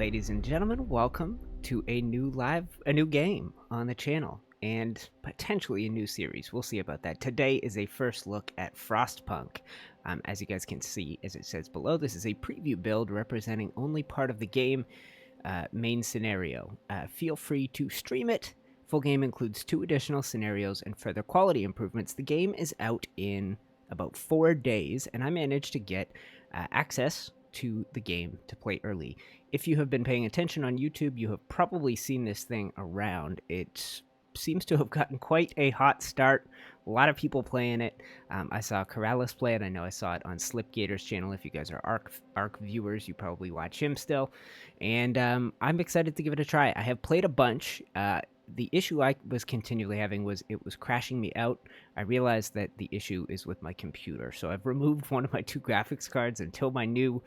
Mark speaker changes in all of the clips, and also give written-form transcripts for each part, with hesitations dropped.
Speaker 1: ladies and gentlemen, welcome to a new game on the channel, and potentially a new series. We'll see about that. Today is a first look at Frostpunk. As you guys can see, as it says below, this is a preview build representing only part of the game main scenario. Feel free to stream it. Full game includes 2 additional scenarios and further quality improvements. The game is out in about 4 days, and I managed to get access to the game to play early. If you have been paying attention on YouTube, you have probably seen this thing around. It seems to have gotten quite a hot start. A lot of people playing it. I saw Corrales play it. I know I saw it on Slipgator's channel. If you guys are Arc viewers, you probably watch him still. And I'm excited to give it a try. I have played a bunch. The issue I was continually having was it was crashing me out. I realized that the issue is with my computer, so I've removed one of my 2 graphics cards until my new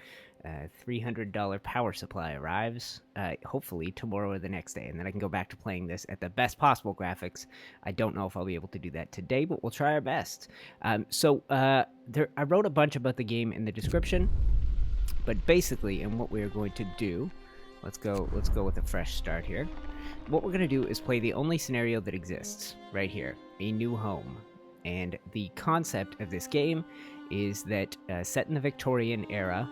Speaker 1: $300 power supply arrives, hopefully tomorrow or the next day, and then I can go back to playing this at the best possible graphics. I don't know if I'll be able to do that today, but we'll try our best. I wrote a bunch about the game in the description, but basically, and what we're going to do, let's go with a fresh start here. What we're going to do is play the only scenario that exists right here, a new home. And the concept of this game is that set in the Victorian era,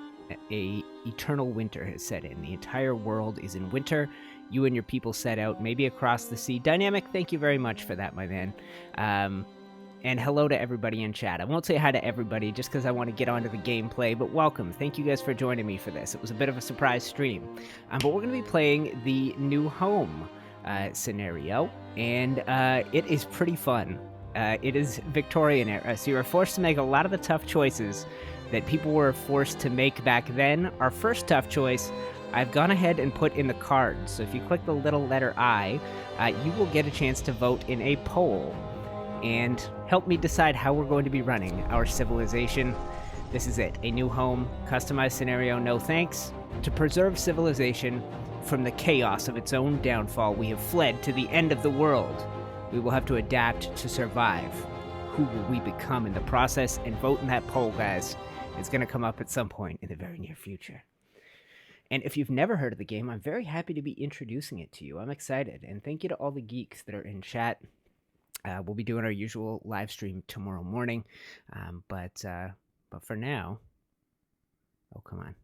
Speaker 1: a eternal winter has set in. The entire world is in winter. You and your people set out, maybe across the sea. Dynamic, thank you very much for that, my man. And hello to everybody in chat. I won't say hi to everybody just because I want to get onto the gameplay, but welcome. Thank you guys for joining me for this. It was a bit of a surprise stream. But we're going to be playing the new home scenario, and it is pretty fun. It is Victorian era, so you are forced to make a lot of the tough choices that people were forced to make back then. Our first tough choice, I've gone ahead and put in the cards. So if you click the little letter I, you will get a chance to vote in a poll and help me decide how we're going to be running our civilization. This is it, a new home, customized scenario, no thanks. To preserve civilization from the chaos of its own downfall, we have fled to the end of the world. We will have to adapt to survive. Who will we become in the process? And vote in that poll, guys. It's going to come up at some point in the very near future. And if you've never heard of the game, I'm very happy to be introducing it to you. I'm excited. And thank you to all the geeks that are in chat. We'll be doing our usual live stream tomorrow morning. But for now... Oh, come on.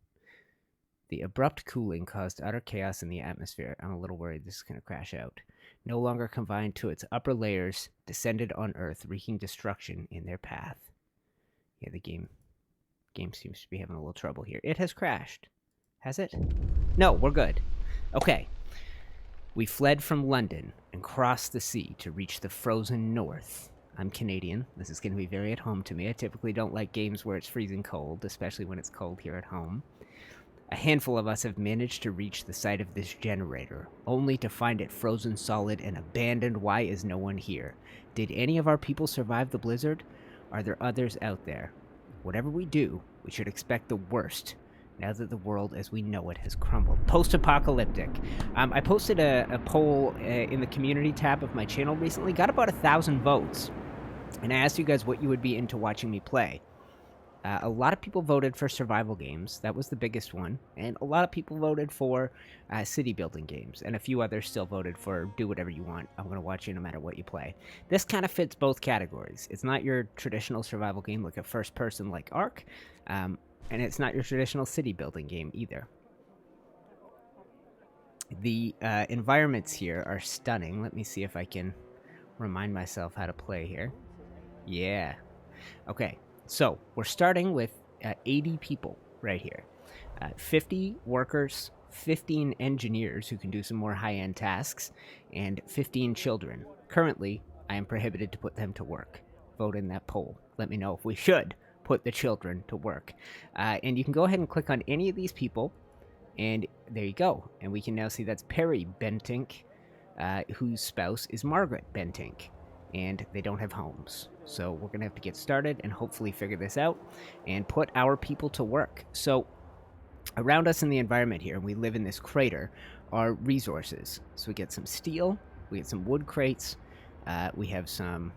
Speaker 1: The abrupt cooling caused utter chaos in the atmosphere. I'm a little worried this is going to crash out. No longer confined to its upper layers, descended on Earth, wreaking destruction in their path. Yeah, the game seems to be having a little trouble here. It has crashed. Has it? No, we're good. Okay. We fled from London and crossed the sea to reach the frozen north. I'm Canadian. This is going to be very at home to me. I typically don't like games where it's freezing cold, especially when it's cold here at home. A handful of us have managed to reach the site of this generator, only to find it frozen solid and abandoned. Why is no one here? Did any of our people survive the blizzard? Are there others out there? Whatever we do, we should expect the worst, now that the world as we know it has crumbled. Post-apocalyptic. I posted a poll in the community tab of my channel recently, got about 1,000 votes, and I asked you guys what you would be into watching me play. A lot of people voted for survival games. That was the biggest one. And a lot of people voted for city building games. And a few others still voted for do whatever you want. I'm going to watch you no matter what you play. This kind of fits both categories. It's not your traditional survival game like a first person like Ark. And it's not your traditional city building game either. The environments here are stunning. Let me see if I can remind myself how to play here. Yeah. Okay. So, we're starting with 80 people right here. 50 workers, 15 engineers who can do some more high-end tasks, and 15 children. Currently, I am prohibited to put them to work. Vote in that poll. Let me know if we should put the children to work. And you can go ahead and click on any of these people, and there you go. And we can now see that's Perry Bentink, whose spouse is Margaret Bentink. And they don't have homes. So we're going to have to get started and hopefully figure this out and put our people to work. So around us in the environment here, we live in this crater, are resources. So we get some steel, we get some wood crates, we have some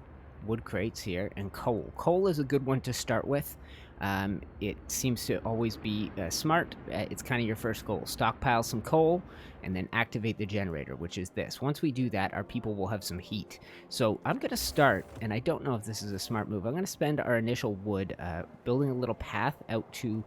Speaker 1: wood crates here, and coal. Coal is a good one to start with. It seems to always be smart. It's kind of your first goal. Stockpile some coal and then activate the generator, which is this. Once we do that, our people will have some heat. So I'm going to start, and I don't know if this is a smart move. I'm going to spend our initial wood building a little path out to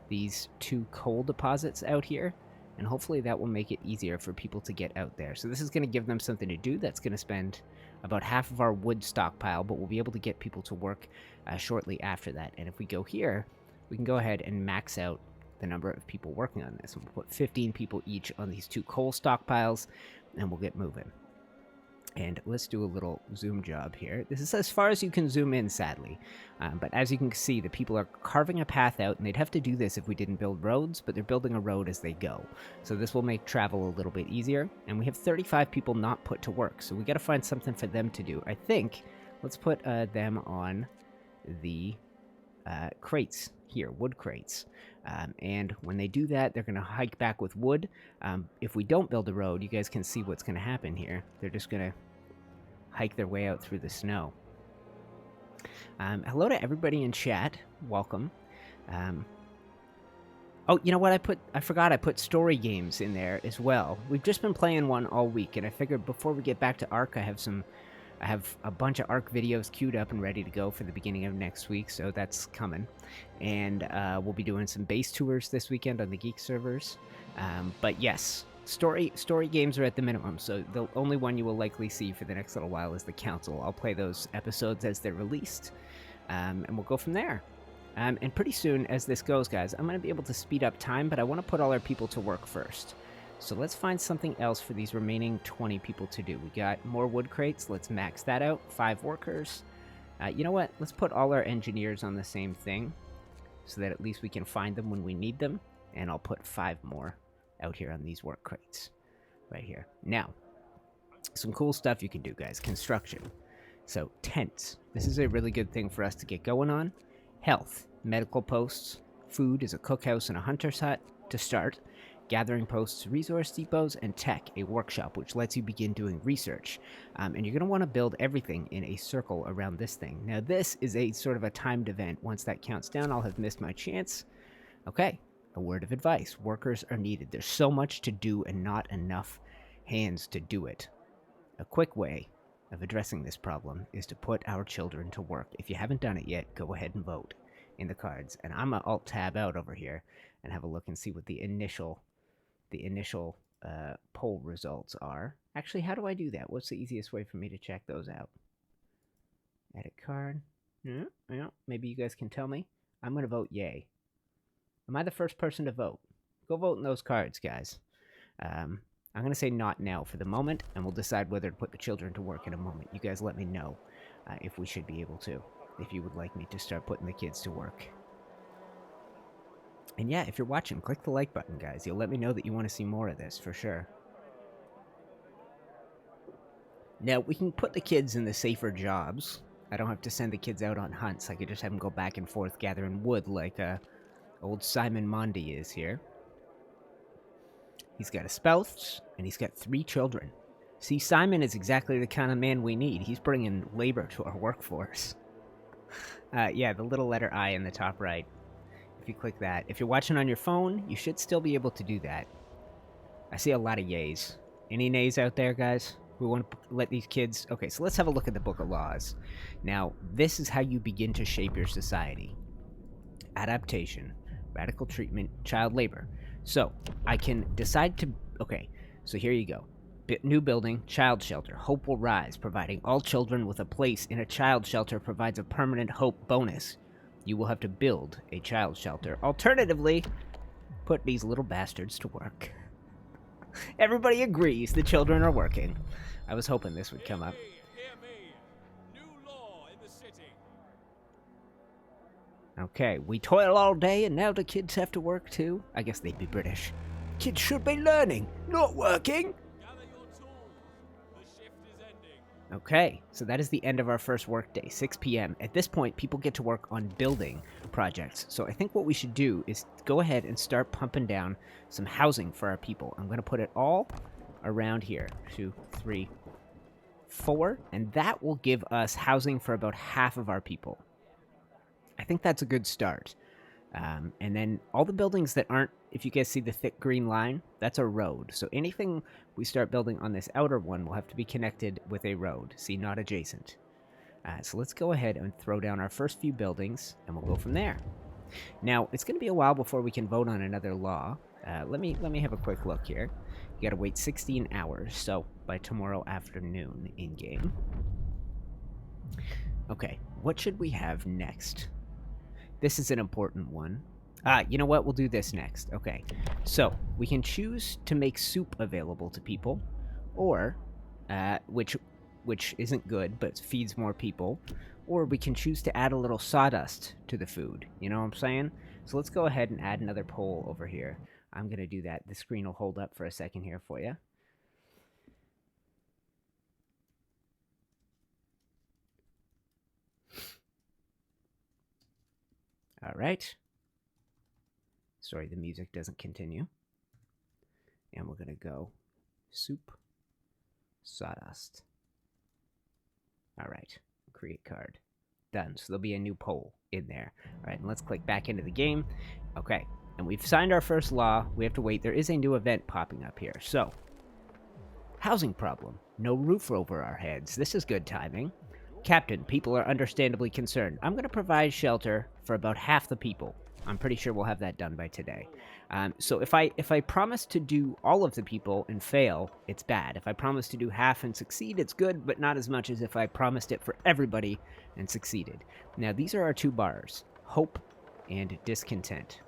Speaker 1: these 2 coal deposits out here. And hopefully that will make it easier for people to get out there. So this is going to give them something to do. That's going to spend about half of our wood stockpile, but we'll be able to get people to work shortly after that. And if we go here, we can go ahead and max out the number of people working on this. We'll put 15 people each on these 2 coal stockpiles, and we'll get moving. And let's do a little zoom job here. This is as far as you can zoom in, sadly. But as you can see, the people are carving a path out, and they'd have to do this if we didn't build roads, but they're building a road as they go. So this will make travel a little bit easier. And we have 35 people not put to work, so we got to find something for them to do. I think let's put them on the crates here, wood crates. And when they do that, they're going to hike back with wood. If we don't build a road, you guys can see what's going to happen here. They're just going to hike their way out through the snow. Hello to everybody in chat. Welcome. Oh, you know what? I forgot I put story games in there as well. We've just been playing one all week, and I figured before we get back to Ark, I have a bunch of Ark videos queued up and ready to go for the beginning of next week, so that's coming. And we'll be doing some base tours this weekend on the Geek servers. But yes, story games are at the minimum, so the only one you will likely see for the next little while is the Council. I'll play those episodes as they're released, and we'll go from there. And pretty soon, as this goes, guys, I'm going to be able to speed up time, but I want to put all our people to work first. So let's find something else for these remaining 20 people to do. We got more wood crates. Let's max that out. 5 workers. You know what? Let's put all our engineers on the same thing so that at least we can find them when we need them. And I'll put 5 more out here on these work crates. Right here. Now, some cool stuff you can do, guys. Construction. So, tents. This is a really good thing for us to get going on. Health. Medical posts. Food is a cookhouse and a hunter's hut to start. Gathering posts, resource depots, and tech, a workshop, which lets you begin doing research. And you're going to want to build everything in a circle around this thing. Now, this is a sort of a timed event. Once that counts down, I'll have missed my chance. Okay, a word of advice. Workers are needed. There's so much to do and not enough hands to do it. A quick way of addressing this problem is to put our children to work. If you haven't done it yet, go ahead and vote in the cards. And I'm going to Alt-Tab out over here and have a look and see what the initial poll results are. Actually, how do I do that? What's the easiest way for me to check those out? Edit card. Yeah, maybe you guys can tell me. I'm going to vote yay. Am I the first person to vote? Go vote in those cards, guys. I'm going to say not now for the moment, and we'll decide whether to put the children to work in a moment. You guys let me know if we should be able to, if you would like me to start putting the kids to work. And yeah, if you're watching, click the like button, guys. You'll let me know that you want to see more of this, for sure. Now, we can put the kids in the safer jobs. I don't have to send the kids out on hunts. I could just have them go back and forth gathering wood like old Simon Mondi is here. He's got a spouse, and he's got 3 children. See, Simon is exactly the kind of man we need. He's bringing labor to our workforce. Yeah, the little letter I in the top right. If you click that. If you're watching on your phone, you should still be able to do that. I see a lot of yays. Any nays out there, guys? We want to let these kids... Okay, so let's have a look at the Book of Laws. Now, this is how you begin to shape your society. Adaptation, radical treatment, child labor. So, I can decide to... Okay, so here you go. New building, child shelter. Hope will rise, providing all children with a place in a child shelter provides a permanent hope bonus. You will have to build a child shelter. Alternatively, put these little bastards to work. Everybody agrees the children are working. I was hoping this would come up.
Speaker 2: Hear me. New law in the city.
Speaker 1: Okay, we toil all day and now the kids have to work too? I guess they'd be British. Kids should be learning, not working.
Speaker 2: Gather your tools. The shift is ending.
Speaker 1: Okay, so that is the end of our first workday, 6 p.m. At this point, people get to work on building projects. So I think what we should do is go ahead and start pumping down some housing for our people. I'm going to put it all around here. 2, 3, 4. And that will give us housing for about half of our people. think that's a good start. And then all the buildings that aren't, if you guys see the thick green line, that's a road. So anything we start building on this outer one will have to be connected with a road. See, not adjacent. So let's go ahead and throw down our first few buildings, and we'll go from there. Now, it's going to be a while before we can vote on another law. Let me have a quick look here. You got to wait 16 hours, so by tomorrow afternoon in-game. Okay, what should we have next? This is an important one. You know what? We'll do this next. Okay, so we can choose to make soup available to people, or which isn't good, but feeds more people, or we can choose to add a little sawdust to the food. You know what I'm saying? So let's go ahead and add another poll over here. I'm gonna do that. The screen will hold up for a second here for you. All right. Sorry, the music doesn't continue. And we're going to go soup, sawdust. All right, create card. Done. So there'll be a new poll in there. All right, and let's click back into the game. Okay, and we've signed our first law. We have to wait. There is a new event popping up here. So, housing problem. No roof over our heads. This is good timing. Captain, people are understandably concerned. I'm going to provide shelter for about half the people. I'm pretty sure we'll have that done by today. So if I promise to do all of the people and fail, it's bad. If I promise to do half and succeed, it's good, but not as much as if I promised it for everybody and succeeded. Now, these are our two bars, hope and discontent.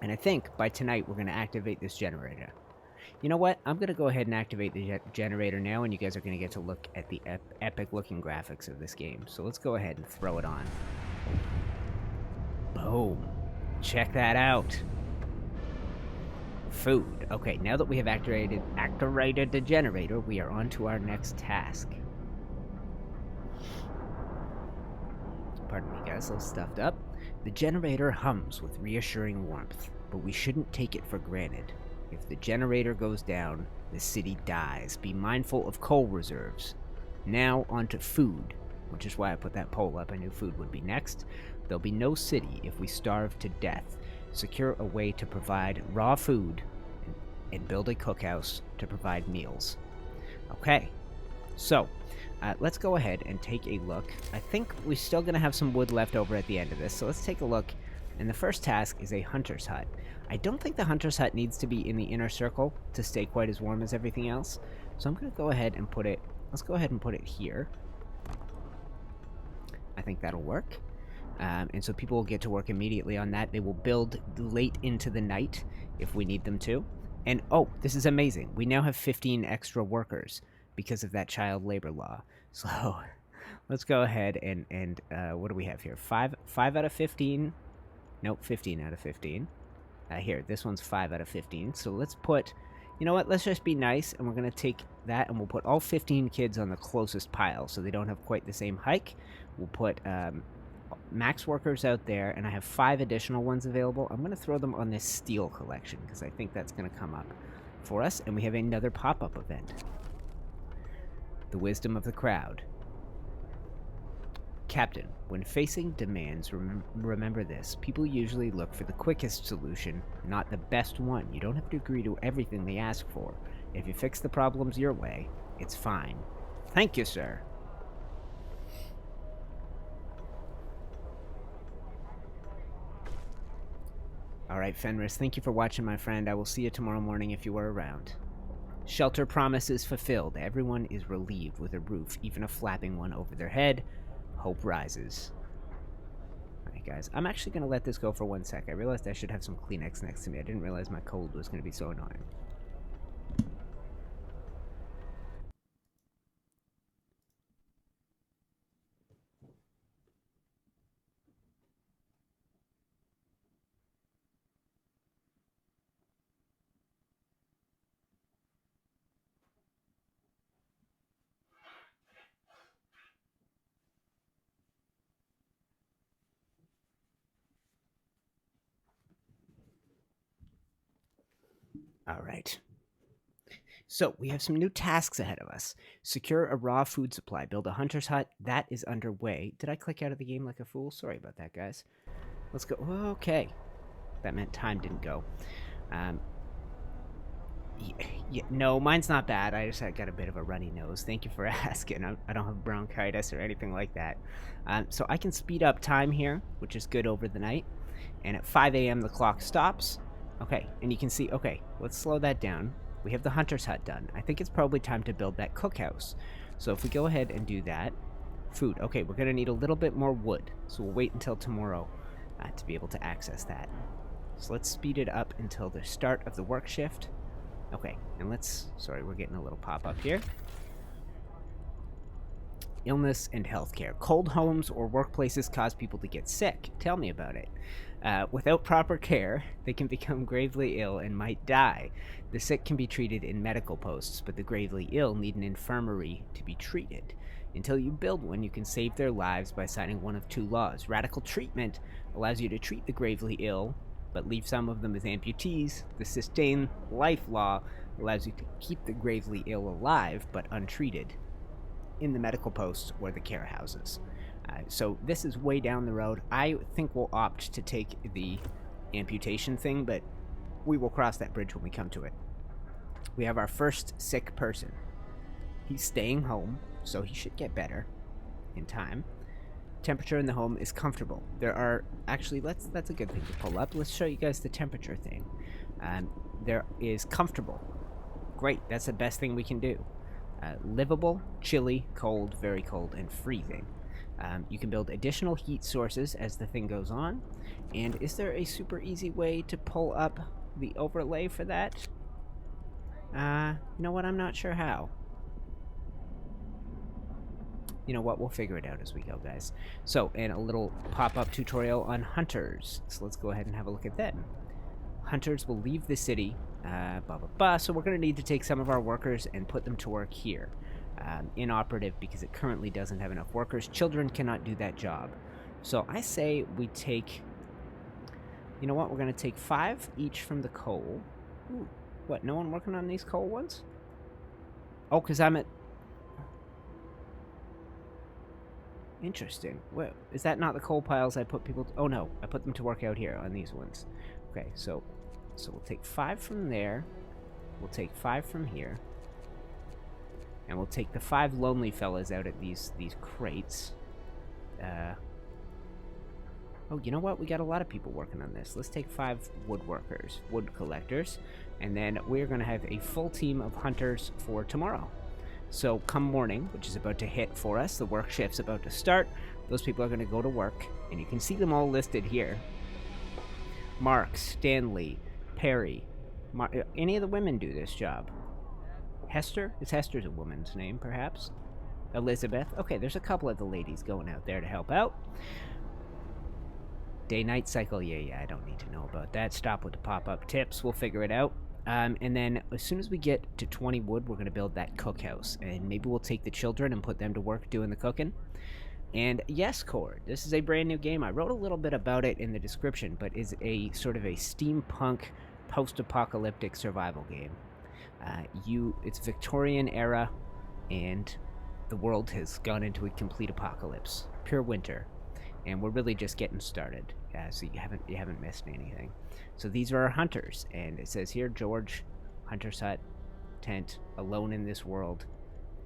Speaker 1: And I think by tonight we're going to activate this generator. You know what? I'm going to go ahead and activate the generator now, and you guys are going to get to look at the epic-looking graphics of this game. So let's go ahead and throw it on. Boom. Check that out. Food. Okay, now that we have activated the generator, we are on to our next task. Pardon me, guys, a little stuffed up. The generator hums with reassuring warmth, but we shouldn't take it for granted. If the generator goes down, the city dies. Be mindful of coal reserves. Now onto food, which is why I put that poll up. I knew food would be next. There'll be no city if we starve to death. Secure a way to provide raw food and build a cookhouse to provide meals. Okay, so let's go ahead and take a look. I think we're still going to have some wood left over at the end of this, so let's take a look. And the first task is a hunter's hut. I don't think the hunter's hut needs to be in the inner circle to stay quite as warm as everything else. So I'm going to go ahead and put it, let's go ahead and put it here. I think that'll work. And so people will get to work immediately on that. They will build late into the night if we need them to. And oh, this is amazing. We now have 15 extra workers because of that child labor law. So let's go ahead and what do we have here? 5 out of 15. Nope, 15 out of 15. Here, this one's 5 out of 15. So let's put, you know what, let's just be nice, and we're going to take that, and we'll put all 15 kids on the closest pile so they don't have quite the same hike. We'll put max workers out there, and I have 5 additional ones available. I'm going to throw them on this steel collection because I think that's going to come up for us, and we have another pop-up event. The wisdom of the crowd. Captain, when facing demands, remember this. People usually look for the quickest solution, not the best one. You don't have to agree to everything they ask for. If you fix the problems your way, it's fine. Thank you, sir. Alright, Fenris, thank you for watching, my friend. I will see you tomorrow morning if you are around. Shelter promises fulfilled. Everyone is relieved with a roof, even a flapping one over their head. Hope rises. Alright, guys. I'm actually going to let this go for 1 sec. I realized I should have some Kleenex next to me. I didn't realize my cold was going to be so annoying. Alright. So we have some new tasks ahead of us. Secure a raw food supply. Build a hunter's hut. That is underway. Did I click out of the game like a fool? Sorry about that, guys. Let's go. Okay. That meant time didn't go. Um, no, mine's not bad. I just got a bit of a runny nose. Thank you for asking. I don't have bronchitis or anything like that. So I can speed up time here, which is good over the night. And at 5 a.m. the clock stops. Okay, and you can see, okay, let's slow that down. We have the hunter's hut done. I think it's probably time to build that cookhouse. So if we go ahead and do that, food. Okay, we're going to need a little bit more wood. So we'll wait until tomorrow to be able to access that. So let's speed it up until the start of the work shift. Okay, and let's... Sorry, we're getting a little pop-up here. Illness and healthcare. Cold homes or workplaces cause people to get sick. Tell me about it. Without proper care, they can become gravely ill and might die. The sick can be treated in medical posts, but the gravely ill need an infirmary to be treated. Until you build one, you can save their lives by signing one of two laws. Radical treatment allows you to treat the gravely ill, but leave some of them as amputees. The sustain life law allows you to keep the gravely ill alive, but untreated in the medical posts or the care houses. So this is way down the road. I think we'll opt to take the amputation thing, but we will cross that bridge when we come to it. We have our first sick person. He's staying home, so he should get better in time. Temperature in the home is comfortable. There are actually, that's a good thing to pull up. Let's show you guys the temperature thing. There is comfortable. Great, that's the best thing we can do. Livable, chilly, cold, very cold, and freezing. You can build additional heat sources as the thing goes on. And is there a super easy way to pull up the overlay for that? You know what? I'm not sure how. You know what? We'll figure it out as we go, guys. So, and a little pop-up tutorial on hunters. So let's go ahead and have a look at that. Hunters will leave the city, blah, blah, blah. So we're going to need to take some of our workers and put them to work here. Inoperative because it currently doesn't have enough workers. Children cannot do that job. So I say we take... You know what? We're going to take 5 each from the coal. Ooh, what, no one working on these coal ones? Oh, because I'm at... Interesting. Well, is that not the coal piles I put people... Oh, no. I put them to work out here on these ones. Okay, so we'll take 5 from there. We'll take 5 from here. And we'll take the 5 lonely fellas out at these crates. Oh, you know what? We got a lot of people working on this. Let's take 5 woodworkers, wood collectors, and then we're going to have a full team of hunters for tomorrow. So come morning, which is about to hit for us, the work shift's about to start. Those people are going to go to work, and you can see them all listed here. Mark, Stanley, Perry. Any of the women do this job? Hester? Hester's a woman's name, perhaps? Elizabeth? Okay, there's a couple of the ladies going out there to help out. Day-night cycle? Yeah, I don't need to know about that. Stop with the pop-up tips. We'll figure it out. And then as soon as we get to 20 wood, we're going to build that cookhouse. And maybe we'll take the children and put them to work doing the cooking. And yes, Cord, this is a brand new game. I wrote a little bit about it in the description, but is a sort of a steampunk post-apocalyptic survival game. It's Victorian era, and the world has gone into a complete apocalypse, pure winter, and we're really just getting started. So you haven't missed anything. So these are our hunters, and it says here, George, hunter's hut, tent, alone in this world,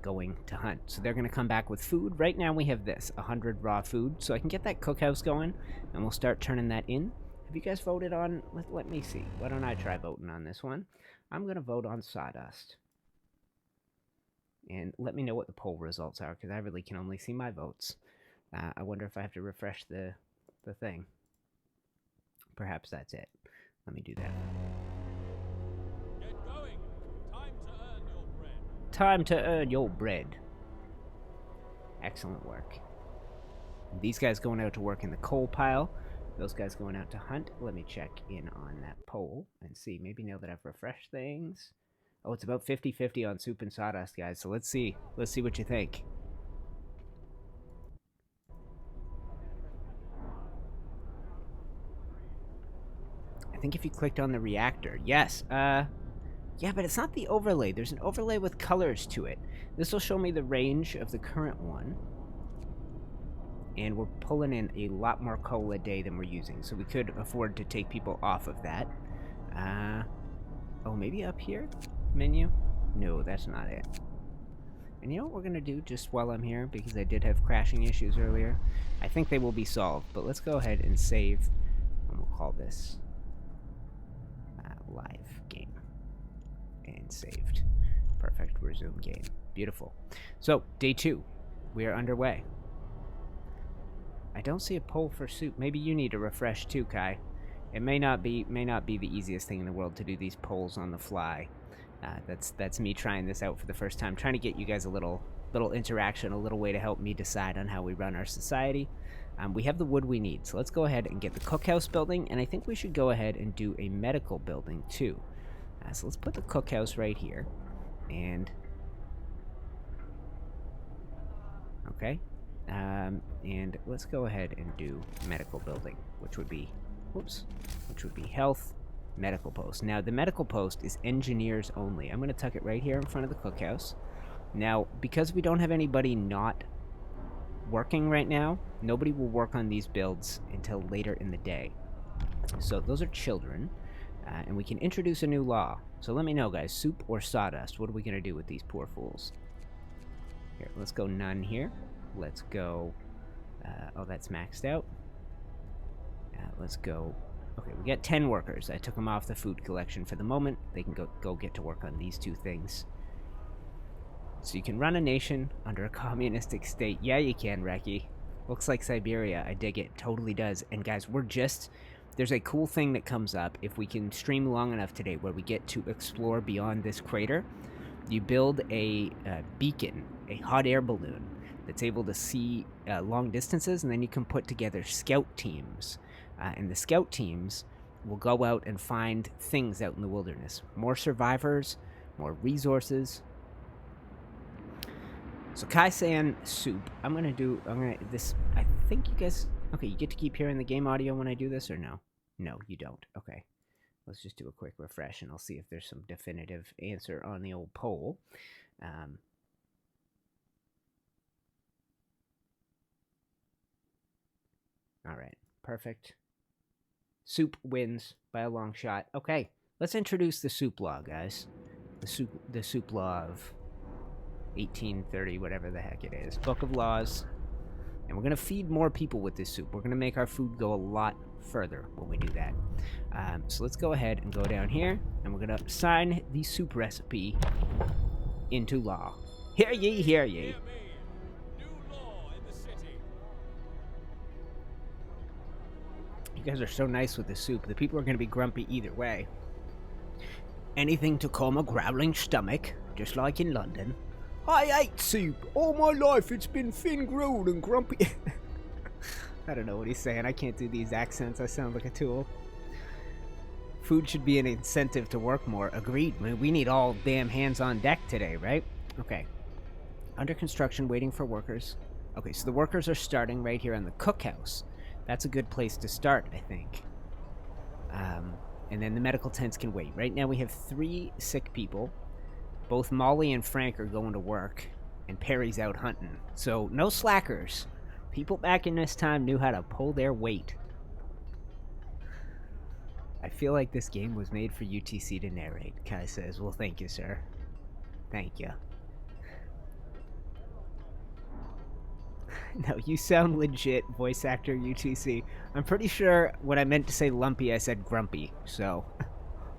Speaker 1: going to hunt. So they're going to come back with food. Right now we have this, 100 raw food, so I can get that cookhouse going, and we'll start turning that in. Have you guys voted on... Let me see. Why don't I try voting on this one? I'm going to vote on sawdust. And let me know what the poll results are, because I really can only see my votes. I wonder if I have to refresh the thing. Perhaps that's it. Let me do that.
Speaker 2: Get going. Time to earn your bread.
Speaker 1: Time to earn your bread. Excellent work. These guys going out to work in the coal pile. Those guys going out to hunt. Let me check in on that poll and see. Maybe now that I've refreshed things. Oh, it's about 50-50 on soup and sawdust, guys. So let's see. Let's see what you think. I think if you clicked on the reactor. Yes. Yeah, but it's not the overlay. There's an overlay with colors to it. This will show me the range of the current one. And we're pulling in a lot more coal a day than we're using, so we could afford to take people off of that. Oh, maybe up here? Menu? No, that's not it. And you know what we're going to do just while I'm here, because I did have crashing issues earlier? I think they will be solved, but let's go ahead and save, and we'll call this live game. And saved. Perfect. Resume game. Beautiful. So, day 2. We are underway. I don't see a poll for soup. Maybe you need a refresh too, Kai. It may not be the easiest thing in the world to do these polls on the fly. That's me trying this out for the first time, trying to get you guys a little interaction, a little way to help me decide on how we run our society. We have the wood we need, so let's go ahead and get the cookhouse building, and I think we should go ahead and do a medical building too. So let's put the cookhouse right here, and okay, and let's go ahead and do medical building, which would be, health, medical post. Now, the medical post is engineers only. I'm going to tuck it right here in front of the cookhouse. Now, because we don't have anybody not working right now, nobody will work on these builds until later in the day. So those are children, and we can introduce a new law. So let me know, guys, soup or sawdust? What are we going to do with these poor fools? Here, let's go none here. Let's go, oh, that's maxed out. Let's go, okay, we got 10 workers. I took them off the food collection for the moment. They can go get to work on these 2 things. So you can run a nation under a communistic state. Yeah, you can, Reki. Looks like Siberia. I dig it. Totally does. And guys, there's a cool thing that comes up if we can stream long enough today where we get to explore beyond this crater. You build a beacon, a hot air balloon that's able to see long distances, and then you can put together scout teams. And the scout teams will go out and find things out in the wilderness. More survivors, more resources. So Kai saying soup. I think you guys, okay, you get to keep hearing the game audio when I do this, or no? No, you don't. Okay. Let's just do a quick refresh, and I'll see if there's some definitive answer on the old poll. All right, perfect. Soup wins by a long shot. Okay, let's introduce the soup law, guys. The soup law of 1830, whatever the heck it is. Book of Laws. And we're going to feed more people with this soup. We're going to make our food go a lot further when we do that. So let's go ahead and go down here, and we're going to sign the soup recipe into law. Hear ye, hear ye.
Speaker 2: Hear me. New law in the city.
Speaker 1: You guys are so nice with the soup. The people are going to be grumpy either way. Anything to calm a growling stomach, just like in London. I hate soup. All my life it's been thin-grilled and grumpy. I don't know what he's saying. I can't do these accents. I sound like a tool. Food should be an incentive to work more. Agreed. We need all damn hands on deck today, right? Okay. Under construction, waiting for workers. Okay, so the workers are starting right here on the cookhouse. That's a good place to start, I think. And then the medical tents can wait. Right now we have 3 sick people. Both Molly and Frank are going to work, and Perry's out hunting. So, no slackers. People back in this time knew how to pull their weight. I feel like this game was made for UTC to narrate, Kai says. Well, thank you, sir. Thank you. No, you sound legit, voice actor UTC. I'm pretty sure when I meant to say lumpy, I said grumpy, so.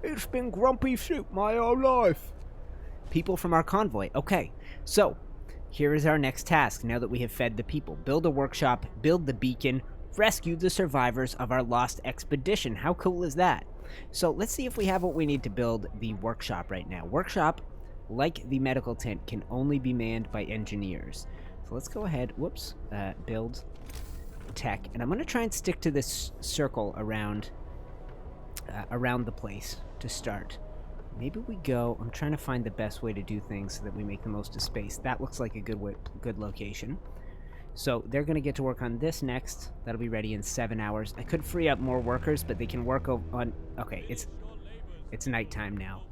Speaker 1: It's been grumpy soup my whole life. People from our convoy. Okay, so here is our next task now that we have fed the people. Build a workshop, build the beacon, rescue the survivors of our lost expedition. How cool is that? So let's see if we have what we need to build the workshop right now. Workshop, like the medical tent, can only be manned by engineers. So let's go ahead, build tech. And I'm going to try and stick to this circle around the place to start. Maybe we go, I'm trying to find the best way to do things so that we make the most of space. That looks like a good location. So they're going to get to work on this next. That'll be ready in 7 hours. I could free up more workers, but they can work on, okay, it's nighttime now.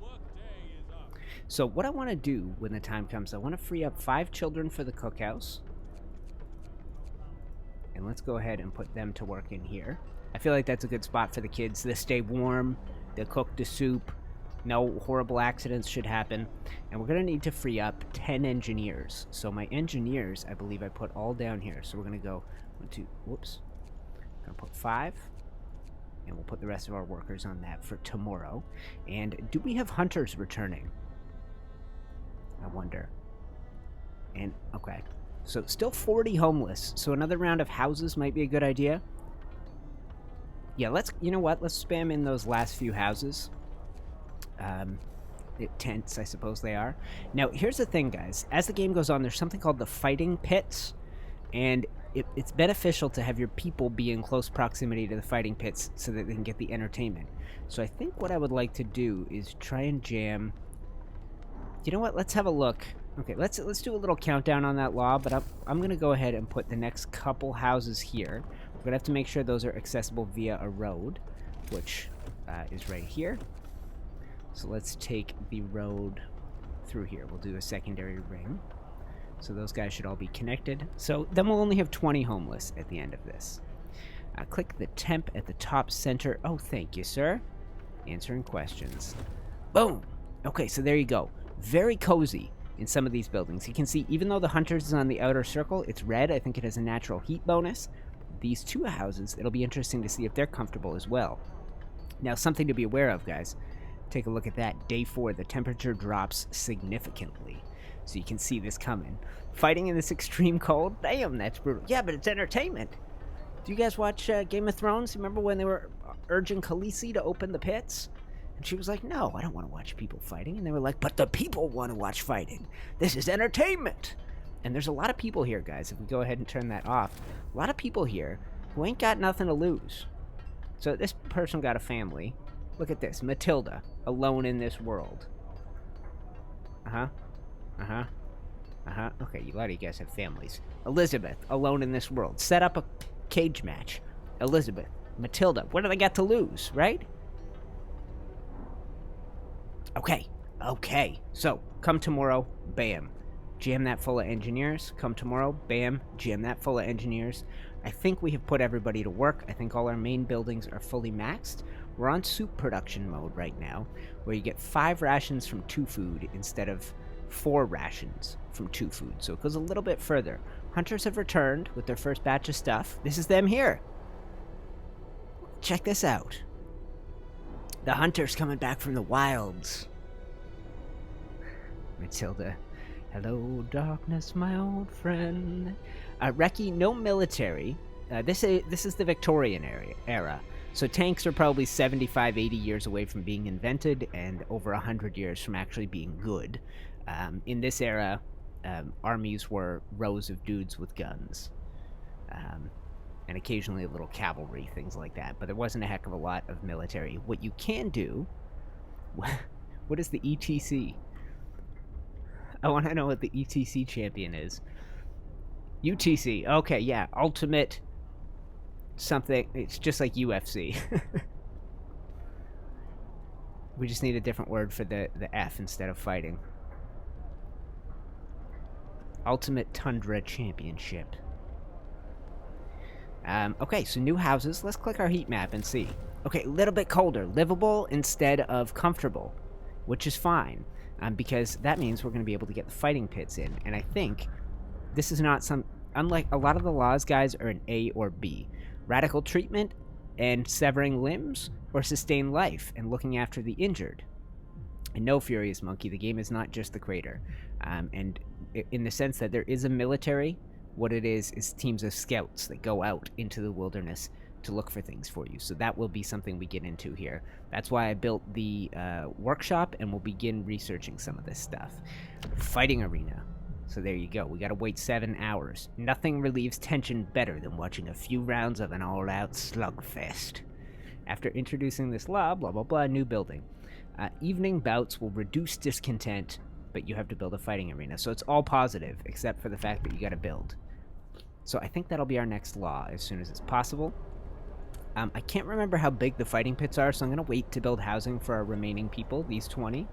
Speaker 1: So what I want to do when the time comes, I want to free up 5 children for the cookhouse. And let's go ahead and put them to work in here. I feel like that's a good spot for the kids. They stay warm, they'll cook the soup, no horrible accidents should happen. And we're going to need to free up 10 engineers. So my engineers, I believe I put all down here. So we're going to go 1, 2, whoops. I'm going to put 5. And we'll put the rest of our workers on that for tomorrow. And do we have hunters returning? I wonder. And, okay. So still 40 homeless. So another round of houses might be a good idea. Yeah, you know what? Let's spam in those last few houses. Tents, I suppose they are. Now, here's the thing, guys. As the game goes on, there's something called the fighting pits. And it's beneficial to have your people be in close proximity to the fighting pits so that they can get the entertainment. So I think what I would like to do is try and jam... You know what? Let's have a look. Okay, let's do a little countdown on that law, but I'm going to go ahead and put the next couple houses here. We're going to have to make sure those are accessible via a road, which is right here. So let's take the road through here. We'll do a secondary ring. So those guys should all be connected. So then we'll only have 20 homeless at the end of this. Click the temp at the top center. Oh, thank you, sir. Answering questions. Boom! Okay, so there you go. Very cozy in some of these buildings. You can see, even though the Hunters is on the outer circle, it's red. I think it has a natural heat bonus. These 2 houses, it'll be interesting to see if they're comfortable as well. Now, something to be aware of, guys. Take a look at that. Day 4, the temperature drops significantly. So you can see this coming. Fighting in this extreme cold? Damn, that's brutal. Yeah, but it's entertainment. Do you guys watch Game of Thrones? Remember when they were urging Khaleesi to open the pits? And she was like, no, I don't want to watch people fighting. And they were like, but the people want to watch fighting. This is entertainment. And there's a lot of people here, guys. If we go ahead and turn that off. A lot of people here who ain't got nothing to lose. So this person got a family. Look at this. Matilda, alone in this world. Uh-huh. Uh-huh. Uh-huh. Okay, a lot of you guys have families. Elizabeth, alone in this world. Set up a cage match. Elizabeth, Matilda, what do they got to lose, right? Okay. Okay. So, come tomorrow, bam. Jam that full of engineers. Come tomorrow, bam. Jam that full of engineers. I think we have put everybody to work. I think all our main buildings are fully maxed. We're on soup production mode right now, where you get 5 rations from 2 food instead of 4 rations from 2 food. So it goes a little bit further. Hunters have returned with their first batch of stuff. This is them here. Check this out. The hunters coming back from the wilds. Matilda. Hello, darkness, my old friend. Reki, no military. This is the Victorian era. So tanks are probably 75, 80 years away from being invented and over 100 years from actually being good. In this era, armies were rows of dudes with guns. And occasionally a little cavalry, things like that. But there wasn't a heck of a lot of military. What you can do... What is the ETC? I want to know what the ETC champion is. UTC. Okay, yeah. Ultimate... something. It's just like UFC. We just need a different word for the F instead of fighting. Ultimate Tundra Championship. Okay, so new houses. Let's click our heat map and see. Okay, a little bit colder. Livable instead of comfortable, which is fine, because that means we're going to be able to get the fighting pits in. And I think this is not some... Unlike a lot of the laws, guys, are an A or B. Radical treatment and severing limbs, or sustain life and looking after the injured. And no, Furious Monkey, the game is not just the crater. And in the sense that there is a military, what it is teams of scouts that go out into the wilderness to look for things for you. So that will be something we get into here. That's why I built the workshop, and we'll begin researching some of this stuff. Fighting arena. So there you go. We gotta wait 7 hours. Nothing relieves tension better than watching a few rounds of an all-out slugfest. After introducing this law, blah blah blah, new building. Evening bouts will reduce discontent, but you have to build a fighting arena. So it's all positive, except for the fact that you gotta build. So I think that'll be our next law as soon as it's possible. I can't remember how big the fighting pits are, so I'm gonna wait to build housing for our remaining people, these 20.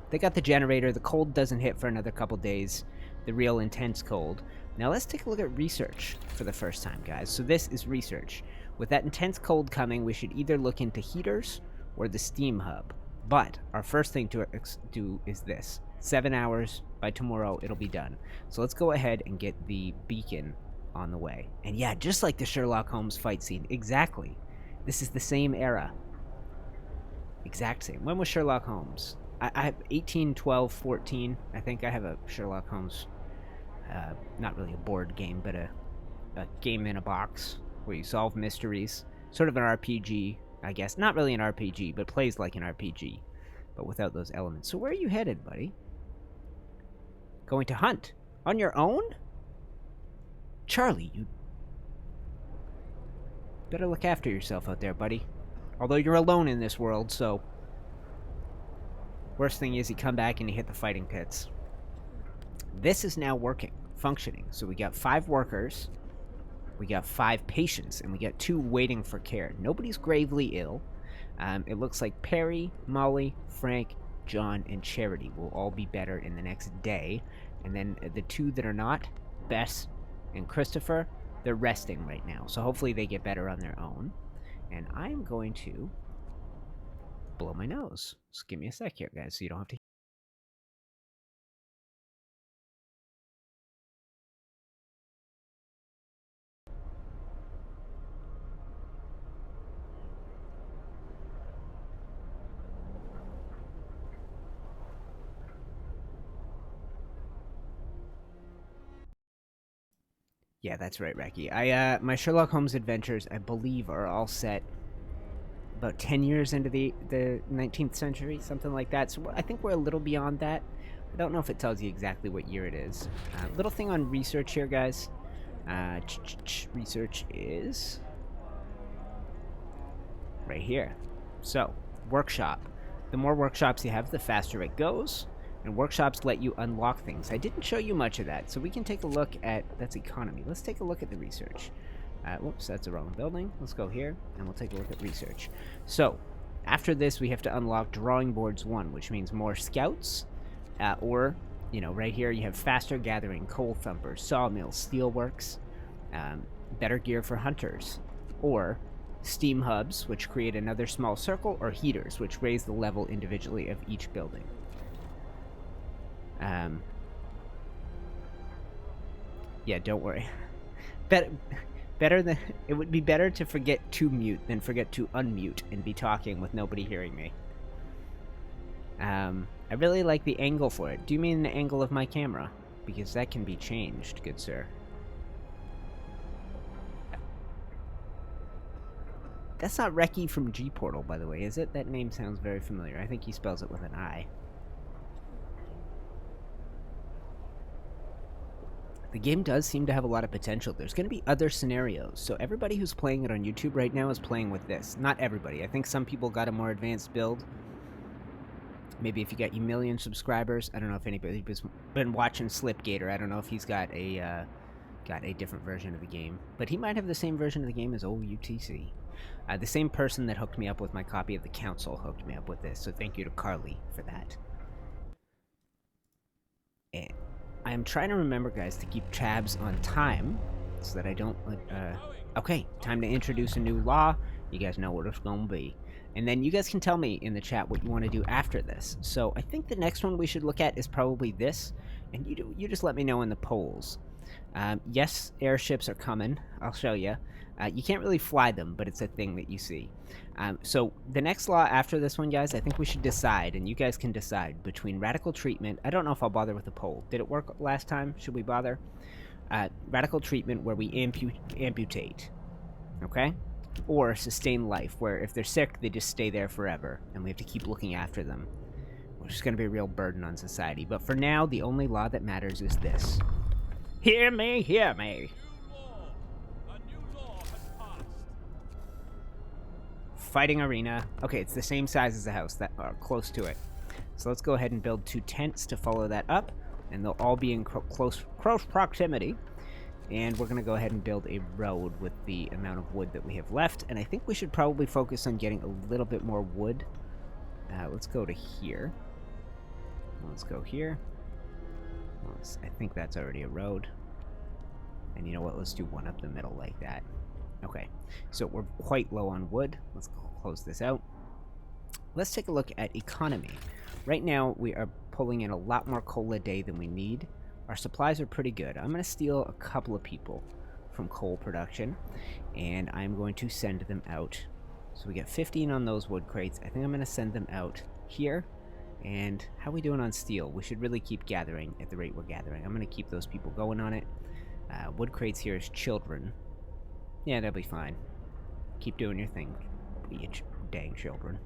Speaker 1: They got the generator. The cold doesn't hit for another couple days. The real intense cold. Now let's take a look at research for the first time, guys. So this is research. With that intense cold coming, we should either look into heaters or the steam hub. But our first thing to do is this. 7 hours. By tomorrow, it'll be done. So let's go ahead and get the beacon on the way. And yeah, just like the Sherlock Holmes fight scene. Exactly. This is the same era. Exact same. When was Sherlock Holmes? I have 18, 12, 14. I think I have a Sherlock Holmes, not really a board game, but a game in a box where you solve mysteries. Sort of an RPG, I guess. Not really an RPG, but plays like an RPG, but without those elements. So where are you headed, buddy? Going to hunt? On your own? Charlie, you better look after yourself out there, buddy. Although you're alone in this world, so... Worst thing is you come back and you hit the fighting pits. This is now working, functioning. So we got 5 workers, we got 5 patients, and we got 2 waiting for care. Nobody's gravely ill. It looks like Perry, Molly, Frank, John, and Charity will all be better in the next day. And then the 2 that are not, Bess and Christopher, they're resting right now. So hopefully they get better on their own. And I'm going to blow my nose. Just give me a sec here, guys, so you don't have to... Yeah, that's right, Reki. My Sherlock Holmes adventures, I believe, are all set about 10 years into the 19th century, something like that. So I think we're a little beyond that. I don't know if it tells you exactly what year it is. Little thing on research here, guys. Research is right here. So, workshop. The more workshops you have, the faster it goes. And workshops let you unlock things. I didn't show you much of that, so we can take a look at... That's economy. Let's take a look at the research. Whoops, that's the wrong building. Let's go here, and we'll take a look at research. So, after this, we have to unlock Drawing Boards 1, which means more scouts, or, you know, right here you have faster gathering, coal thumpers, sawmills, steelworks, better gear for hunters, or steam hubs, which create another small circle, or heaters, which raise the level individually of each building. Yeah, don't worry. Better than... It would be better to forget to mute than forget to unmute and be talking with nobody hearing me. I really like the angle for it. Do you mean the angle of my camera? Because that can be changed, good sir. That's not Reki from G-Portal, by the way, is it? That name sounds very familiar. I think he spells it with an I. The game does seem to have a lot of potential. There's going to be other scenarios. So everybody who's playing it on YouTube right now is playing with this. Not everybody. I think some people got a more advanced build. Maybe if you got a million subscribers. I don't know if anybody's been watching Slipgator. I don't know if he's got a different version of the game. But he might have the same version of the game as old UTC. The same person that hooked me up with my copy of The Council hooked me up with this. So thank you to Carly for that. And I am trying to remember, guys, to keep tabs on time so that I don't... okay, time to introduce a new law. You guys know what it's going to be. And then you guys can tell me in the chat what you want to do after this. So I think the next one we should look at is probably this. And you just let me know in the polls. Yes, airships are coming. I'll show you. You can't really fly them, but it's a thing that you see. So the next law after this one, guys, I think we should decide, and you guys can decide, between radical treatment. I don't know if I'll bother with the poll. Did it work last time? Should we bother? Radical treatment where we amputate. Okay? Or sustain life, where if they're sick, they just stay there forever, and we have to keep looking after them, which is going to be a real burden on society. But for now, the only law that matters is this. Hear me, hear me. Fighting arena. Okay, it's the same size as the house, that are close to it. So let's go ahead and build 2 tents to follow that up, and they'll all be in close proximity. And we're going to go ahead and build a road with the amount of wood that we have left. And I think we should probably focus on getting a little bit more wood. Let's go to here. Let's go here. I think that's already a road. And you know what? Let's do one up the middle like that. Okay, so we're quite low on wood. Let's close this out. Let's take a look at economy. Right now, we are pulling in a lot more coal a day than we need. Our supplies are pretty good. I'm going to steal a couple of people from coal production, and I'm going to send them out. So we get 15 on those wood crates. I think I'm going to send them out here. And how are we doing on steel? We should really keep gathering at the rate we're gathering. I'm going to keep those people going on it. Wood crates here is children. Yeah, that'll be fine. Keep doing your thing, you dang children.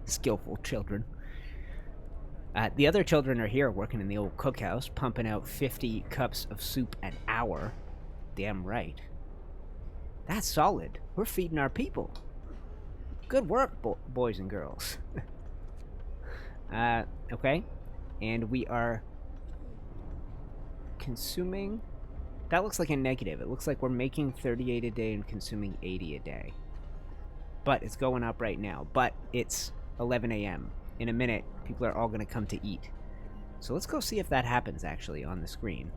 Speaker 1: Skillful children. The other children are here working in the old cookhouse, pumping out 50 cups of soup an hour. Damn right. That's solid. We're feeding our people. Good work, boys and girls. Okay. And we are consuming... That looks like a negative. It looks like we're making 38 a day and consuming 80 a day. But it's going up right now. But it's 11 a.m. In a minute, people are all going to come to eat. So let's go see if that happens, actually, on the screen.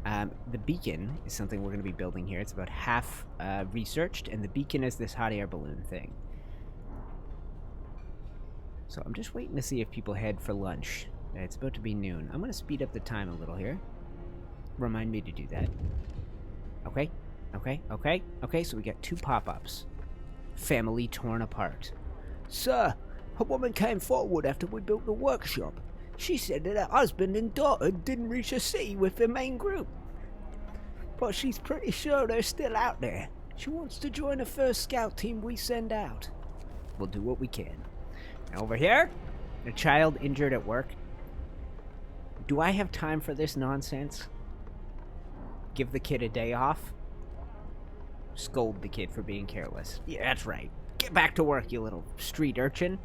Speaker 1: The beacon is something we're going to be building here. It's about half researched, and the beacon is this hot air balloon thing. So I'm just waiting to see if people head for lunch. It's about to be noon. I'm going to speed up the time a little here. Remind me to do that. Okay, so we got 2 pop-ups. Family torn apart.
Speaker 3: Sir, a woman came forward after we built the workshop. She said that her husband and daughter didn't reach a sea with the main group. But she's pretty sure they're still out there. She wants to join the first scout team we send out.
Speaker 1: We'll do what we can. Now over here, a child injured at work. Do I have time for this nonsense? Give the kid a day off? Scold the kid for being careless. Yeah, that's right. Get back to work, you little street urchin.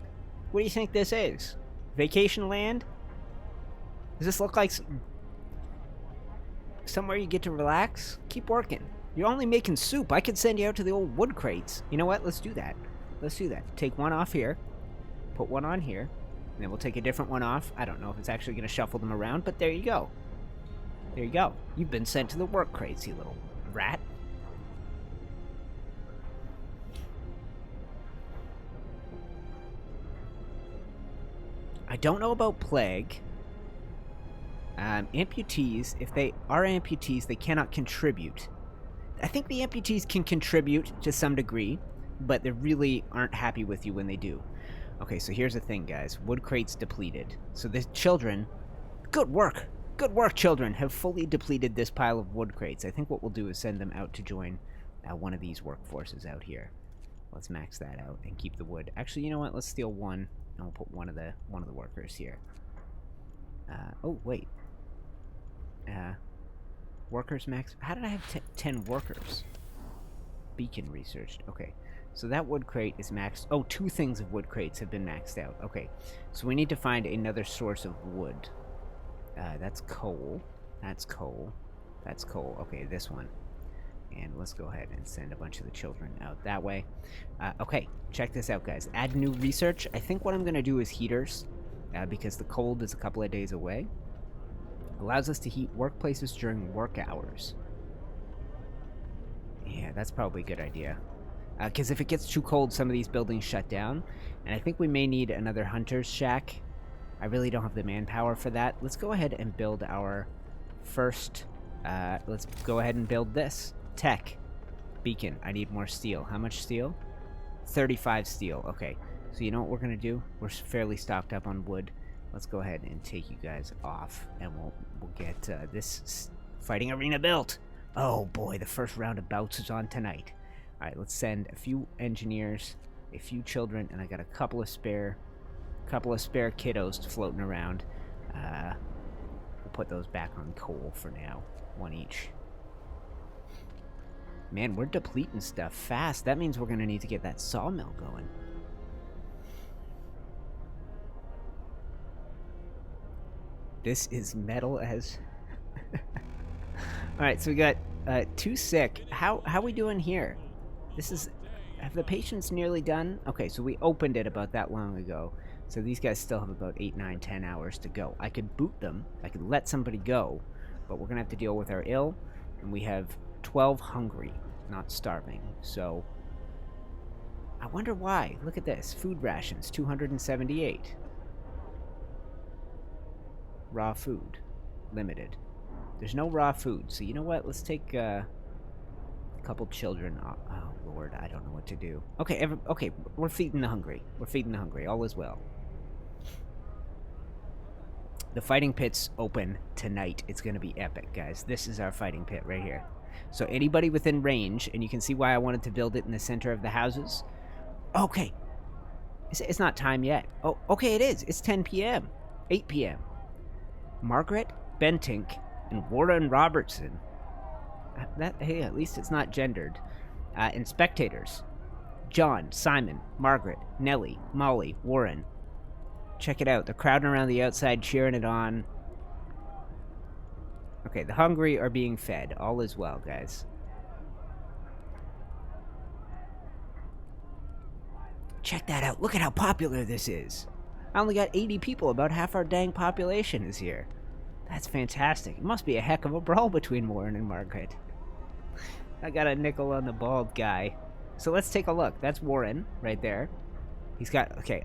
Speaker 1: What do you think this is? Vacation land? Does this look like somewhere you get to relax? Keep working. You're only making soup. I could send you out to the old wood crates. You know what? Let's do that. Let's do that. Take one off here. Put one on here. And then we'll take a different one off. I don't know if it's actually going to shuffle them around, but there you go. There you go. You've been sent to the work crates, you little rat. I don't know about plague. Amputees, if they are amputees, they cannot contribute. I think the amputees can contribute to some degree, but they really aren't happy with you when they do. Okay, so here's the thing, guys. Wood crates depleted. So the children... Good work! Good work, children! Have fully depleted this pile of wood crates. I think what we'll do is send them out to join one of these workforces out here. Let's max that out and keep the wood. Actually, you know what? Let's steal one, and we'll put one of the workers here. Oh, wait. Workers max... How did I have 10 workers? Beacon researched. Okay. So that wood crate is maxed. Oh, 2 things of wood crates have been maxed out. Okay. So we need to find another source of wood. That's coal. That's coal. That's coal. Okay, this one. And let's go ahead and send a bunch of the children out that way. Okay, check this out, guys. Add new research. I think what I'm going to do is heaters. Because the cold is a couple of days away. Allows us to heat workplaces during work hours. Yeah, that's probably a good idea. Because if it gets too cold, some of these buildings shut down. And I think we may need another hunter's shack. I really don't have the manpower for that. Let's go ahead and build our first... let's go ahead and build this. Tech. Beacon. I need more steel. How much steel? 35 steel. Okay. So you know what we're going to do? We're fairly stocked up on wood. Let's go ahead and take you guys off. And we'll get this fighting arena built. Oh boy, the first round of bouts is on tonight. Alright, let's send a few engineers, a few children, and I got a couple of spare kiddos floating around. We'll put those back on coal for now. 1 each. Man, we're depleting stuff fast. That means we're going to need to get that sawmill going. This is metal as... Alright, so we got 2 sick. How we doing here? This is have the patients nearly done? Okay, so we opened it about that long ago. So these guys still have about 8, 9, 10 hours to go. I could boot them. I could let somebody go. But we're going to have to deal with our ill. And we have 12 hungry, not starving. So I wonder why. Look at this. Food rations, 278. Raw food. Limited. There's no raw food. So you know what? Let's take a couple children. Oh, Lord. I don't know what to do. Okay, okay. We're feeding the hungry. We're feeding the hungry. All is well. The fighting pit's open tonight. It's going to be epic, guys. This is our fighting pit right here. So anybody within range, and you can see why I wanted to build it in the center of the houses. Okay. It's not time yet. Oh, okay, it is. It's 10 p.m. 8 p.m. Margaret Bentink and Warren Robertson. Hey, at least it's not gendered. And spectators. John, Simon, Margaret, Nellie, Molly, Warren. Check it out. They're crowding around the outside, cheering it on. Okay, the hungry are being fed. All is well, guys. Check that out. Look at how popular this is. I only got 80 people. About half our dang population is here. That's fantastic. It must be a heck of a brawl between Warren and Margaret. I got a nickel on the bald guy. So let's take a look. That's Warren right there. He's got... Okay,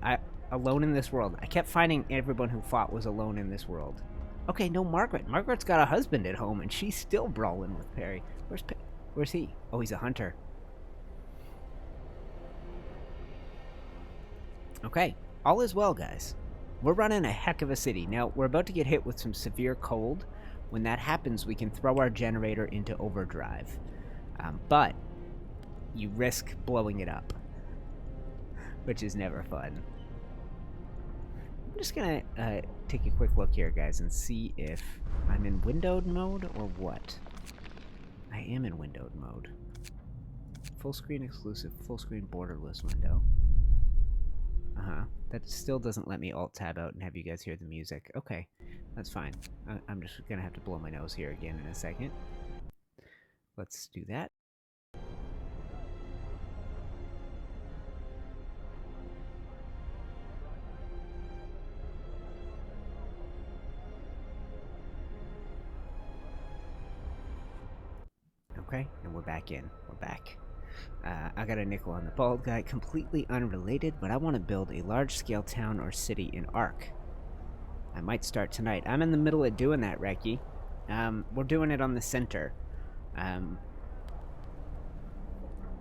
Speaker 1: alone in this world. I kept finding everyone who fought was alone in this world. Okay, no Margaret. Margaret's got a husband at home, and she's still brawling with Perry. Where's he? Oh, he's a hunter. Okay, all is well, guys. We're running a heck of a city. Now, we're about to get hit with some severe cold. When that happens, we can throw our generator into overdrive. But you risk blowing it up, which is never fun. I'm just gonna take a quick look here, guys, and see if I'm in windowed mode or what. I am in windowed mode. Full screen exclusive, full screen borderless window. That still doesn't let me alt-tab out and have you guys hear the music. Okay, that's fine. I'm just gonna have to blow my nose here again in a second. Let's do that. Okay, and we're back in. We're back. I got a nickel on the bald guy, completely unrelated, but I want to build a large-scale town or city in Ark. I might start tonight. I'm in the middle of doing that, Reki. We're doing it on the center.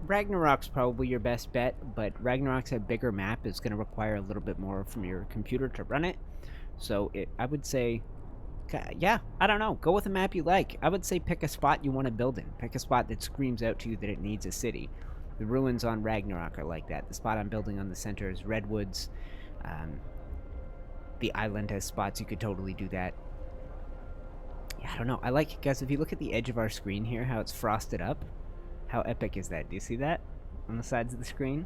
Speaker 1: Ragnarok's probably your best bet, but Ragnarok's a bigger map. It's going to require a little bit more from your computer to run it. So I would say... Yeah, I don't know. Go with a map you like. I would say pick a spot you want to build in. Pick a spot that screams out to you that it needs a city. The ruins on Ragnarok are like that. The spot I'm building on the center is Redwoods. The island has spots you could totally do that. Yeah, I don't know. I like, guys, if you look at the edge of our screen here, how it's frosted up. How epic is that? Do you see that? On the sides of the screen?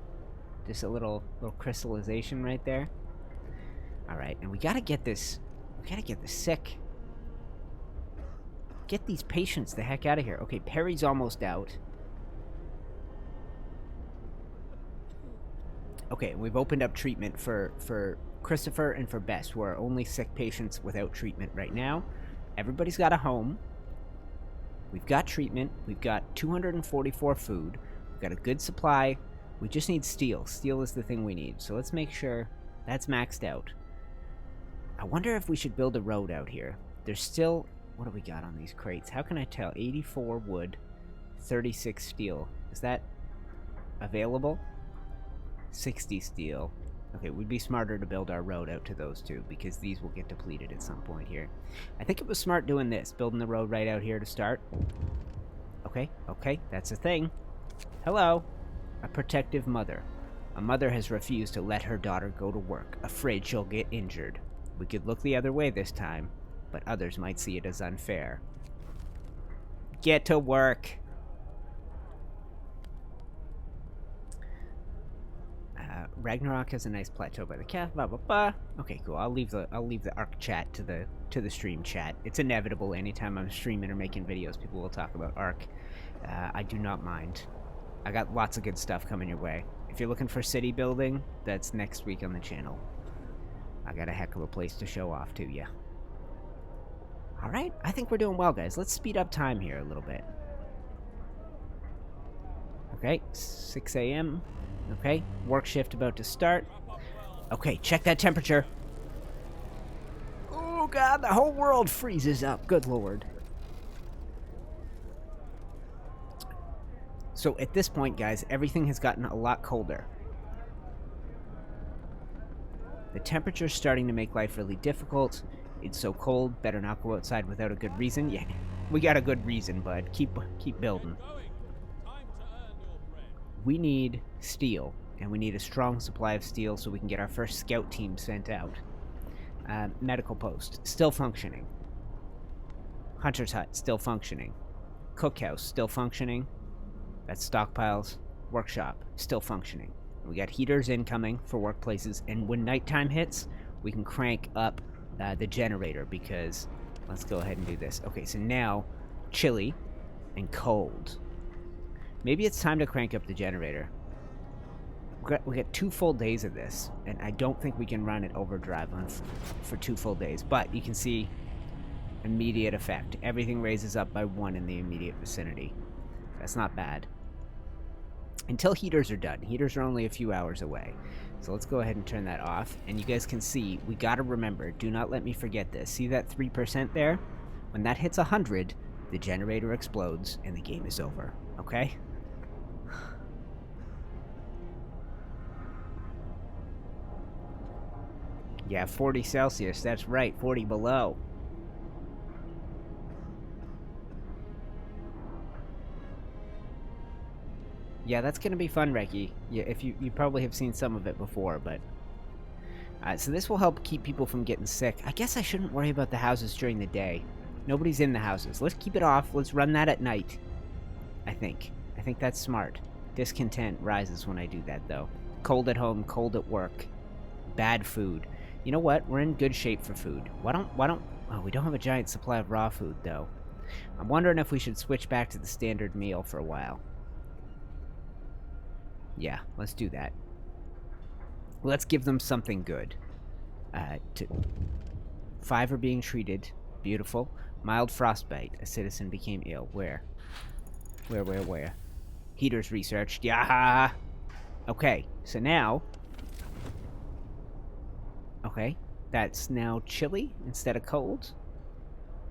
Speaker 1: Just a little crystallization right there. Alright, and we gotta get this... We gotta get the sick... Get these patients the heck out of here. Okay, Perry's almost out. Okay, we've opened up treatment for Christopher and for Bess, who are only sick patients without treatment right now. Everybody's got a home. We've got treatment. We've got 244 food. We've got a good supply. We just need steel. Steel is the thing we need. So let's make sure that's maxed out. I wonder if we should build a road out here. There's still... What do we got on these crates? How can I tell? 84 wood, 36 steel. Is that available? 60 steel. Okay, we'd be smarter to build our road out to those two, because these will get depleted at some point here. I think it was smart doing this, building the road right out here to start. Okay, that's a thing. Hello. A protective mother. A mother has refused to let her daughter go to work, afraid she'll get injured. We could look the other way this time, but others might see it as unfair. Get to work! Ragnarok has a nice plateau by the calf. Blah blah blah. Okay, cool. I'll leave the Ark chat to the stream chat. It's inevitable. Anytime I'm streaming or making videos, people will talk about Ark. I do not mind. I got lots of good stuff coming your way. If you're looking for city building, that's next week on the channel. I got a heck of a place to show off to you. Alright, I think we're doing well, guys. Let's speed up time here a little bit. Okay, 6 a.m. Okay, work shift about to start. Okay, check that temperature.
Speaker 3: Oh god, the whole world freezes up. Good lord.
Speaker 1: So at this point, guys, everything has gotten a lot colder. The temperature's starting to make life really difficult. It's so cold, better not go outside without a good reason. Yeah, we got a good reason, bud. Keep building. We need steel, and we need a strong supply of steel so we can get our first scout team sent out. Medical post, still functioning. Hunter's hut, still functioning. Cookhouse, still functioning. That's stockpiles. Workshop, still functioning. We got heaters incoming for workplaces, and when nighttime hits, we can crank up the generator, because let's go ahead and do this. Okay, so now chilly and cold. Maybe it's time to crank up the generator. We got 2 full days of this, and I don't think we can run it overdrive for 2 full days, but you can see immediate effect. Everything raises up by 1 in the immediate vicinity. That's not bad. Until heaters are done. Heaters are only a few hours away. So let's go ahead and turn that off. And you guys can see, we gotta remember, do not let me forget this. See that 3% there? When that hits 100, the generator explodes and the game is over. Okay? Yeah, 40 Celsius. That's right, 40 below. Yeah, that's gonna be fun, Reki. Yeah, if you probably have seen some of it before, but so this will help keep people from getting sick. I guess I shouldn't worry about the houses during the day. Nobody's in the houses. Let's keep it off. Let's run that at night. I think that's smart. Discontent rises when I do that, though. Cold at home, cold at work. Bad food. You know what? We're in good shape for food. Why don't? Oh, we don't have a giant supply of raw food, though. I'm wondering if we should switch back to the standard meal for a while. Yeah, let's do that. Let's give them something good. 5 are being treated. Beautiful. Mild frostbite. A citizen became ill. Where? Where? Heaters researched. Yeah. Okay, so now... Okay, that's now chilly instead of cold.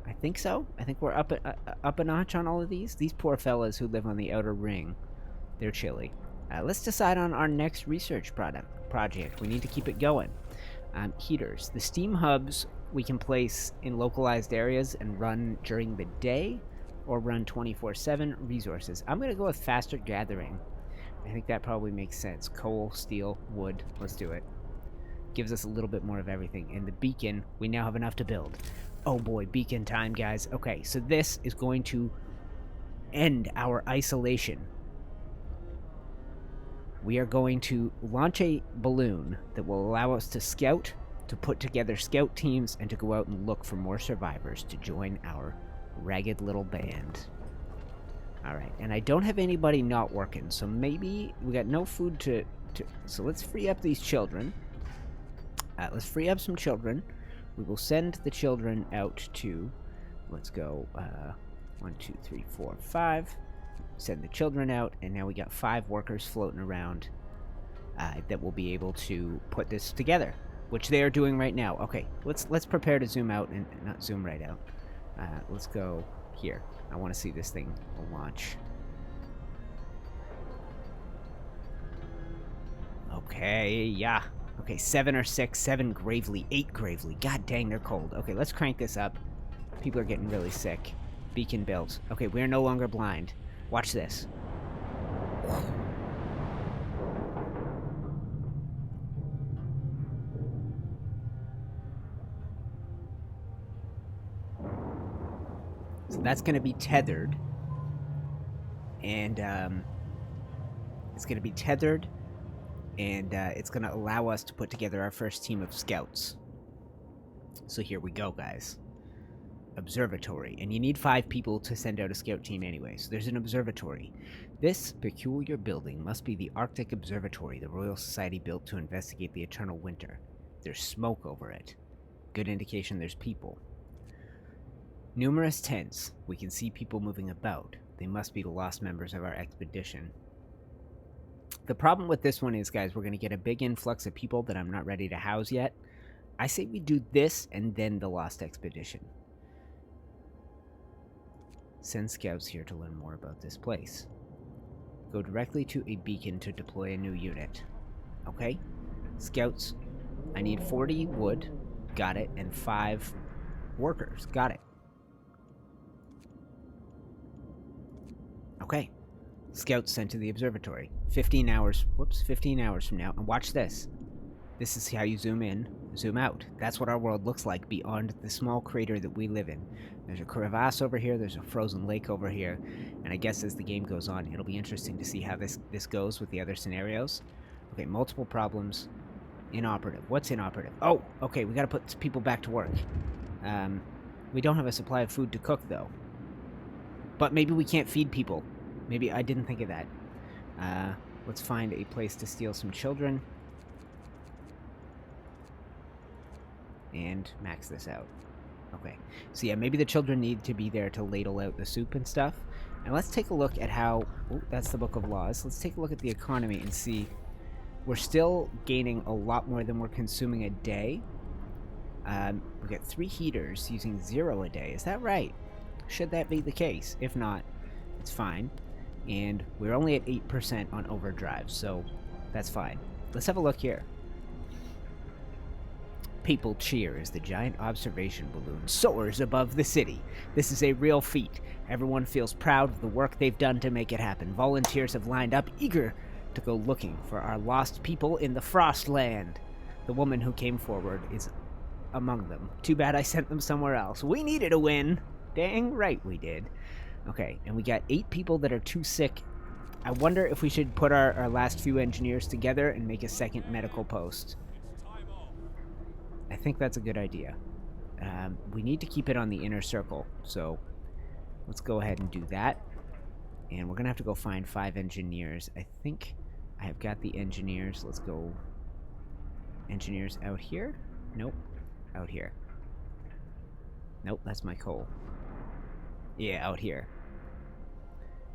Speaker 1: I think so. I think we're up a notch on all of these. These poor fellas who live on the outer ring, they're chilly. Let's decide on our next research project. We need to keep it going. Heaters. The steam hubs we can place in localized areas and run during the day, or run 24/7. Resources. I'm going to go with faster gathering. I think that probably makes sense. Coal, steel, wood. Let's do it. Gives us a little bit more of everything. And the beacon, we now have enough to build. Oh boy, beacon time, guys. Okay, so this is going to end our isolation. We are going to launch a balloon that will allow us to scout, to put together scout teams, and to go out and look for more survivors to join our ragged little band. Alright, and I don't have anybody not working, so maybe we got no food to so let's free up these children. Let's free up some children. We will send the children out to, let's go, 1, 2, 3, 4, 5. Send the children out, and now we got 5 workers floating around that will be able to put this together, which they are doing right now. Okay, let's prepare to zoom out, and not zoom right out. Let's go here. I want to see this thing launch. Okay, yeah. Okay, 7 or 6, 7 gravely, 8 gravely. God dang, they're cold. Okay, let's crank this up. People are getting really sick. Beacon built. Okay, we are no longer blind. Watch this. So that's going to be tethered. And it's going to be tethered. And it's going to allow us to put together our first team of scouts. So here we go, guys. observatory, and you need 5 people to send out a scout team anyway. So there's an observatory. This peculiar building must be the Arctic Observatory the Royal Society built to investigate the eternal winter. There's smoke over it. Good indication there's people. Numerous tents. We can see people moving about. They must be the lost members of our expedition. The problem with this one is, guys, we're going to get a big influx of people that I'm not ready to house yet. I say we do this and then the lost expedition. Send scouts here to learn more about this place. Go directly to a beacon to deploy a new unit. Okay? Scouts. I need 40 wood. Got it. And 5 workers. Got it. Okay. Scouts sent to the observatory. 15 hours. Whoops. 15 hours from now. And watch this. This is how you zoom in, zoom out. That's what our world looks like beyond the small crater that we live in. There's a crevasse over here, there's a frozen lake over here, and I guess as the game goes on, it'll be interesting to see how this goes with the other scenarios. Okay, multiple problems. Inoperative. What's inoperative? Oh, okay, we gotta put people back to work. We don't have a supply of food to cook, though. But maybe we can't feed people. Maybe I didn't think of that. Let's find a place to steal some children. And max this out. Okay. So yeah, maybe the children need to be there to ladle out the soup and stuff. And let's take a look at how... Oh, that's the Book of Laws. Let's take a look at the economy and see... We're still gaining a lot more than we're consuming a day. We got 3 heaters using 0 a day. Is that right? Should that be the case? If not, it's fine. And we're only at 8% on overdrive, so that's fine. Let's have a look here. People cheer as the giant observation balloon soars above the city. This is a real feat. Everyone feels proud of the work they've done to make it happen. Volunteers have lined up, eager to go looking for our lost people in the Frostland. The woman who came forward is among them. Too bad I sent them somewhere else. We needed a win. Dang right we did. Okay, and we got 8 people that are too sick. I wonder if we should put our last few engineers together and make a second medical post. I think that's a good idea. We need to keep it on the inner circle, so let's go ahead and do that. And we're going to have to go find 5 engineers. I think I have got the engineers. Let's go... Engineers out here? Nope. Out here. Nope, that's my coal. Yeah, out here.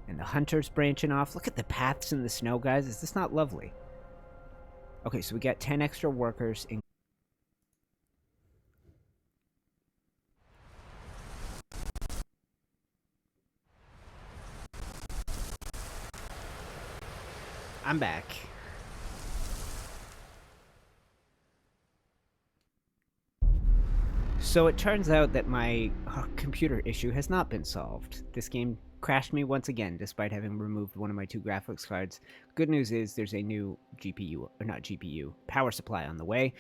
Speaker 1: And the hunters branching off. Look at the paths in the snow, guys. Is this not lovely? Okay, so we got 10 extra workers in... I'm back. So it turns out that my computer issue has not been solved. This game crashed me once again, despite having removed one of my 2 graphics cards. Good news is there's a new GPU, or not GPU, power supply on the way.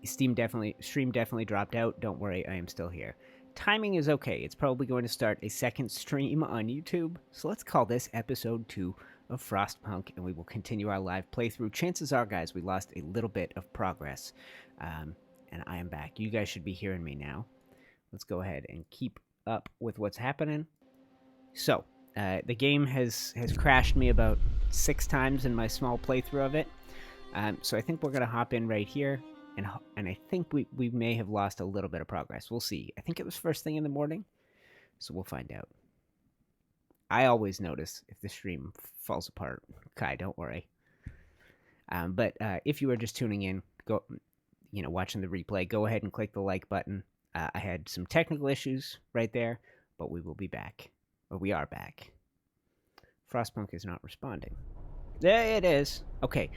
Speaker 1: Stream definitely dropped out. Don't worry, I am still here. Timing is okay. It's probably going to start a second stream on YouTube. So let's call this episode 2 of Frostpunk, and we will continue our live playthrough. Chances are, guys, we lost a little bit of progress. And I am back. You guys should be hearing me now. Let's go ahead and keep up with what's happening. So, the game has crashed me about 6 times in my small playthrough of it. So I think we're going to hop in right here. And I think we may have lost a little bit of progress. We'll see. I think it was first thing in the morning. So we'll find out. I always notice if the stream falls apart. Kai, don't worry. But if you are just tuning in, watching the replay, go ahead and click the like button. I had some technical issues right there, but we will be back. Or we are back. Frostpunk is not responding. There it is. Okay.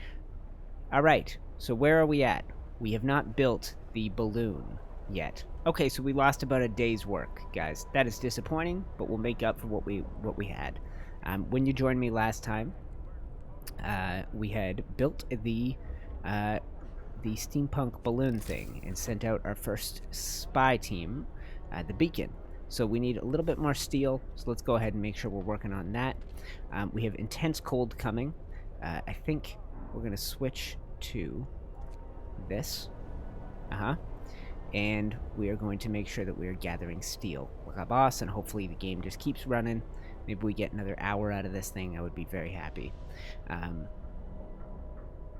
Speaker 1: All right. So where are we at? We have not built the balloon yet. Okay, so we lost about a day's work, guys. That is disappointing, but we'll make up for what we had. When you joined me last time, we had built the steampunk balloon thing and sent out our first spy team, the beacon. So we need a little bit more steel, so let's go ahead and make sure we're working on that. We have intense cold coming. I think we're going to switch to this. and we are going to make sure that we are gathering steel like a boss, and hopefully the game just keeps running. Maybe we get another hour out of this thing. I would be very happy.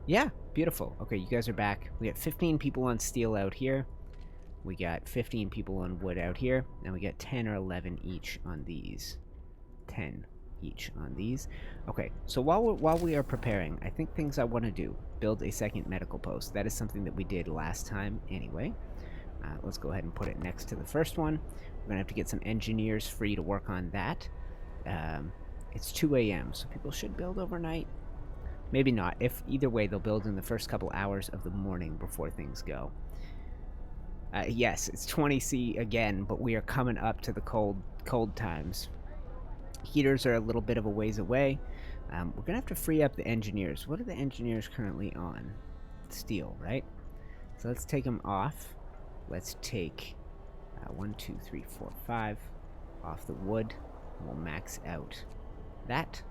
Speaker 1: Yeah, beautiful. Okay, you guys are back. We got 15 people on steel out here. We got 15 people on wood out here, and we got 10 or 11 each on these. 10 each on these. Okay, so while we are preparing, I think things I want to do. Build a second medical post. That is something that we did last time anyway. Let's go ahead and put it next to the first one. We're going to have to get some engineers free to work on that. It's 2 a.m., so people should build overnight. Maybe not. If either way, they'll build in the first couple hours of the morning before things go. Yes, it's 20C again, but we are coming up to the cold times. Heaters are a little bit of a ways away. We're going to have to free up the engineers. What are the engineers currently on? Steel, right? So let's take them off. Let's take 1, 2, 3, 4, 5 off the wood. We'll max out that.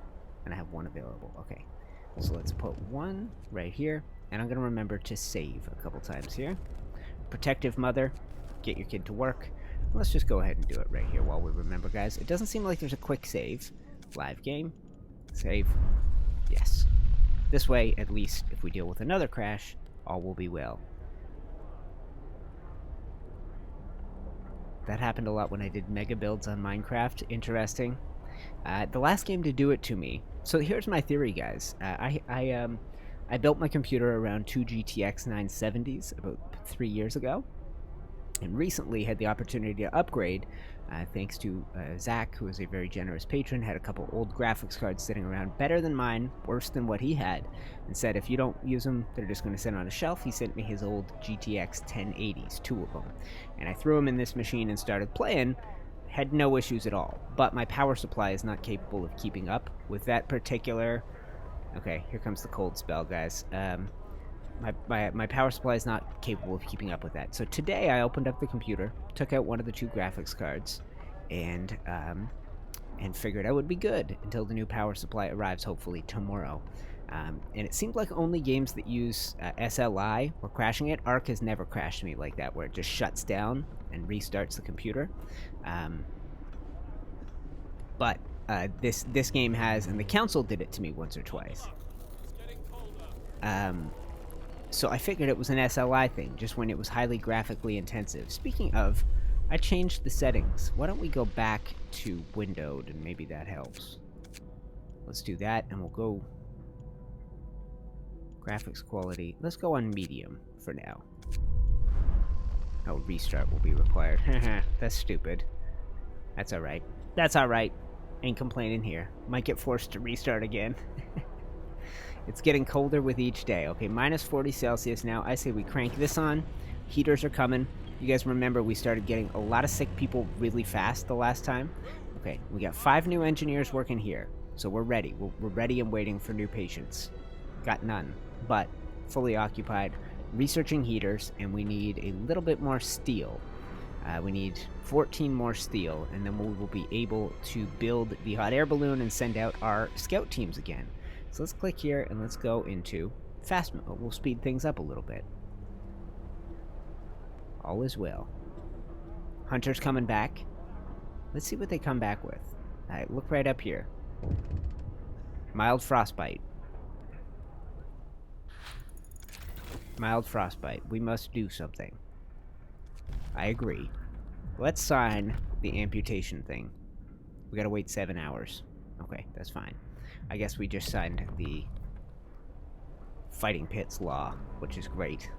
Speaker 1: And I have 1 available. Okay. So let's put 1 right here. And I'm going to remember to save a couple times here. Protective mother. Get your kid to work. Let's just go ahead and do it right here while we remember, guys. It doesn't seem like there's a quick save. Live game. Save. Yes. This way, at least, if we deal with another crash, all will be well. That happened a lot when I did mega builds on Minecraft. Interesting. The last game to do it to me. So here's my theory, guys. I built my computer around 2 GTX 970s about 3 years ago, and recently had the opportunity to upgrade, thanks to Zach, who is a very generous patron. Had a couple old graphics cards sitting around, better than mine, worse than what he had, and said if you don't use them, they're just going to sit on a shelf. He sent me his old GTX 1080s, 2 of them, and I threw them in this machine and started playing. Had no issues at all, but my power supply is not capable of keeping up with that particular... Okay, here comes the cold spell, guys. My power supply is not capable of keeping up with that. So today I opened up the computer, took out one of the 2 graphics cards, and figured I would be good until the new power supply arrives, hopefully tomorrow. And it seemed like only games that use SLI were crashing it. Arc has never crashed me like that, where it just shuts down and restarts the computer. But this game has, and the council did it to me once or twice. So I figured it was an SLI thing, just when it was highly graphically intensive. Speaking of, I changed the settings. Why don't we go back to windowed, and maybe that helps. Let's do that, and we'll go... Graphics quality. Let's go on medium for now. Oh, restart will be required. That's stupid. That's alright. That's alright. Ain't complaining here. Might get forced to restart again. It's getting colder with each day. Okay, minus 40 Celsius now. I say we crank this on. Heaters are coming. You guys remember we started getting a lot of sick people really fast the last time? Okay, we got 5 new engineers working here. So we're ready. We're ready and waiting for new patients. Got none, but fully occupied. Researching heaters, and we need a little bit more steel. We need 14 more steel, and then we will be able to build the hot air balloon and send out our scout teams again. So let's click here, and let's go into fast mode. We'll speed things up a little bit. All is well. Hunter's coming back. Let's see what they come back with. Alright, look right up here. Mild frostbite. Mild frostbite. We must do something. I agree. Let's sign the amputation thing. We gotta wait 7 hours. Okay, that's fine. I guess we just signed the Fighting Pits law, which is great.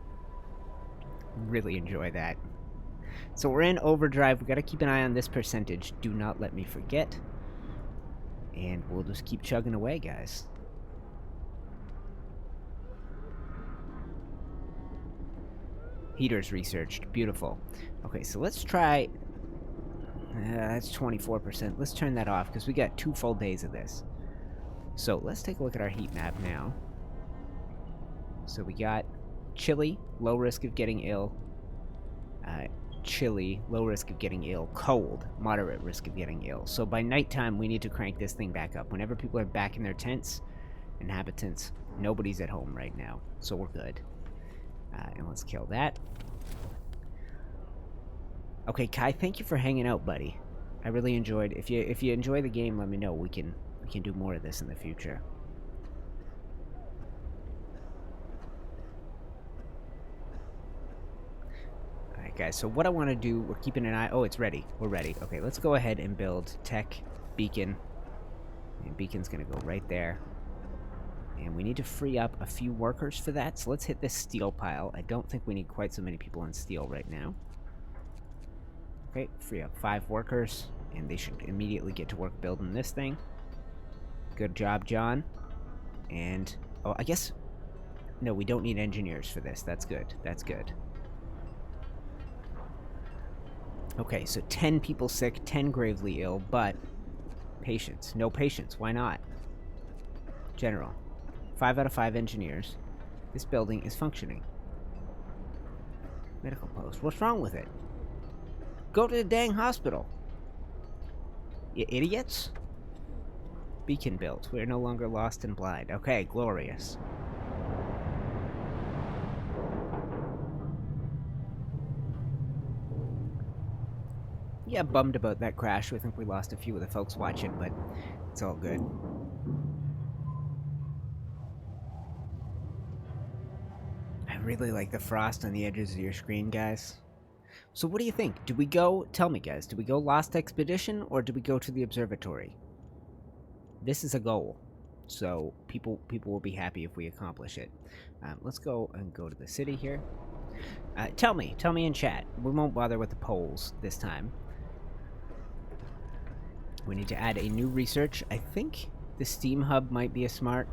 Speaker 1: Really enjoy that. So we're in overdrive. We gotta keep an eye on this percentage. Do not let me forget. And we'll just keep chugging away, guys. Heaters researched. Beautiful. Okay, so let's try... that's 24%. Let's turn that off, because we got 2 full days of this. So let's take a look at our heat map now. So we got chilly, low risk of getting ill. Chilly, low risk of getting ill. Cold, moderate risk of getting ill. So by nighttime, we need to crank this thing back up. Whenever people are back in their tents, inhabitants, nobody's at home right now. So we're good. And let's kill that. Okay, Kai, thank you for hanging out, buddy. I really enjoyed. If you enjoy the game, let me know. We can do more of this in the future. All right, guys. So what I want to do, we're keeping an eye. Oh, it's ready. We're ready. Okay, let's go ahead and build tech beacon. And beacon's gonna go right there. And we need to free up a few workers for that. So let's hit this steel pile. I don't think we need quite so many people on steel right now. Okay, free up 5 workers, and they should immediately get to work building this thing. Good job, John. And, oh, I guess, no, we don't need engineers for this. That's good. That's good. Okay, so 10 people sick, 10 gravely ill, but patients. No patients. Why not? General. 5 out of 5 engineers. This building is functioning. Medical post. What's wrong with it? Go to the dang hospital. You idiots. Beacon built. We are no longer lost and blind. Okay, glorious. Yeah, bummed about that crash. I think we lost a few of the folks watching, but it's all good. I really like the frost on the edges of your screen, guys. So what do you think? Do we go, tell me guys, do we go Lost Expedition or do we go to the observatory? This is a goal, so people will be happy if we accomplish it. Let's go to the city here. Tell me in chat. We won't bother with the polls this time. We need to add a new research. I think the Steam Hub might be a smart,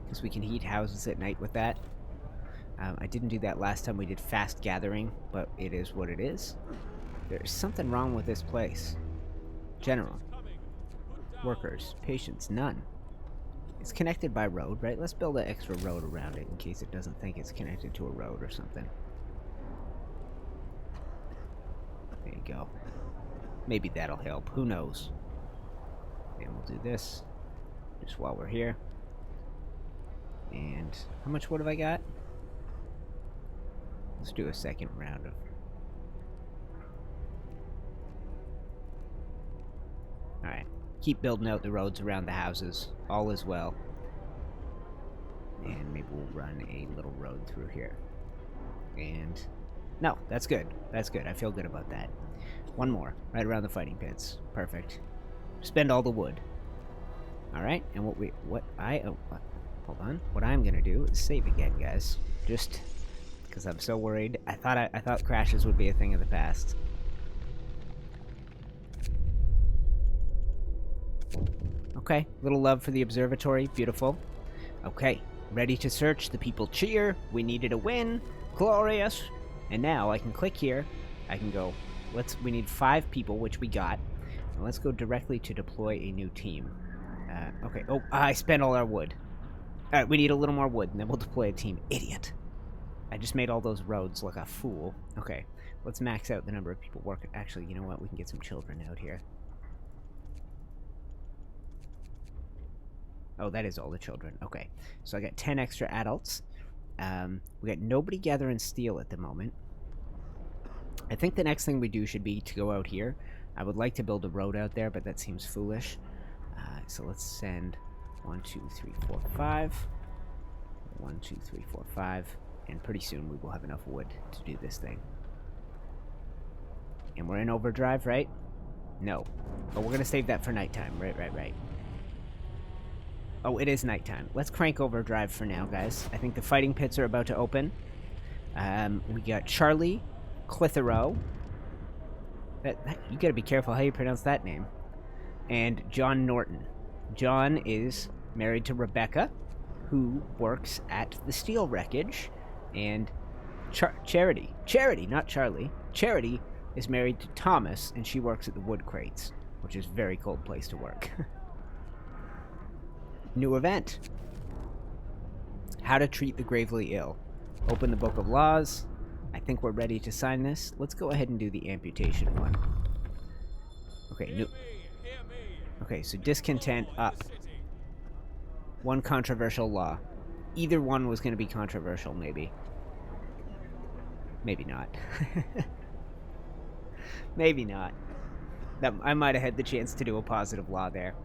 Speaker 1: because we can heat houses at night with that. I didn't do that last time we did fast gathering, but it is what it is. There's something wrong with this place. General. Workers. Patients. None. It's connected by road, right? Let's build an extra road around it in case it doesn't think it's connected to a road or something. There you go. Maybe that'll help. Who knows? And we'll do this just while we're here. And how much wood have I got? Let's do a second round of... Alright. Keep building out the roads around the houses. All is well. And maybe we'll run a little road through here. And... No, that's good. That's good. I feel good about that. One more. Right around the fighting pits. Perfect. Spend all the wood. Alright, and hold on. What I'm gonna do is save again, guys. Just... because I'm so worried. I thought crashes would be a thing of the past. Okay, little love for the observatory. Beautiful. Okay, ready to search. The people cheer. We needed a win. Glorious. And now I can click here. I can go. We need 5 people, which we got. And let's go directly to deploy a new team. Okay. Oh, I spent all our wood. All right, we need a little more wood, and then we'll deploy a team. Idiot. I just made all those roads look a fool. Okay, let's max out the number of people working. Actually, you know what? We can get some children out here. Oh, that is all the children. Okay, so I got 10 extra adults. We got nobody gathering steel at the moment. I think the next thing we do should be to go out here. I would like to build a road out there, but that seems foolish. So let's send 1, 2, 3, 4, 5. 1, 2, 3, 4, 5. And pretty soon we will have enough wood to do this thing. And we're in overdrive, right? No. But we're going to save that for nighttime. Right. Oh, it is nighttime. Let's crank overdrive for now, guys. I think the fighting pits are about to open. We got Charlie Clitheroe. You got to be careful how you pronounce that name. And John Norton. John is married to Rebecca, who works at the steel wreckage. And Charity, not Charlie. Charity is married to Thomas, and she works at the wood crates, which is a very cold place to work. New event. How to treat the gravely ill. Open the Book of Laws. I think we're ready to sign this. Let's go ahead and do the amputation one. Okay, new. Okay, so discontent up. One controversial law. Either one was going to be controversial, maybe. Maybe not. Maybe not. That I might have had the chance to do a positive law there.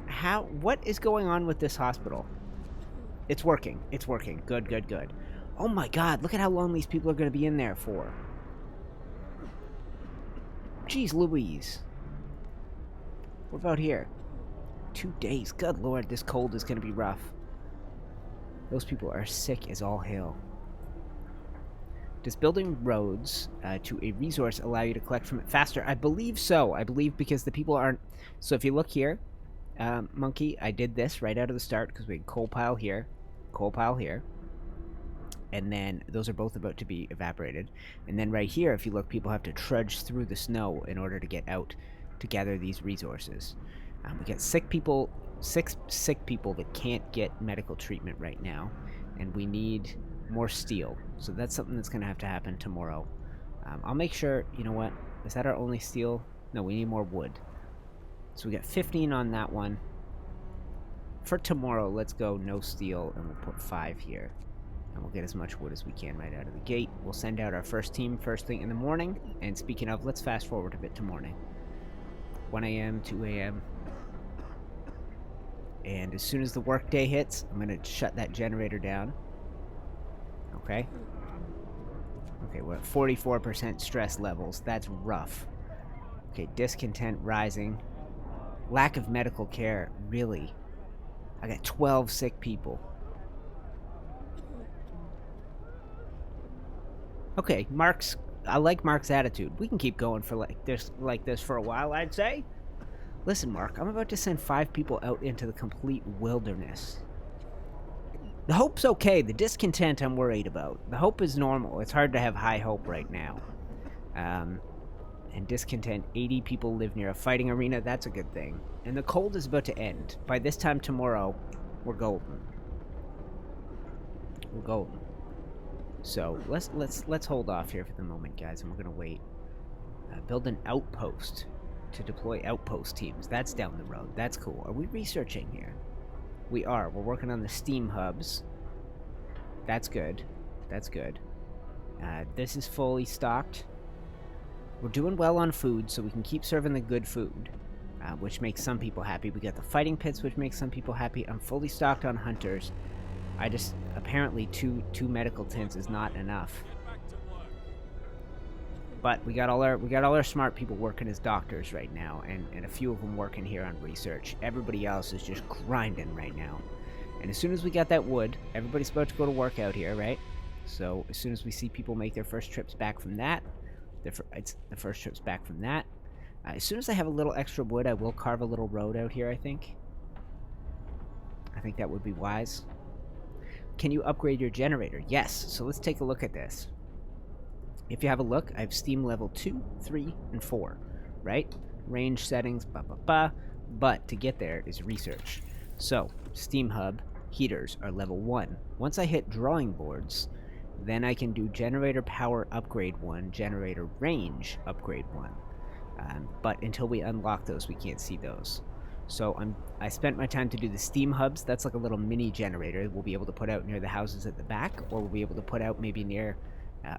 Speaker 1: How? What is going on with this hospital? It's working. It's working. Good, good, good. Oh my god, look at how long these people are going to be in there for. Jeez Louise. What about here? 2 days. Good lord, this cold is going to be rough. Those people are sick as all hell. Does building roads to a resource allow you to collect from it faster? I believe so. I believe because the people aren't... So if you look here, Monkey, I did this right out of the start because we had coal pile here, and then those are both about to be evaporated. And then right here, if you look, people have to trudge through the snow in order to get out to gather these resources. We got sick people, 6 sick people that can't get medical treatment right now, and we need more steel. So that's something that's going to have to happen tomorrow. I'll make sure, you know what, is that our only steel? No, we need more wood. So we got 15 on that one. For tomorrow, let's go no steel, and we'll put 5 here. And we'll get as much wood as we can right out of the gate. We'll send out our first team first thing in the morning. And speaking of, let's fast forward a bit to morning. 1 a.m., 2 a.m. And as soon as the workday hits, I'm going to shut that generator down. Okay? Okay, we're at 44% stress levels. That's rough. Okay, discontent rising. Lack of medical care. Really? I got 12 sick people. Okay, I like Mark's attitude. We can keep going for like this for a while, I'd say. Listen, Mark, I'm about to send 5 people out into the complete wilderness. The hope's okay. The discontent I'm worried about. The hope is normal. It's hard to have high hope right now. And discontent, 80 people live near a fighting arena. That's a good thing. And the cold is about to end. By this time tomorrow, we're golden. We're golden. So let's hold off here for the moment, guys, and we're gonna wait. Build an outpost to deploy outpost teams. That's down the road. That's cool. Are we researching here? We are. We're working on the steam hubs. That's good. That's good. This is fully stocked. We're doing well on food, so we can keep serving the good food, which makes some people happy. We got the fighting pits, which makes some people happy. I'm fully stocked on hunters. I just apparently two medical tents is not enough. But we got all our smart people working as doctors right now, and a few of them working here on research. Everybody else is just grinding right now. And as soon as we got that wood, everybody's about to go to work out here, right? So as soon as we see people make their first trips back from that, it's the first trips back from that. As soon as I have a little extra wood, I will carve a little road out here, I think. I think that would be wise. Can you upgrade your generator? Yes. So let's take a look at this. If you have a look, I have steam level 2, 3, and 4, right? Range settings, but to get there is research. So, steam hub heaters are level 1. Once I hit drawing boards, then I can do generator power upgrade 1, generator range upgrade 1. But until we unlock those, we can't see those. So I spent my time to do the steam hubs. That's like a little mini generator we'll be able to put out near the houses at the back, or we'll be able to put out maybe near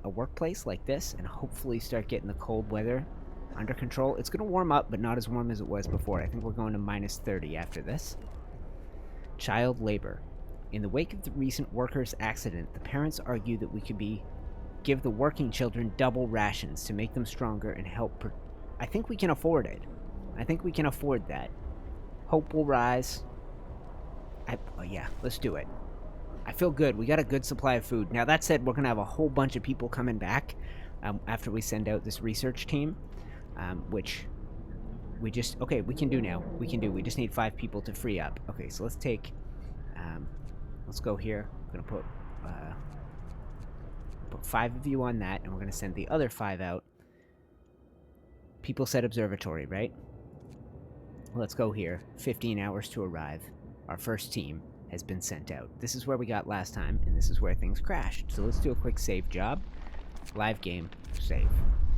Speaker 1: a workplace like this, and hopefully start getting the cold weather under control. It's going to warm up, but not as warm as it was before. I think we're going to minus 30 after this. Child labor. In the wake of the recent workers' accident, the parents argue that we could give the working children double rations to make them stronger and help. I think we can afford it. I think we can afford that. Hope will rise. Yeah, let's do it. I feel good. We got a good supply of food. Now, that said, we're going to have a whole bunch of people coming back after we send out this research team, which we just... Okay, we can do now. We can do. We just need 5 people to free up. Okay, so let's take... let's go here. I'm going to put 5 of you on that, and we're going to send the other 5 out. People said observatory, right? Let's go here. 15 hours to arrive. Our first team has been sent out. This is where we got last time, and this is where things crashed. So let's do a quick save job. Live game. Save.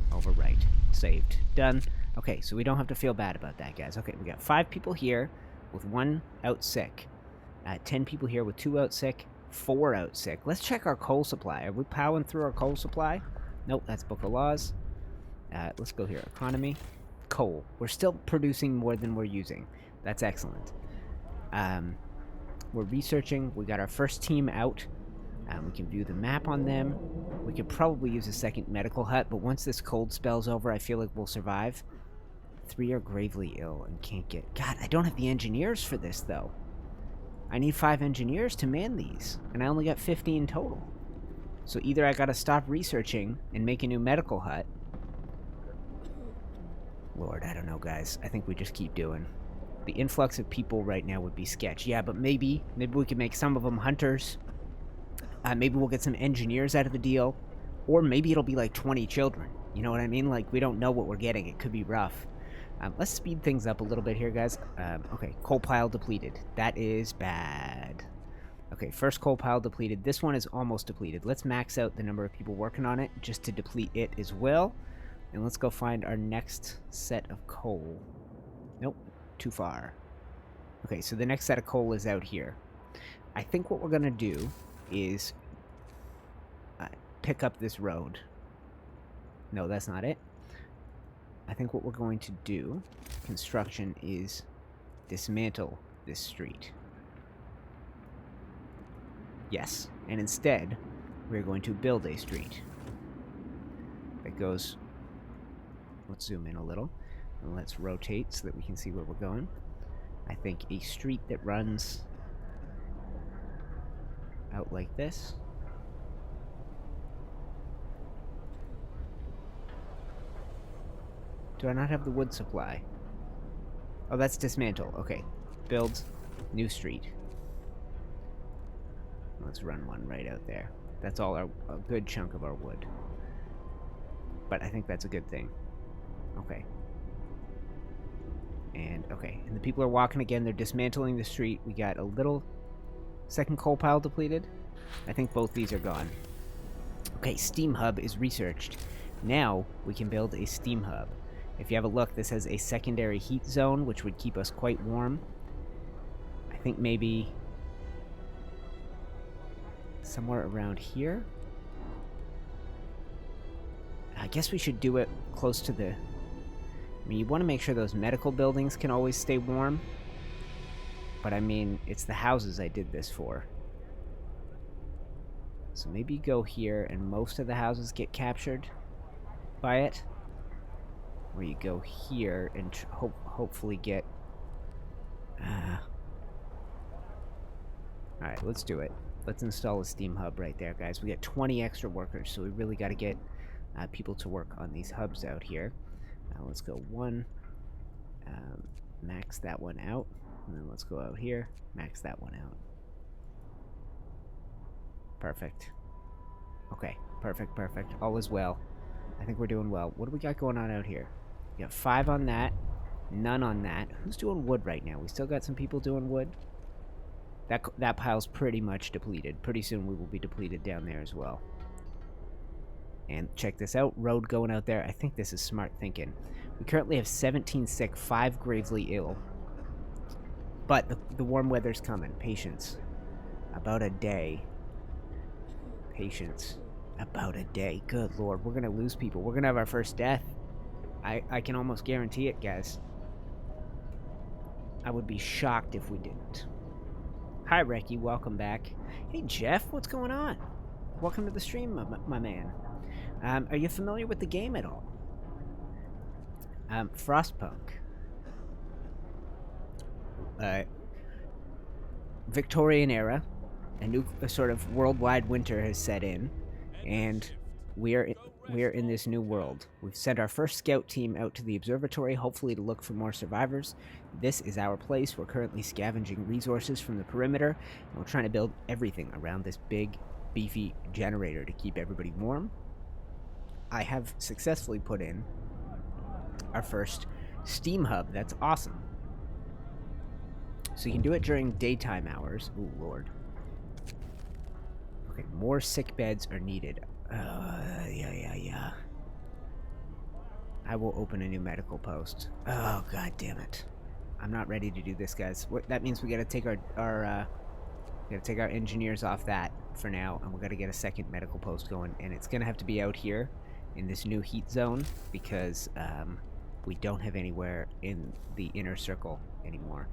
Speaker 1: Overwrite. Saved. Done. Okay, so we don't have to feel bad about that, guys. Okay, we got 5 people here with 1 out sick. 10 people here with 2 out sick. 4 out sick. Let's check our coal supply. Are we powering through our coal supply? Nope, that's Book of Laws. Let's go here. Economy. Coal. We're still producing more than we're using. That's excellent. We're researching. We got our first team out. We can view the map on them. We could probably use a second medical hut, but once this cold spell's over, I feel like we'll survive. 3 are gravely ill and can't get... God, I don't have the engineers for this, though. I need 5 engineers to man these, and I only got 15 total. So either I gotta stop researching and make a new medical hut. Lord, I don't know, guys. I think we just keep doing. The influx of people right now would be sketch. Yeah, but maybe we could make some of them hunters. Maybe we'll get some engineers out of the deal. Or maybe it'll be like 20 children. You know what I mean? Like, we don't know what we're getting. It could be rough. Let's speed things up a little bit here, guys. Okay, coal pile depleted. That is bad. Okay, first coal pile depleted. This one is almost depleted. Let's max out the number of people working on it just to deplete it as well. And let's go find our next set of coal. Nope, too far. Okay, so the next set of coal is out here. I think what we're going to do is pick up this road. No, that's not it. I think what we're going to do, construction, is dismantle this street. Yes, and instead, we're going to build a street that goes... Let's zoom in a little, and let's rotate so that we can see where we're going. I think a street that runs out like this. Do I not have the wood supply? Oh, that's dismantle. Okay. Build new street. Let's run one right out there. That's all a good chunk of our wood. But I think that's a good thing. Okay. And, okay. And the people are walking again. They're dismantling the street. We got a little second coal pile depleted. I think both these are gone. Okay, Steam Hub is researched. Now we can build a Steam Hub. If you have a look, this has a secondary heat zone, which would keep us quite warm. I think maybe somewhere around here. I guess we should do it close to the... I mean, you want to make sure those medical buildings can always stay warm. But I mean, it's the houses I did this for. So maybe go here and most of the houses get captured by it. Or you go here and hopefully get... Alright, let's do it. Let's install a Steam Hub right there, guys. We got 20 extra workers, so we really got to get people to work on these hubs out here. Let's go 1. Max that one out. And then let's go out here. Max that one out. Perfect. Okay, perfect, perfect. All is well. I think we're doing well. What do we got going on out here? We got 5 on that. None on that. Who's doing wood right now? We still got some people doing wood? That pile's pretty much depleted. Pretty soon we will be depleted down there as well. And check this out. Road going out there. I think this is smart thinking. We currently have 17 sick, 5 gravely ill. But the warm weather's coming. Patience. About a day. Patience. About a day. Good lord. We're going to lose people. We're going to have our first death. I can almost guarantee it, guys. I would be shocked if we didn't. Hi, Reki. Welcome back. Hey, Jeff. What's going on? Welcome to the stream, my man. Are you familiar with the game at all? Frostpunk. Victorian era. A sort of worldwide winter has set in. And we're in this new world. We've sent our first scout team out to the observatory, hopefully to look for more survivors. This is our place. We're currently scavenging resources from the perimeter, and we're trying to build everything around this big, beefy generator to keep everybody warm. I have successfully put in our first Steam Hub. That's awesome. So you can do it during daytime hours. Ooh, lord. Okay, more sick beds are needed. Yeah. I will open a new medical post. Oh, god damn it. I'm not ready to do this, guys. That means we gotta take our engineers off that for now, and we gotta get a second medical post going, and it's gonna have to be out here in this new heat zone because we don't have anywhere in the inner circle anymore.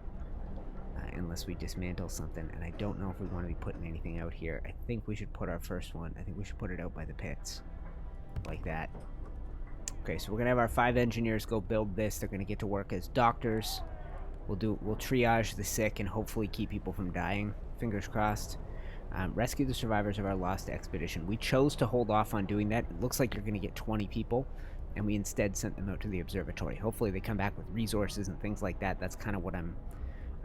Speaker 1: Unless we dismantle something, and I don't know if we want to be putting anything out here. I think we should put our first one. I think we should put it out by the pits. Like that. Okay, so we're gonna have our 5 engineers go build this. They're gonna get to work as doctors. We'll triage the sick and hopefully keep people from dying. Fingers crossed. Rescue the survivors of our lost expedition. We chose to hold off on doing that. It looks like you're gonna get 20 people, and we instead sent them out to the observatory. Hopefully they come back with resources and things like that. That's kind of what I'm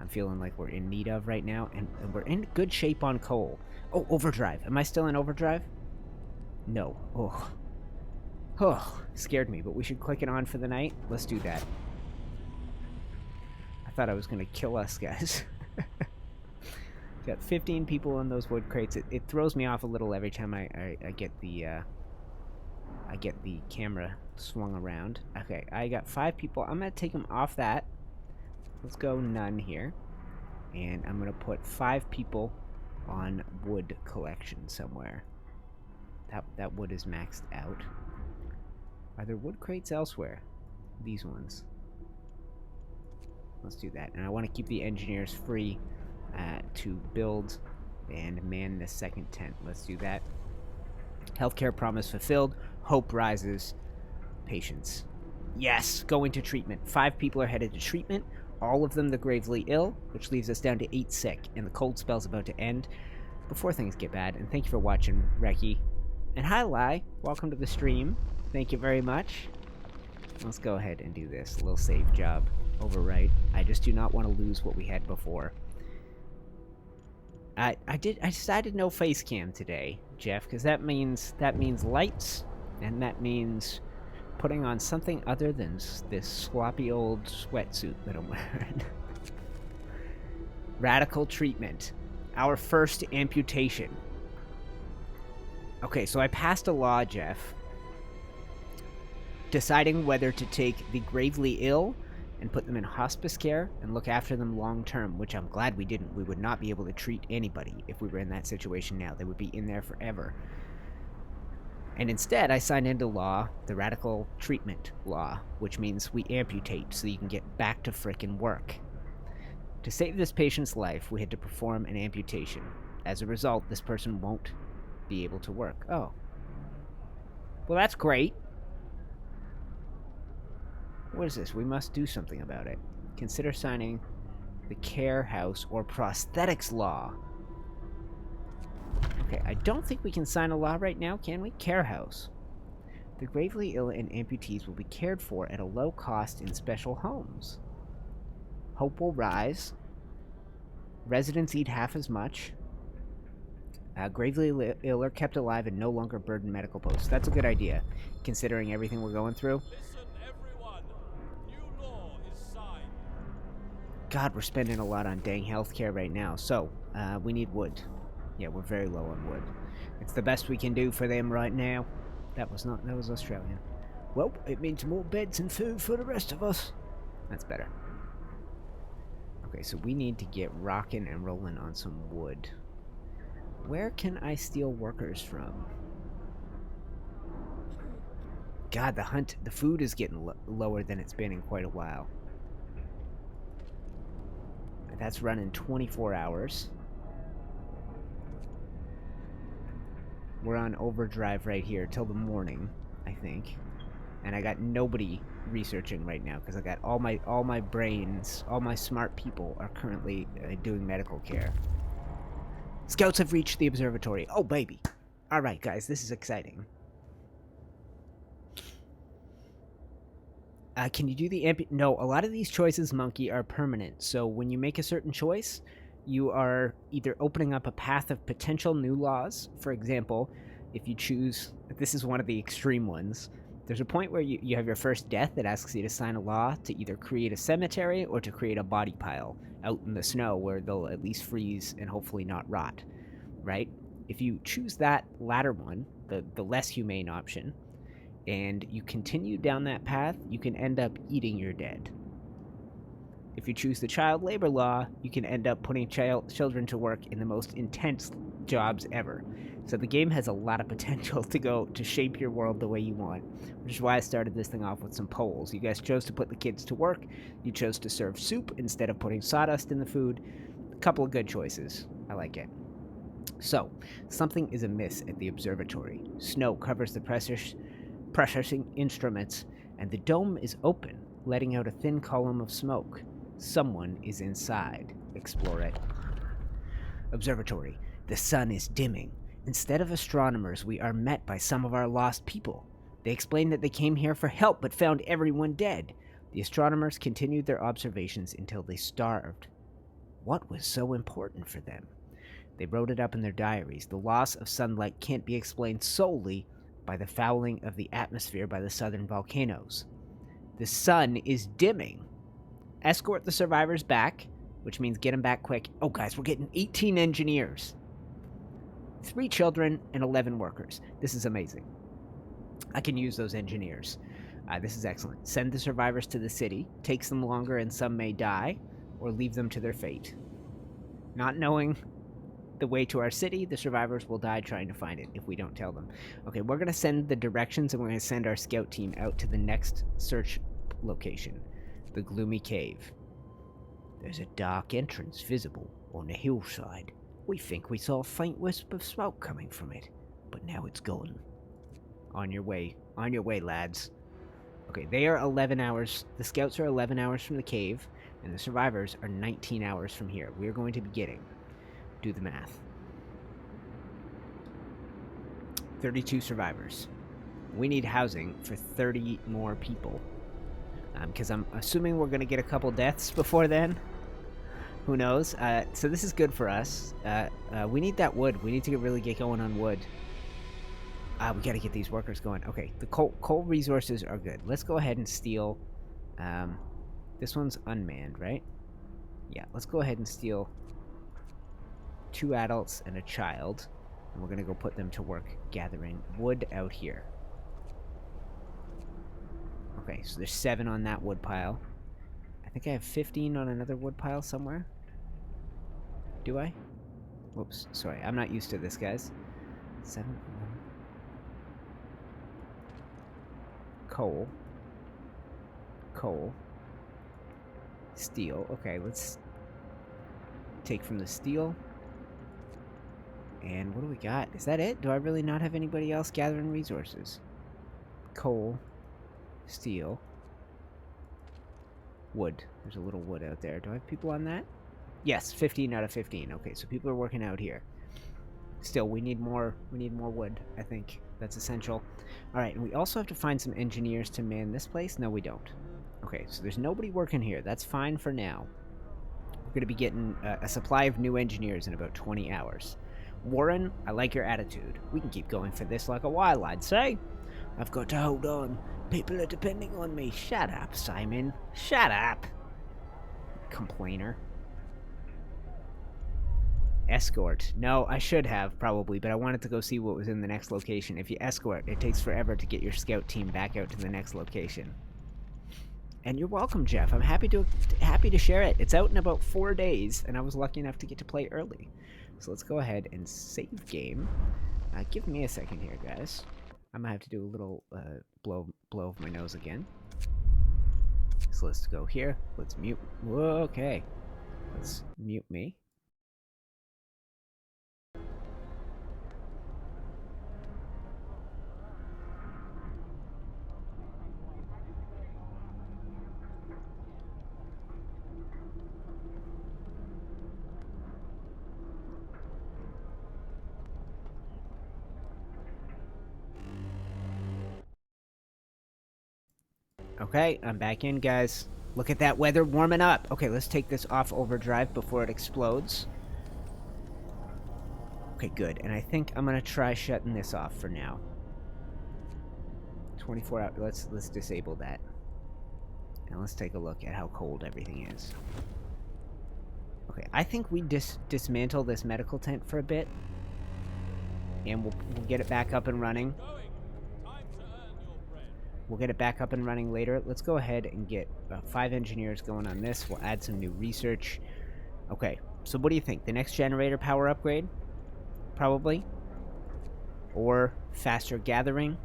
Speaker 1: feeling like we're in need of right now, and we're in good shape on coal. Oh, overdrive. Am I still in overdrive? No. Oh, scared me, but we should click it on for the night. Let's do that. I thought I was going to kill us, guys. Got 15 people in those wood crates. It throws me off a little every time I get the camera swung around. Okay, I got 5 people. I'm going to take them off that. Let's go none here. And I'm going to put 5 people on wood collection somewhere. That wood is maxed out. Are there wood crates elsewhere? These ones. Let's do that. And I want to keep the engineers free to build and man this second tent. Let's do that. Healthcare promise fulfilled. Hope rises. Patience. Yes! Go into treatment. 5 people are headed to treatment. All of them the gravely ill, which leaves us down to 8 sick, and the cold spell's about to end before things get bad. And thank you for watching, Reki. And hi, Lai. Welcome to the stream. Thank you very much. Let's go ahead and do this. A little save job. Overwrite. I just do not want to lose what we had before. I decided no face cam today, Jeff, because that means lights, and that means putting on something other than this sloppy old sweatsuit that I'm wearing. Radical treatment. Our first amputation. Okay, so I passed a law, Jeff, deciding whether to take the gravely ill and put them in hospice care and look after them long term, which I'm glad we didn't. We would not be able to treat anybody if we were in that situation now. They would be in there forever. And instead, I signed into law the radical treatment law, which means we amputate so you can get back to frickin' work. To save this patient's life, we had to perform an amputation. As a result, this person won't be able to work. Oh. Well, that's great. What is this? We must do something about it. Consider signing the care house or prosthetics law. Okay, I don't think we can sign a law right now, can we? Care house. The gravely ill and amputees will be cared for at a low cost in special homes. Hope will rise. Residents eat half as much. Gravely ill are kept alive and no longer burden medical posts. That's a good idea, considering everything we're going through.
Speaker 2: Listen, everyone. New law is signed.
Speaker 1: God, we're spending a lot on dang healthcare right now. So, we need wood. Yeah, we're very low on wood. It's the best we can do for them right now. That was Australian.
Speaker 3: Well, it means more beds and food for the rest of us.
Speaker 1: That's better. Okay, so we need to get rocking and rolling on some wood. Where can I steal workers from? God, the food is getting lower than it's been in quite a while. That's running 24 hours. We're on overdrive right here till the morning, I think. And I got nobody researching right now because I got all my brains, all my smart people are currently doing medical care. Scouts have reached the observatory. Oh, baby. All right, guys, this is exciting. Can you do the No, a lot of these choices, Monkey, are permanent. So when you make a certain choice, you are either opening up a path of potential new laws. For example, if you choose... This is one of the extreme ones. There's a point where you have your first death that asks you to sign a law to either create a cemetery or to create a body pile out in the snow where they'll at least freeze and hopefully not rot, right? If you choose that latter one, the less humane option, and you continue down that path, you can end up eating your dead. If you choose the child labor law, you can end up putting children to work in the most intense jobs ever. So the game has a lot of potential to shape your world the way you want, which is why I started this thing off with some polls. You guys chose to put the kids to work. You chose to serve soup instead of putting sawdust in the food. A couple of good choices. I like it. So, something is amiss at the observatory. Snow covers the processing instruments, and the dome is open, letting out a thin column of smoke. Someone is inside. Explore it. Observatory. The sun is dimming. Instead of astronomers, we are met by some of our lost people. They explain that they came here for help but found everyone dead. The astronomers continued their observations until they starved. What was so important for them? They wrote it up in their diaries. The loss of sunlight can't be explained solely by the fouling of the atmosphere by the southern volcanoes. The sun is dimming. Escort the survivors back, which means get them back quick. Oh, guys, we're getting 18 engineers. 3 children and 11 workers. This is amazing. I can use those engineers. This is excellent. Send the survivors to the city. Takes them longer and some may die, or leave them to their fate. Not knowing the way to our city, the survivors will die trying to find it if we don't tell them. Okay, we're going to send the directions and we're going to send our scout team out to the next search location, the Gloomy Cave. There's a dark entrance visible on the hillside. We think we saw a faint wisp of smoke coming from it, but now it's gone. On your way, lads. Okay, they are 11 hours. The scouts are 11 hours from the cave, and the survivors are 19 hours from here. We are going to be getting, do the math, 32 survivors. We need housing for 30 more people, because I'm assuming we're going to get a couple deaths before then. Who knows? So this is good for us. We need that wood. We need to really get going on wood. We got to get these workers going. Okay, the coal resources are good. Let's go ahead and steal. This one's unmanned, right? Yeah, let's go ahead and steal 2 adults and a child. And we're going to go put them to work gathering wood out here. Okay, so there's 7 on that wood pile. I think I have 15 on another wood pile somewhere. Do I? Whoops, sorry. I'm not used to this, guys. 7. Coal. Coal. Steel. Okay, let's take from the steel. And what do we got? Is that it? Do I really not have anybody else gathering resources? Coal. Steel. Wood. There's a little wood out there. Do I have people on that? Yes, 15 out of 15. Okay, so people are working out here. Still, we need more wood, I think. That's essential. Alright, and we also have to find some engineers to man this place. No, we don't. Okay, so there's nobody working here. That's fine for now. We're going to be getting a supply of new engineers in about 20 hours. Warren, I like your attitude. We can keep going for this like a while, I'd say.
Speaker 3: I've got to hold on. People are depending on me.
Speaker 1: Shut up, Simon. Shut up. Complainer. Escort. No, I should have, probably, but I wanted to go see what was in the next location. If you escort, it takes forever to get your scout team back out to the next location. And you're welcome, Jeff. I'm happy to share it. It's out in about 4 days, and I was lucky enough to get to play early. So let's go ahead and save game. Give me a second here, guys. I might have to do a little blow of my nose again. So let's go here. Let's mute. Whoa, okay. Let's mute me. Okay, I'm back in, guys. Look at that weather warming up. Okay, let's take this off overdrive before it explodes. Okay, good. And I think I'm gonna try shutting this off for now. 24 hours. Let's disable that. And let's take a look at how cold everything is. Okay, I think we dismantle this medical tent for a bit. And we'll get it back up and running. We'll get it back up and running later. Let's go ahead and get 5 engineers going on this. We'll add some new research. Okay, so what do you think? The next generator power upgrade? probably. Or faster gathering.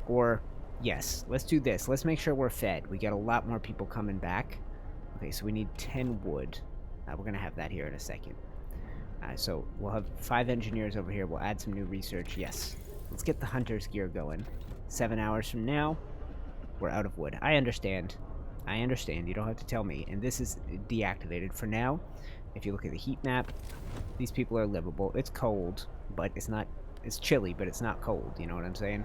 Speaker 1: Or, yes, let's do this. Let's make sure we're fed. We got a lot more people coming back. Okay, so we need 10 wood. We're going to have that here in a second. So we'll have 5 engineers over here. We'll add some new research. Yes. Let's get the hunter's gear going. 7 hours from now, we're out of wood. I understand. I understand. You don't have to tell me. And this is deactivated for now. If you look at the heat map, these people are livable. It's cold, but it's not... It's chilly, but it's not cold. You know what I'm saying?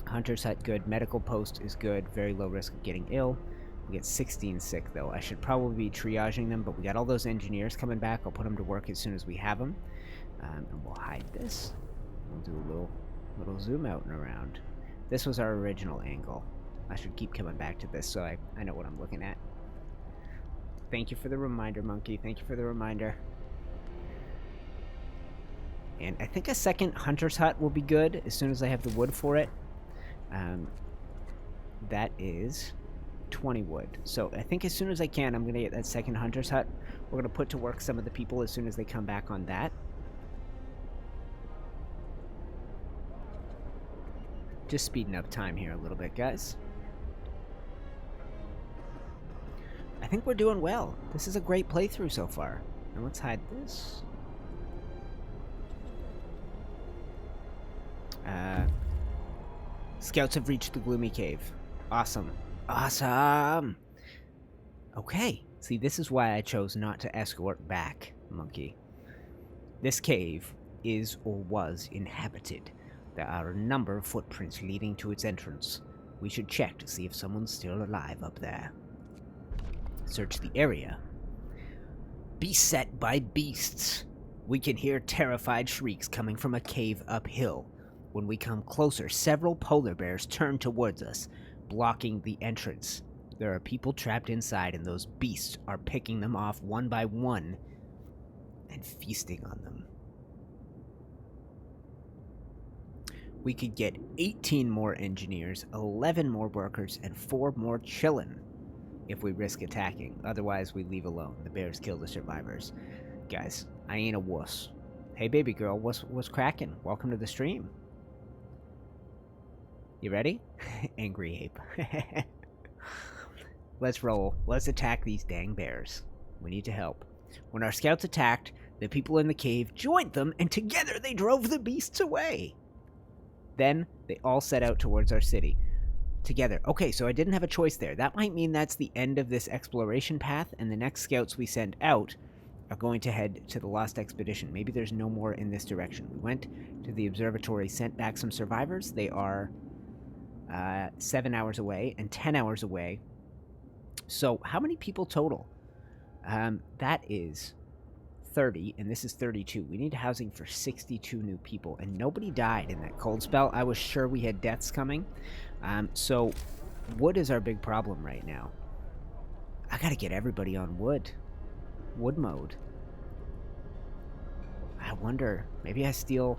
Speaker 1: Hunter's hut, good. Medical post is good. Very low risk of getting ill. We get 16 sick, though. I should probably be triaging them, but we got all those engineers coming back. I'll put them to work as soon as we have them. And we'll hide this. We'll do a little zoom out and around. This was our original angle. I should keep coming back to this so I know what I'm looking at. Thank you for the reminder, Monkey. Thank you for the reminder. And I think a second hunter's hut will be good as soon as I have the wood for it. That is 20 wood. So I think as soon as I can, I'm going to get that second hunter's hut. We're going to put to work some of the people as soon as they come back on that. Just speeding up time here a little bit, guys. I think we're doing well. This is a great playthrough so far. And let's hide this. Scouts have reached the gloomy cave. Awesome. Awesome! Okay. See, this is why I chose not to escort back, Monkey. This cave is or was inhabited. There are a number of footprints leading to its entrance. We should check to see if someone's still alive up there. Search the area. Beset by beasts. We can hear terrified shrieks coming from a cave uphill. When we come closer, several polar bears turn towards us, blocking the entrance. There are people trapped inside, and those beasts are picking them off one by one and feasting on them. We could get 18 more engineers, 11 more workers, and 4 more chillin' if we risk attacking. Otherwise, we leave alone. The bears kill the survivors. Guys, I ain't a wuss. Hey, baby girl, what's cracking? Welcome to the stream. You ready? Angry ape. Let's roll. Let's attack these dang bears. We need to help. When our scouts attacked, the people in the cave joined them, and together they drove the beasts away. Then they all set out towards our city. Together. Okay, so I didn't have a choice there. That might mean that's the end of this exploration path, and the next scouts we send out are going to head to the Lost Expedition. Maybe there's no more in this direction. We went to the observatory, sent back some survivors. They are 7 hours away and 10 hours away. So how many people total? That is 30, and this is 32. We need housing for 62 new people, and nobody died in that cold spell. I was sure we had deaths coming. So wood is our big problem right now. I gotta get everybody on wood mode. I wonder, maybe I steal...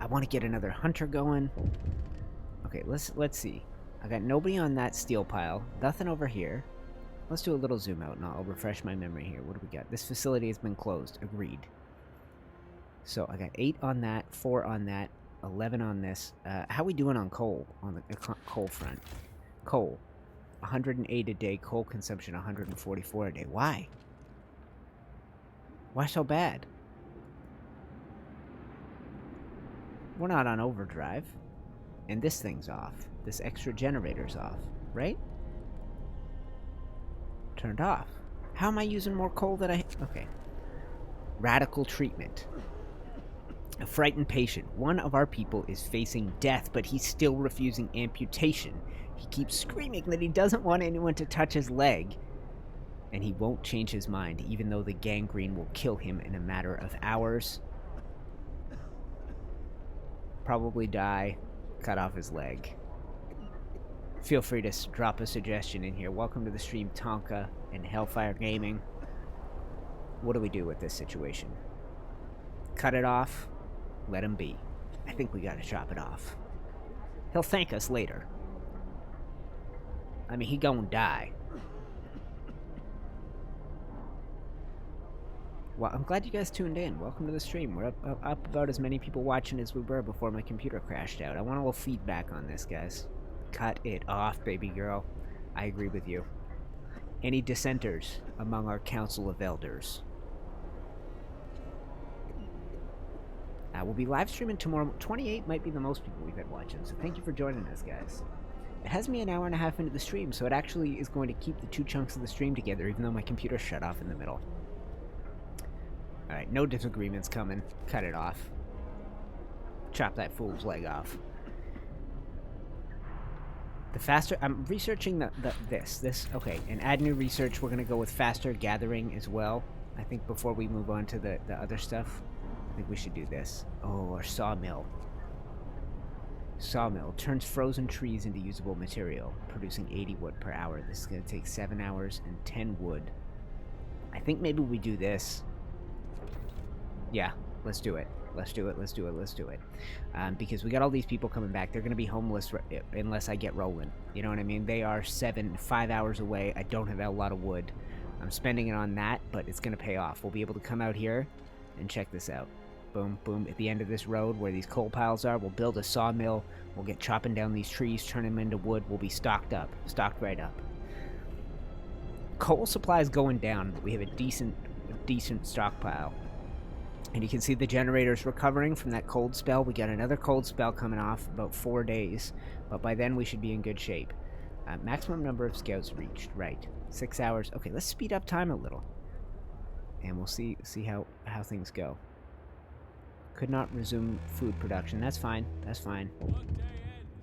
Speaker 1: I want to get another hunter going. Okay, let's see. I got nobody on that steel pile. Nothing over here. Let's do a little zoom out, and I'll refresh my memory here. What do we got? This facility has been closed. Agreed. So I got 8 on that, 4 on that, 11 on this. How are we doing on coal? On the coal front. Coal. 108 a day. Coal consumption 144 a day. Why? Why so bad? We're not on overdrive. And this thing's off. This extra generator's off, right? Turned off. How am I using more coal than I... Okay. Radical treatment. A frightened patient. One of our people is facing death, but he's still refusing amputation. He keeps screaming that he doesn't want anyone to touch his leg. And he won't change his mind, even though the gangrene will kill him in a matter of hours. Probably die. Cut off his leg. Feel free to drop a suggestion in here. Welcome to the stream, Tonka and Hellfire Gaming. What do we do with this situation? Cut it off? Let him be. I think we gotta chop it off. He'll thank us later. I mean, he gonna die. Well, I'm glad you guys tuned in. Welcome to the stream. We're up about as many people watching as we were before my computer crashed out. I want a little feedback on this, guys. Cut it off, baby girl. I agree with you. Any dissenters among our council of elders? We'll be live streaming tomorrow. 28 might be the most people we've had watching, so thank you for joining us, guys. It has me an hour and a half into the stream, so it actually is going to keep the two chunks of the stream together, even though my computer shut off in the middle. Alright, no disagreements coming. Cut it off. Chop that fool's leg off. The faster... I'm researching this. Okay, and add new research. We're going to go with faster gathering as well. I think before we move on to the other stuff, I think we should do this. Oh, our sawmill. Sawmill turns frozen trees into usable material, producing 80 wood per hour. This is going to take 7 hours and 10 wood. I think maybe we do this. Yeah, let's do it. Let's do it. Because we got all these people coming back. They're going to be homeless unless I get rolling. You know what I mean? They are 5 hours away. I don't have a lot of wood. I'm spending it on that, but it's going to pay off. We'll be able to come out here and check this out. Boom, boom. At the end of this road where these coal piles are, we'll build a sawmill. We'll get chopping down these trees, turn them into wood. We'll be stocked right up. Coal supply is going down, but we have a decent stockpile. And you can see the generators recovering from that cold spell. We got another cold spell coming off about 4 days, but by then we should be in good shape. Maximum number of scouts reached. Right, 6 hours. Okay, let's speed up time a little, and we'll see how things go. Could not resume food production. That's fine. That's fine.
Speaker 2: Workday ends.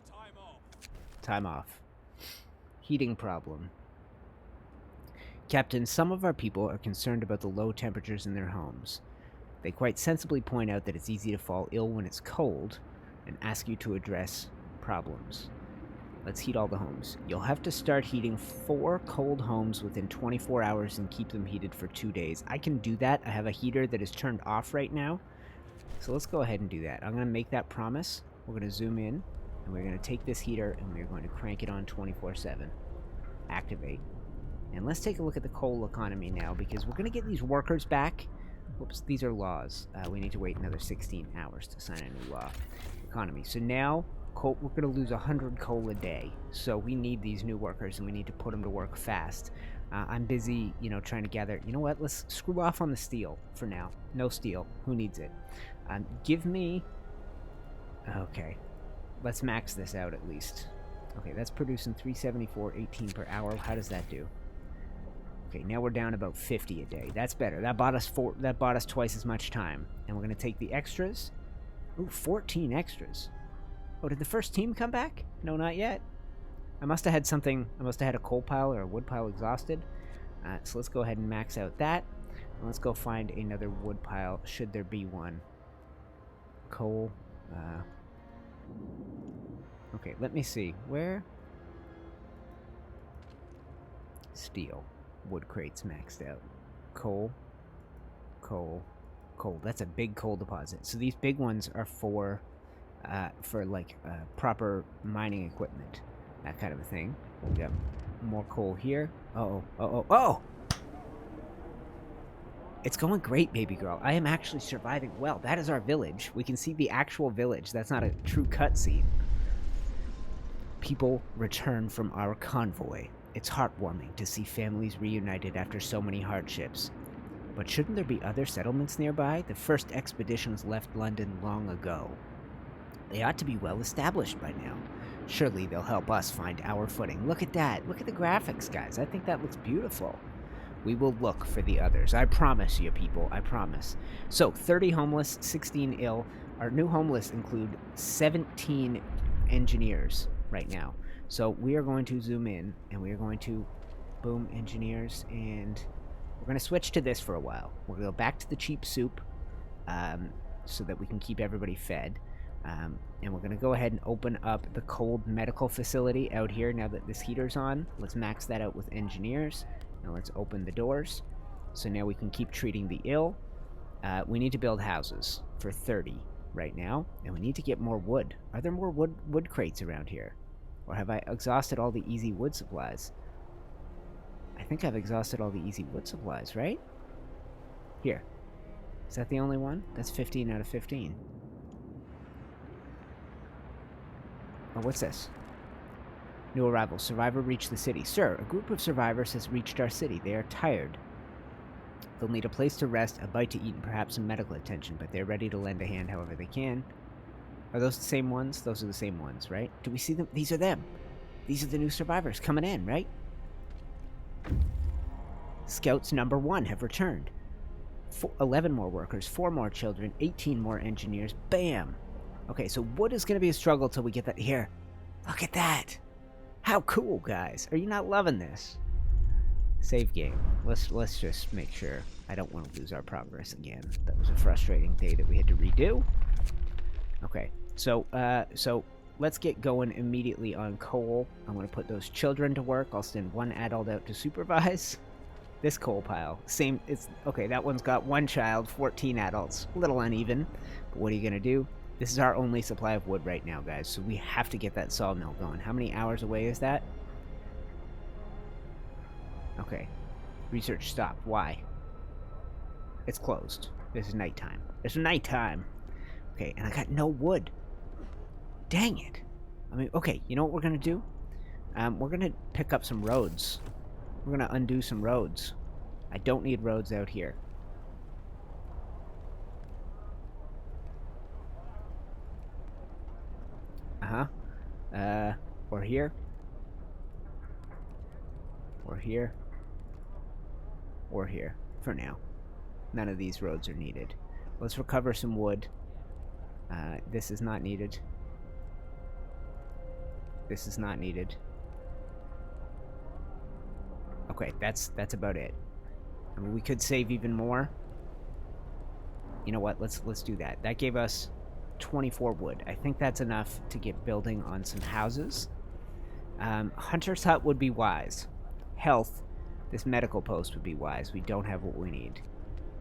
Speaker 2: It's time off.
Speaker 1: Time off. Heating problem. Captain, some of our people are concerned about the low temperatures in their homes. They quite sensibly point out that it's easy to fall ill when it's cold and ask you to address problems. Let's heat all the homes. You'll have to start heating 4 cold homes within 24 hours and keep them heated for 2 days. I can do that. I have a heater that is turned off right now. So let's go ahead and do that. I'm going to make that promise. We're going to zoom in, and we're going to take this heater, and we're going to crank it on 24/7. Activate. And let's take a look at the coal economy now, because we're going to get these workers back. Oops, these are laws. We need to wait another 16 hours to sign a new law. Economy. So now, coal, we're going to lose 100 coal a day. So we need these new workers, and we need to put them to work fast. I'm busy, trying to gather... You know what? Let's screw off on the steel for now. No steel. Who needs it? Give me... Okay. Let's max this out at least. Okay, that's producing 374.18 per hour. How does that do? Okay, now we're down about 50 a day. That's better. That bought us twice as much time. And we're going to take the extras. Ooh, 14 extras. Oh, did the first team come back? No, not yet. I must have had something. I must have had a coal pile or a wood pile exhausted. So let's go ahead and max out that. And let's go find another wood pile, should there be one. Coal. Okay, let me see. Where? Steel. Wood crates maxed out. Coal. Coal. Coal. That's a big coal deposit. So these big ones are for proper mining equipment. That kind of a thing. We got more coal here. Oh! It's going great, baby girl. I am actually surviving well. That is our village. We can see the actual village. That's not a true cutscene. People return from our convoy. It's heartwarming to see families reunited after so many hardships. But shouldn't there be other settlements nearby? The first expeditions left London long ago. They ought to be well established by now. Surely they'll help us find our footing. Look at that. Look at the graphics, guys. I think that looks beautiful. We will look for the others. I promise you, people. I promise. So, 30 homeless, 16 ill. Our new homeless include 17 engineers right now. So, we are going to zoom in, and we are going to boom engineers, and we're going to switch to this for a while. We'll go back to the cheap soup so that we can keep everybody fed. And we're going to go ahead and open up the cold medical facility out here now that this heater's on. Let's max that out with engineers. Now let's open the doors. So now we can keep treating the ill. We need to build houses for 30 right now. And we need to get more wood. Are there more wood crates around here? Or have I exhausted all the easy wood supplies? I think I've exhausted all the easy wood supplies, right? Here. Is that the only one? That's 15 out of 15. Oh, what's this? New arrival. Survivor reached the city. Sir, a group of survivors has reached our city. They are tired. They'll need a place to rest, a bite to eat, and perhaps some medical attention, but they're ready to lend a hand however they can. Are those the same ones? Those are the same ones, right? Do we see them? These are them. These are the new survivors coming in, right? Scouts number 1 have returned. 11 more workers, 4 more children, 18 more engineers. Bam! Okay, so wood is going to be a struggle till we get that. Here, look at that! How cool, guys! Are you not loving this? Save game. Let's just make sure. I don't want to lose our progress again. That was a frustrating day that we had to redo. Okay, so let's get going immediately on coal. I'm going to put those children to work. I'll send 1 adult out to supervise. This coal pile, same. It's okay. That one's got 1 child, 14 adults. A little uneven, but what are you going to do? This is our only supply of wood right now, guys, so we have to get that sawmill going. How many hours away is that? Okay. Research stopped. Why? It's closed. This is nighttime. It's nighttime. Okay, and I got no wood. Dang it. I mean, okay, you know what we're going to do? We're going to pick up some roads. We're going to undo some roads. I don't need roads out here. Or here. Or here. Or here. For now. None of these roads are needed. Let's recover some wood. This is not needed. This is not needed. Okay, that's about it. I mean, we could save even more. You know what? Let's do that. That gave us 24 wood. I think that's enough to get building on some houses. Hunter's hut would be wise. Health, this medical post would be wise. We don't have what we need.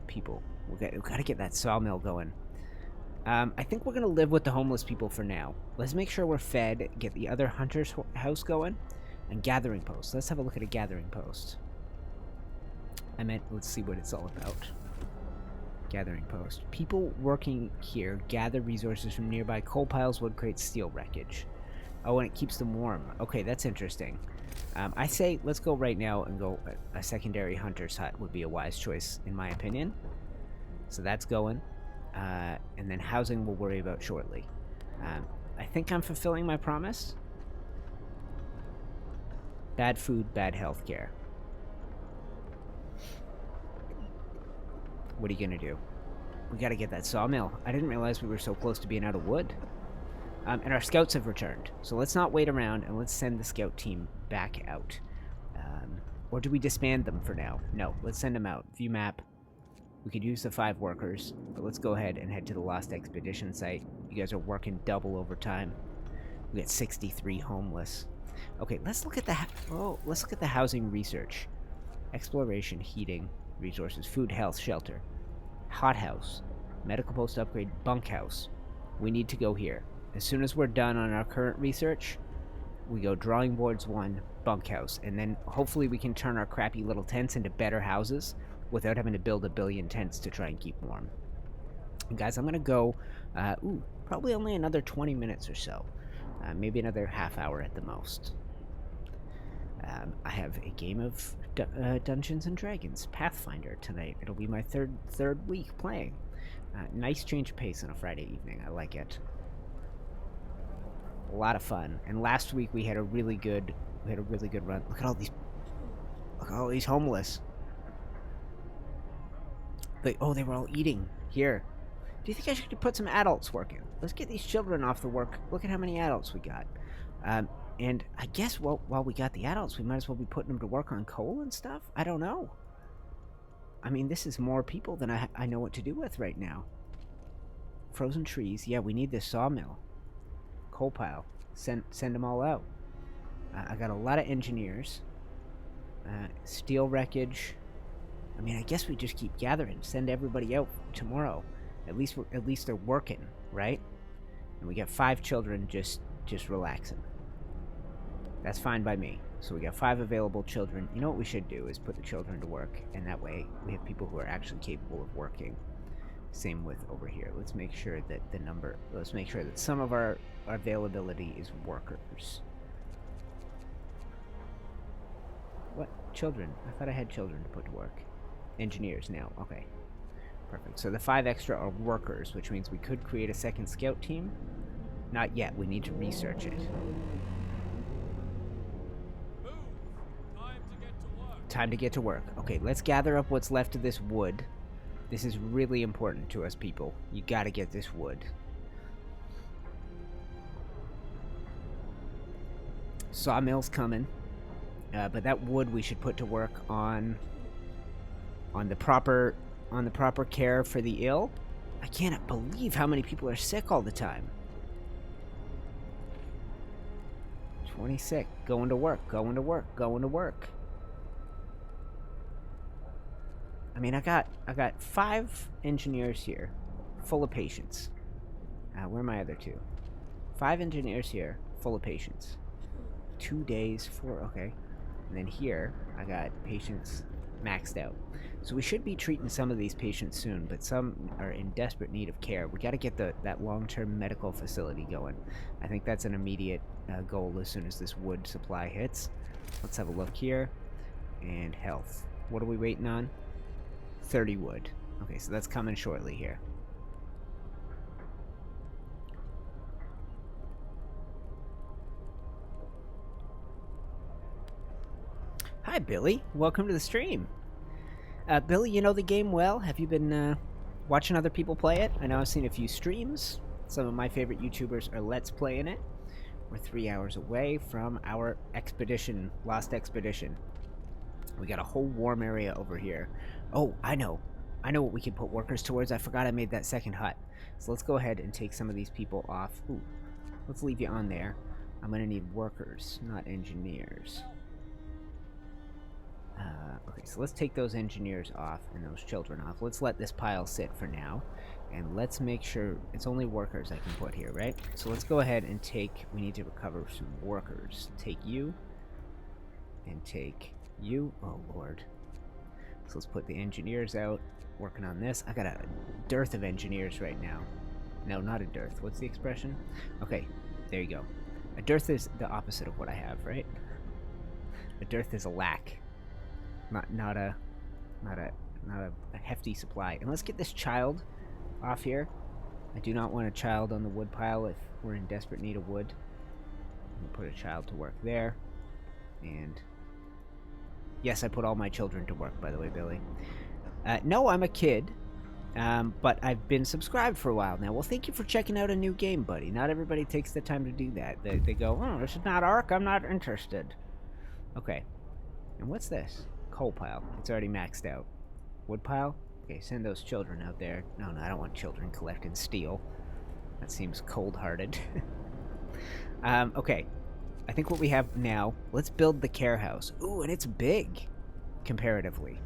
Speaker 1: People, we've got to get that sawmill going. I think we're going to live with the homeless people for now. Let's make sure we're fed, get the other hunter's house going, and gathering post. Let's have a look at a gathering post. Let's see what it's all about. Gathering post. People working here gather resources from nearby coal piles, wood crates, steel wreckage. Oh, and it keeps them warm. Okay, that's interesting. I say let's go right now and go a secondary hunter's hut would be a wise choice, in my opinion. So that's going. And then housing we'll worry about shortly. I think I'm fulfilling my promise. Bad food, bad health care. What are you gonna do? We gotta get that sawmill. I didn't realize we were so close to being out of wood. And our scouts have returned. So let's not wait around and let's send the scout team back out. Or do we disband them for now? No, let's send them out. View map. We could use the 5 workers, but let's go ahead and head to the Lost Expedition site. You guys are working double overtime. We got 63 homeless. Okay, let's look at the housing research. Exploration, heating, resources, food, health, shelter, hothouse, medical post upgrade, bunkhouse. We need to go here. As soon as we're done on our current research, we go drawing boards 1, bunkhouse, and then hopefully we can turn our crappy little tents into better houses without having to build a billion tents to try and keep warm. And guys, I'm gonna go, probably only another 20 minutes or so. Maybe another half hour at the most. I have a game of Dungeons and Dragons, Pathfinder, tonight. It'll be my third week playing. Nice change of pace on a Friday evening. I like it. A lot of fun. And last week we had a really good run. Look at all these homeless. They were all eating here. Do you think I should put some adults working? Let's get these children off the work. Look at how many adults we got. And I guess while we got the adults, we might as well be putting them to work on coal and stuff. I don't know. I mean, this is more people than I know what to do with right now. Frozen trees. Yeah, we need this sawmill. Coal pile. Send them all out. I got a lot of engineers. Steel wreckage. I mean, I guess we just keep gathering. Send everybody out tomorrow. At least they're working, right? And we got 5 children just relaxing. That's fine by me. So we got 5 available children. You know what we should do is put the children to work, and that way we have people who are actually capable of working. Same with over here. Let's make sure that let's make sure that some of our availability is workers. What? Children? I thought I had children to put to work. Engineers now. Okay. Perfect. So the 5 extra are workers, which means we could create a second scout team. Not yet. We need to research it.
Speaker 2: Move! Time to get to work.
Speaker 1: Time to get to work. Okay, let's gather up what's left of this wood. This is really important to us, people. You gotta get this wood. Sawmill's coming. But that wood we should put to work on the proper care for the ill. I cannot believe how many people are sick all the time. 20 sick. Going to work, going to work, going to work. I mean, I got 5 engineers here, full of patients. Where are my other 2? 5 engineers here, full of patients. 2 days, 4, okay. And then here, I got patients maxed out. So we should be treating some of these patients soon, but some are in desperate need of care. We got to get that long-term medical facility going. I think that's an immediate goal as soon as this wood supply hits. Let's have a look here. And health. What are we waiting on? 30 wood. Okay, so that's coming shortly here. Hi, Billy. Welcome to the stream. Billy, you know the game well? Have you been watching other people play it? I know I've seen a few streams. Some of my favorite YouTubers are Let's Playing it. We're 3 hours away from our expedition, Lost Expedition. We got a whole warm area over here. Oh, I know what we can put workers towards. I forgot I made that second hut. So let's go ahead and take some of these people off. Ooh, let's leave you on there. I'm going to need workers, not engineers. Okay, so let's take those engineers off and those children off. Let's let this pile sit for now. And let's make sure it's only workers I can put here, right? So let's go ahead and we need to recover some workers. Take you. And take you. Oh, Lord. So let's put the engineers out. Working on this. I got a dearth of engineers right now. No, not a dearth. What's the expression? Okay, there you go. A dearth is the opposite of what I have, right? A dearth is a lack. Not a hefty supply. And let's get this child off here. I do not want a child on the wood pile if we're in desperate need of wood. We'll put a child to work there. And yes, I put all my children to work, by the way, Billy. No, I'm a kid, but I've been subscribed for a while now. Well, thank you for checking out a new game, buddy. Not everybody takes the time to do that. They go, oh, this is not Ark, I'm not interested. Okay. And what's this? Coal pile. It's already maxed out. Wood pile? Okay, send those children out there. No, I don't want children collecting steel. That seems cold-hearted. Okay. I think what we have now, let's build the care house. Ooh, and it's big, comparatively.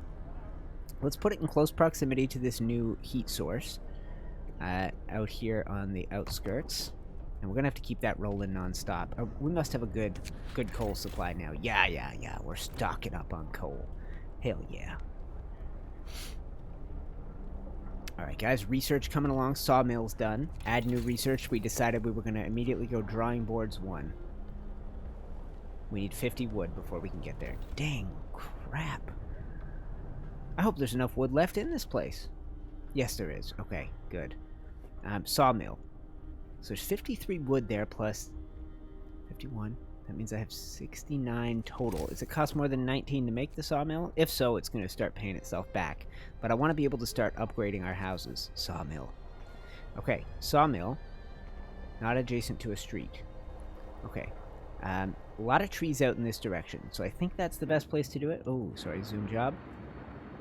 Speaker 1: Let's put it in close proximity to this new heat source out here on the outskirts. And we're going to have to keep that rolling non-stop. We must have a good coal supply now. Yeah. We're stocking up on coal. Hell yeah. Alright, guys. Research coming along. Sawmill's done. Add new research. We decided we were going to immediately go drawing boards 1. We need 50 wood before we can get there. Dang crap. I hope there's enough wood left in this place. Yes, there is. Okay, good. Sawmill. So there's 53 wood there plus 51. That means I have 69 total. Does it cost more than 19 to make the sawmill? If so, it's going to start paying itself back. But I want to be able to start upgrading our houses. Sawmill. Okay, sawmill. Not adjacent to a street. Okay. A lot of trees out in this direction. So I think that's the best place to do it. Oh, sorry, zoom job.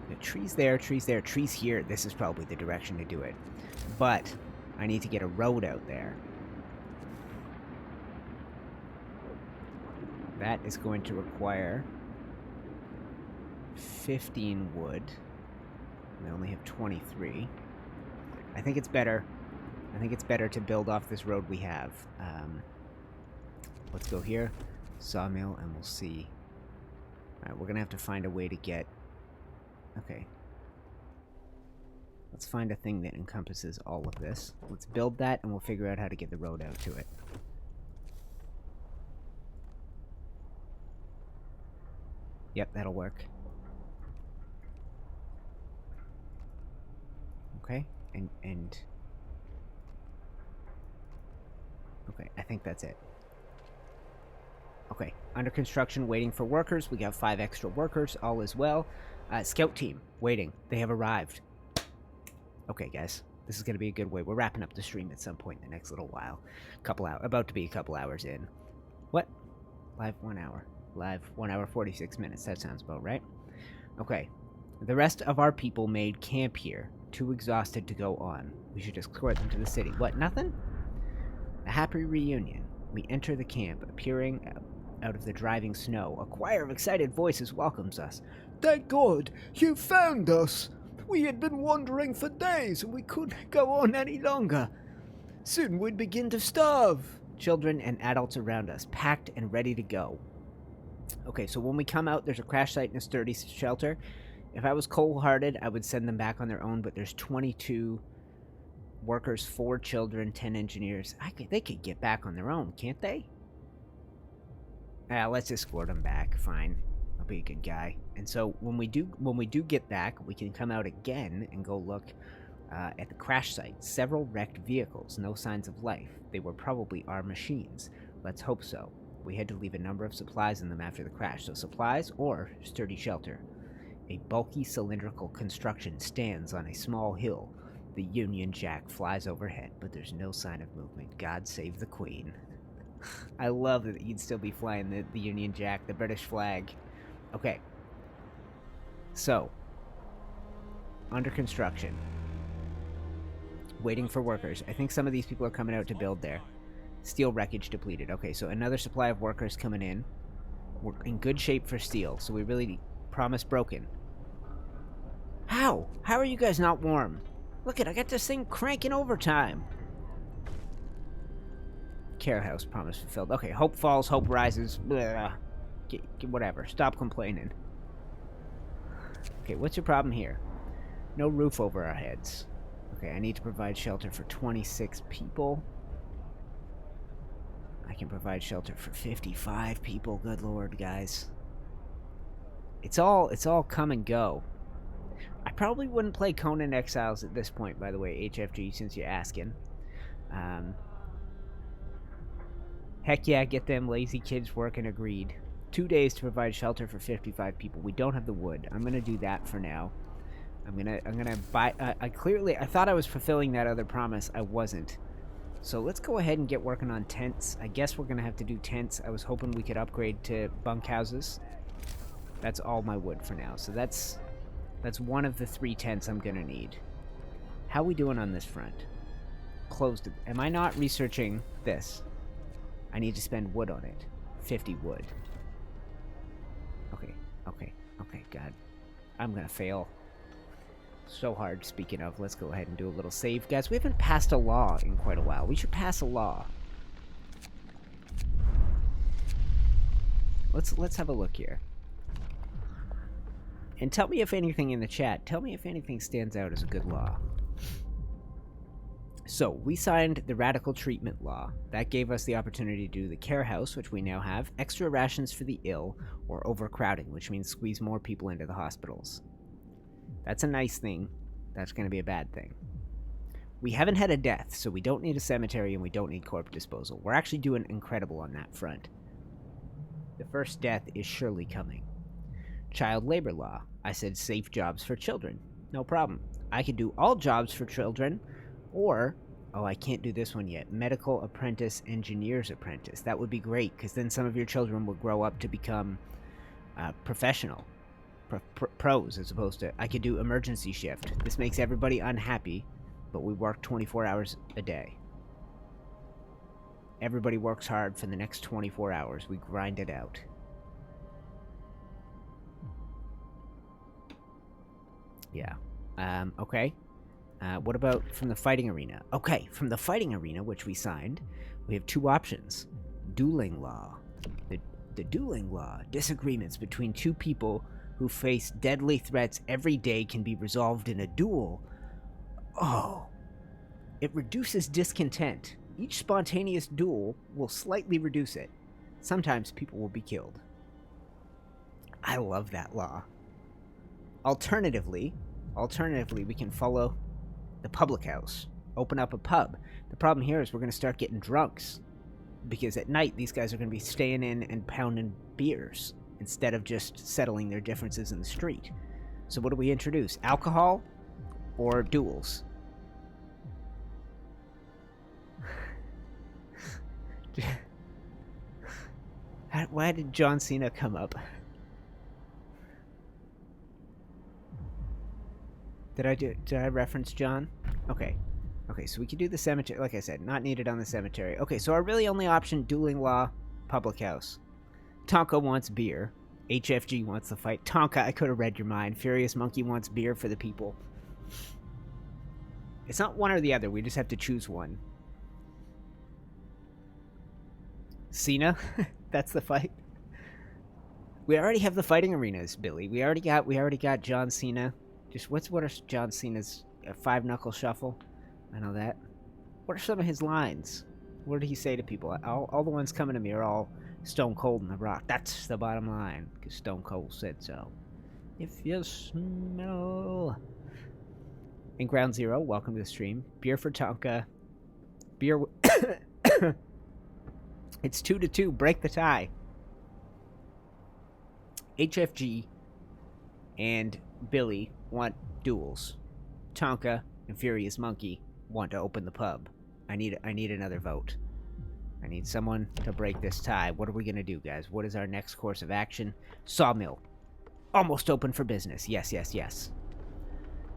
Speaker 1: The trees there, trees here. This is probably the direction to do it. But I need to get a road out there. That is going to require 15 wood. I only have 23. I think it's better. To build off this road we have. Let's go here. Sawmill, and we'll see Alright, we're gonna have to find a way to get... Okay. Let's find a thing that encompasses all of this. Let's build that, and we'll figure out how to get the road out to it. Yep, that'll work. Okay, and... Okay, I think that's it. Okay, under construction, waiting for workers. We got 5 extra workers, all is well. Scout team, waiting. They have arrived. Okay, guys, this is going to be a good way. We're wrapping up the stream at some point in the next little while. About to be a couple hours in. What? Live 1 hour. Live 1 hour 46 minutes. That sounds about right. Okay. The rest of our people made camp here. Too exhausted to go on. We should escort them to the city. What, nothing? A happy reunion. We enter the camp, appearing out of the driving snow. A choir of excited voices welcomes us.
Speaker 3: Thank God, you found us! We had been wandering for days and we couldn't go on any longer. Soon we'd begin to starve.
Speaker 1: Children and adults around us, packed and ready to go. Okay, so when we come out, there's a crash site and a sturdy shelter. If I was cold-hearted, I would send them back on their own, but there's 22 workers, 4 children, 10 engineers. They could get back on their own, can't they? Let's escort them back. Fine. I'll be a good guy. And so when we do get back, we can come out again and go look at the crash site. Several wrecked vehicles, no signs of life. They were probably our machines. Let's hope so. We had to leave a number of supplies in them after the crash. So supplies or sturdy shelter. A bulky cylindrical construction stands on a small hill. The Union Jack flies overhead, but there's no sign of movement. God save the Queen. I love that you'd still be flying the Union Jack, the British flag. Okay. So, under construction. Waiting for workers. I think some of these people are coming out to build there. Steel wreckage depleted. Okay, so another supply of workers coming in. We're in good shape for steel, so we really... Promise broken. How? How are you guys not warm? Look I got this thing cranking overtime. Care house, promise fulfilled. Okay, hope falls, hope rises. Blah. Whatever. Stop complaining. Okay, what's your problem here? No roof over our heads. Okay, I need to provide shelter for 26 people. I can provide shelter for 55 people. Good lord, guys. It's all come and go. I probably wouldn't play Conan Exiles at this point, by the way, HFG, since you're asking. Heck yeah, get them lazy kids working, agreed. 2 days to provide shelter for 55 people. We don't have the wood. I'm gonna do that for now. I'm gonna buy... I thought I was fulfilling that other promise. I wasn't. So let's go ahead and get working on tents. I guess we're gonna have to do tents. I was hoping we could upgrade to bunkhouses. That's all my wood for now. So that's one of the 3 tents I'm gonna need. How we doing on this front? Closed. Am I not researching this? I need to spend wood on it. 50 wood. Okay, God. I'm gonna fail. So hard, speaking of. Let's go ahead and do a little save. Guys, we haven't passed a law in quite a while. We should pass a law. Let's have a look here. And tell me if anything in the chat, tell me if anything stands out as a good law. So, we signed the Radical Treatment Law. That gave us the opportunity to do the Care House, which we now have, extra rations for the ill, or overcrowding, which means squeeze more people into the hospitals. That's a nice thing. That's going to be a bad thing. We haven't had a death, so we don't need a cemetery and we don't need corpse disposal. We're actually doing incredible on that front. The first death is surely coming. Child labor law. I said safe jobs for children. No problem. I could do all jobs for children, or, oh, I can't do this one yet, medical apprentice, engineer's apprentice. That would be great, because then some of your children will grow up to become professional. Pros, as opposed to, I could do emergency shift. This makes everybody unhappy, but we work 24 hours a day. Everybody works hard for the next 24 hours. We grind it out. Yeah. Okay. What about from the fighting arena? Okay, from the fighting arena, which we signed, we have 2 options. Dueling law. The dueling law. Disagreements between two people who face deadly threats every day can be resolved in a duel. Oh. It reduces discontent. Each spontaneous duel will slightly reduce it. Sometimes people will be killed. I love that law. Alternatively, we can follow the public house. Open up a pub. The problem here is we're going to start getting drunks. Because at night, these guys are going to be staying in and pounding beers instead of just settling their differences in the street. So what do we introduce? Alcohol or duels? Why did John Cena come up? Did I reference John? Okay. Okay, so we can do the cemetery. Like I said, not needed on the cemetery. Okay, so our really only option, dueling law, public house. Tonka wants beer. HFG wants the fight. Tonka, I could have read your mind. Furious Monkey wants beer for the people. It's not one or the other. We just have to choose one. Cena, that's the fight. We already have the fighting arenas, Billy. We already got John Cena. Just what are John Cena's five knuckle shuffle? I know that. What are some of his lines? What did he say to people? All the ones coming to me are all Stone Cold and The Rock. That's the bottom line, because Stone Cold said so. If you smell... In Ground Zero, welcome to the stream. Beer for Tonka. Beer... It's 2-2. Break the tie. HFG and Billy want duels. Tonka and Furious Monkey want to open the pub. I need another vote. I need someone to break this tie. What are we gonna do, guys? What is our next course of action? Sawmill. Almost open for business. Yes, yes, yes.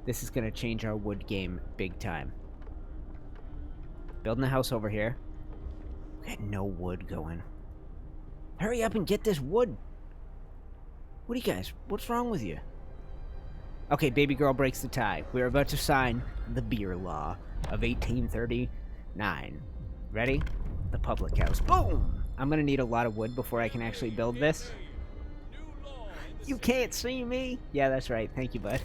Speaker 1: This is gonna change our wood game big time. Building a house over here. We got no wood going. Hurry up and get this wood. What do you guys... What's wrong with you? Okay, baby girl breaks the tie. We're about to sign the beer law of 1839. Ready? The public house. Boom! I'm gonna need a lot of wood before I can actually build this. You can't see me? Yeah, that's right. Thank you, bud.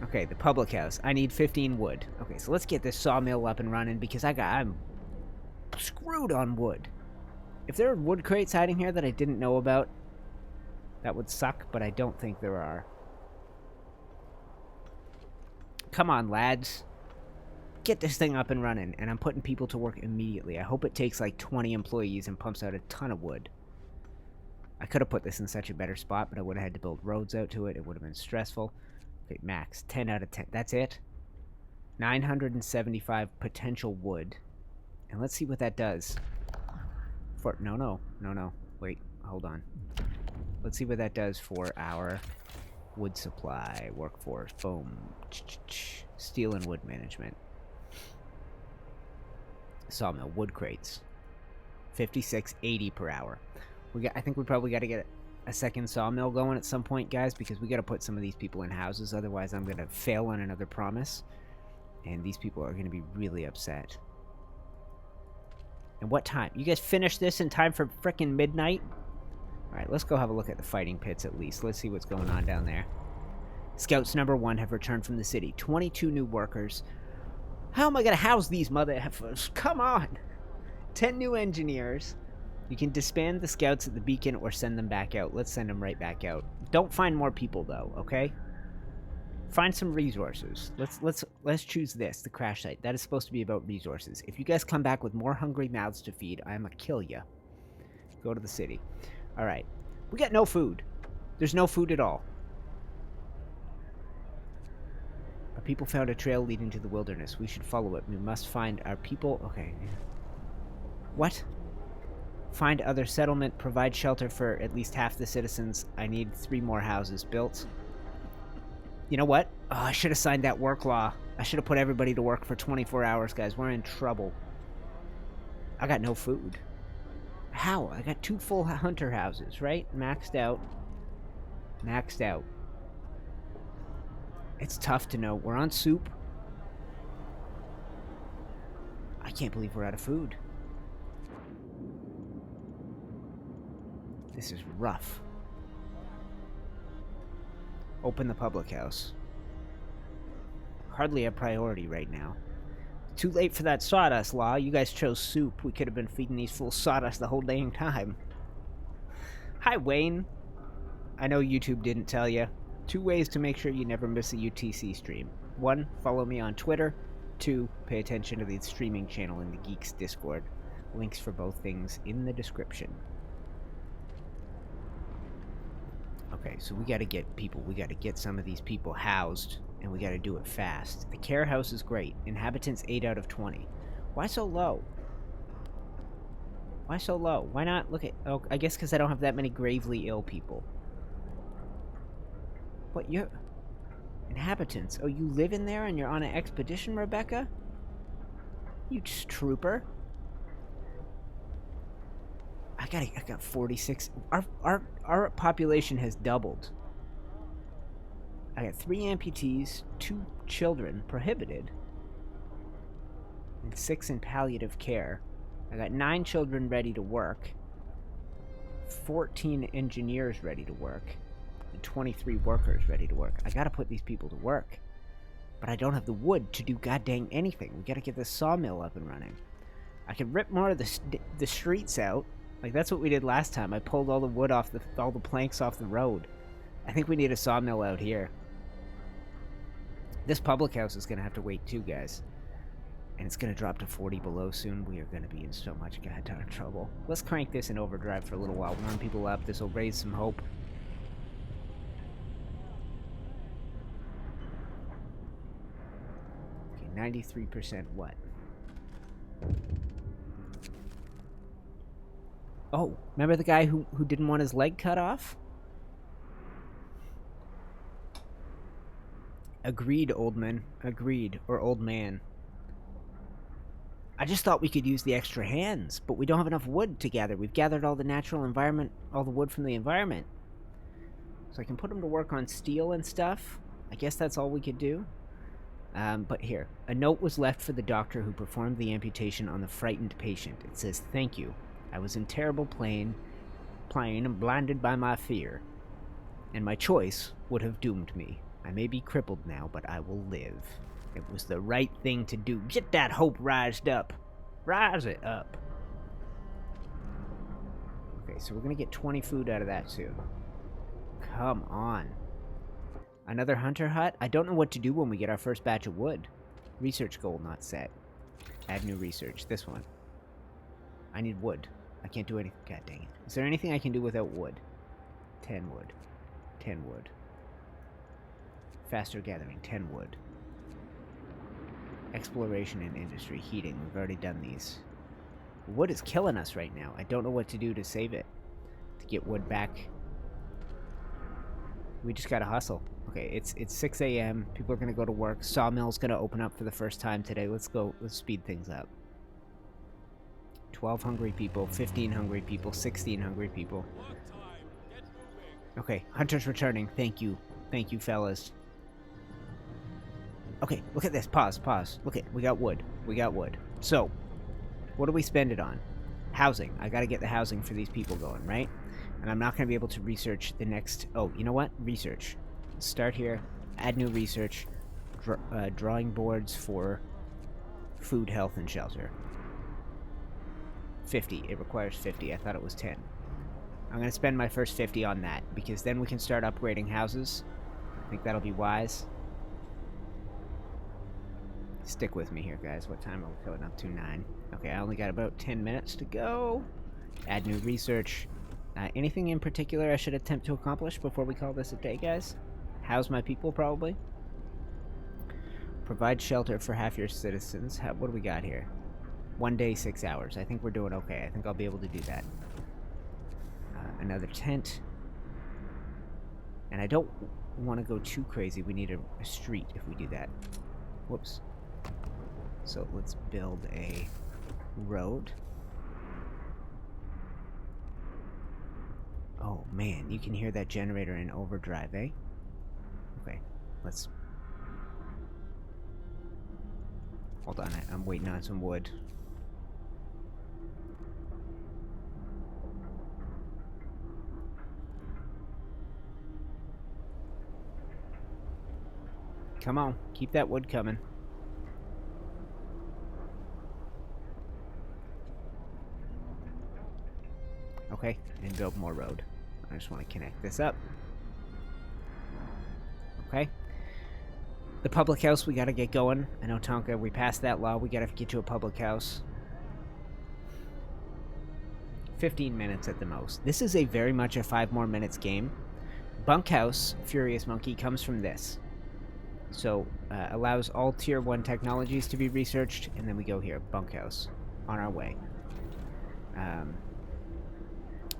Speaker 1: Okay, the public house. I need 15 wood. Okay, so let's get this sawmill up and running because I'm screwed on wood. If there are wood crates hiding here that I didn't know about, that would suck, but I don't think there are. Come on, lads. Get this thing up and running, and I'm putting people to work immediately. I hope it takes like 20 employees and pumps out a ton of wood. I could have put this in such a better spot, but I would have had to build roads out to it. It would have been stressful. Okay, max. 10 out of 10. That's it? 975 potential wood. And let's see what that does. No. Wait, hold on. Let's see what that does for our wood supply, workforce. Boom. Steel and wood management. Sawmill, wood crates. 56.80 per hour. I think we probably got to get a second sawmill going at some point, guys, because we got to put some of these people in houses. Otherwise, I'm going to fail on another promise. And these people are going to be really upset. And what time? You guys finish this in time for frickin' midnight? Alright, let's go have a look at the fighting pits at least. Let's see what's going on down there. Scouts number 1 have returned from the city. 22 new workers. How am I going to house these mother heifers? Come on! 10 new engineers. You can disband the scouts at the beacon or send them back out. Let's send them right back out. Don't find more people, though, okay? Find some resources. Let's choose this, the crash site. That is supposed to be about resources. If you guys come back with more hungry mouths to feed, I'm gonna kill you. Go to the city. Alright. We got no food. There's no food at all. Our people found a trail leading to the wilderness. We should follow it. We must find our people... Okay. What? Find other settlement. Provide shelter for at least half the citizens. I need 3 more houses built. You know what? Oh, I should have signed that work law. I should have put everybody to work for 24 hours, guys. We're in trouble. I got no food. How? I got 2 full hunter houses, right? Maxed out. Maxed out. It's tough to know. We're on soup. I can't believe we're out of food. This is rough. Open the public house. Hardly a priority right now. Too late for that sawdust law. You guys chose soup. We could have been feeding these fools sawdust the whole dang time. Hi, Wayne. I know YouTube didn't tell you. 2 ways to make sure you never miss a UTC stream. 1, follow me on Twitter. 2, pay attention to the streaming channel in the Geeks Discord. Links for both things in the description. Okay, so we gotta get people. We gotta get some of these people housed, and we gotta do it fast. The care house is great. Inhabitants 8 out of 20. Why so low? Why so low? Why not look at... Oh, I guess because I don't have that many gravely ill people. What, you're... Inhabitants? Oh, you live in there and you're on an expedition, Rebecca? You trooper. I got 46. Our population has doubled. I got 3 amputees, 2 children prohibited, and 6 in palliative care. I got 9 children ready to work, 14 engineers ready to work, and 23 workers ready to work. I gotta put these people to work, but I don't have the wood to do goddamn anything. We gotta get this sawmill up and running. I can rip more of the streets out. Like, that's what we did last time. I pulled all the wood off all the planks off the road. I think we need a sawmill out here. This public house is going to have to wait too, guys. And it's going to drop to 40 below soon. We are going to be in so much goddamn trouble. Let's crank this in overdrive for a little while. Warm people up. This will raise some hope. Okay, 93% what? Oh, remember the guy who didn't want his leg cut off? Agreed, old man. Agreed. Or old man. I just thought we could use the extra hands, but we don't have enough wood to gather. We've gathered all the natural environment, all the wood from the environment. So I can put them to work on steel and stuff. I guess that's all we could do. But here, a note was left for the doctor who performed the amputation on the frightened patient. It says, "Thank you. I was in terrible pain and blinded by my fear, and my choice would have doomed me. I may be crippled now, but I will live. It was the right thing to do. Get that hope rised up. Rise it up." Okay, so we're gonna get 20 food out of that too. Come on. Another hunter hut? I don't know what to do when we get our first batch of wood. Research goal not set. Add new research. This one. I need wood. I can't do anything. God dang it. Is there anything I can do without wood? 10 wood. 10 wood. Faster gathering. 10 wood. Exploration and industry. Heating. We've already done these. Wood is killing us right now. I don't know what to do to save it. To get wood back. We just gotta hustle. Okay, it's 6 a.m. People are gonna go to work. Sawmill's gonna open up for the first time today. Let's go. Let's speed things up. 12 hungry people, 15 hungry people, 16 hungry people. Okay, hunters returning. Thank you. Thank you, fellas. Okay, look at this. Pause. Look at, we got wood. We got wood. So, what do we spend it on? Housing. I gotta get the housing for these people going, right? And I'm not gonna be able to research the next... Oh, you know what? Research. Start here. Add new research. Drawing boards for food, health, and shelter. 50. It requires 50. I thought it was 10. I'm going to spend my first 50 on that, because then we can start upgrading houses. I think that'll be wise. Stick with me here, guys. What time are we going up to? 9. Okay, I only got about 10 minutes to go. Add new research. Anything in particular I should attempt to accomplish before we call this a day, guys? House my people, probably. Provide shelter for half your citizens. What do we got here? 1 day, 6 hours. I think we're doing okay. I think I'll be able to do that. Another tent. And I don't want to go too crazy. We need a street if we do that. Whoops. So let's build a road. Oh man, you can hear that generator in overdrive, eh? Okay, let's... Hold on, I'm waiting on some wood. Come on, keep that wood coming. Okay, and build more road. I just want to connect this up. Okay. The public house, we gotta get going. I know, Tonka, we passed that law. We gotta get to a public house. 15 minutes at the most. This is a very much a 5 more minutes game. Bunkhouse, Furious Monkey, comes from this. So, allows all Tier 1 technologies to be researched, and then we go here, Bunkhouse, on our way.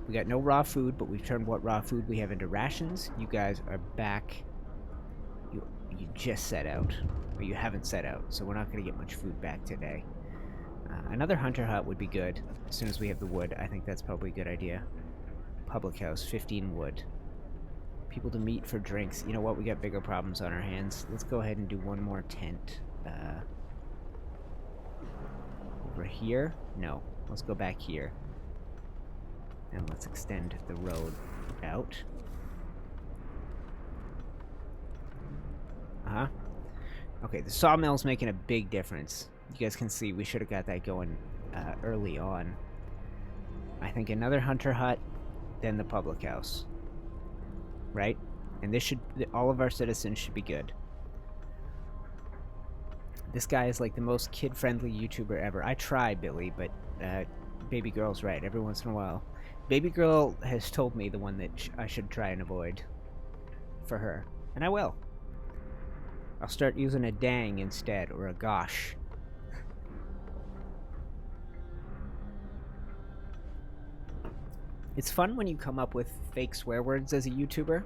Speaker 1: We got no raw food, but we've turned what raw food we have into rations. You guys are back. You just set out, or you haven't set out, so we're not going to get much food back today. Another hunter hut would be good. As soon as we have the wood, I think that's probably a good idea. Public house, 15 wood. People to meet for drinks. You know what? We got bigger problems on our hands. Let's go ahead and do one more tent. Over here? No. Let's go back here. And let's extend the road out. Uh-huh. Okay, the sawmill's making a big difference. You guys can see we should have got that going early on. I think another hunter hut, then the public house. Right? And this should... all of our citizens should be good. This guy is like the most kid-friendly YouTuber ever. I try, Billy, but Baby Girl's right every once in a while. Baby Girl has told me the one that I should try and avoid for her. And I will. I'll start using a dang instead, or a gosh. It's fun when you come up with fake swear words as a YouTuber.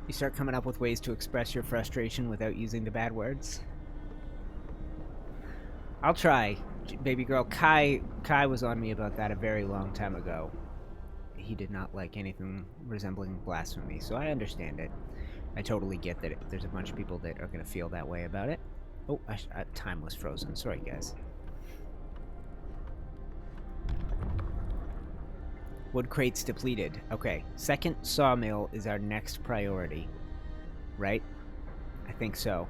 Speaker 1: You start coming up with ways to express your frustration without using the bad words. I'll try. Baby girl, Kai was on me about that a very long time ago. He did not like anything resembling blasphemy, so I understand it. I totally get that there's a bunch of people that are going to feel that way about it. Oh, time was frozen. Sorry, guys. Wood crates depleted. Okay, second sawmill is our next priority. Right? I think so.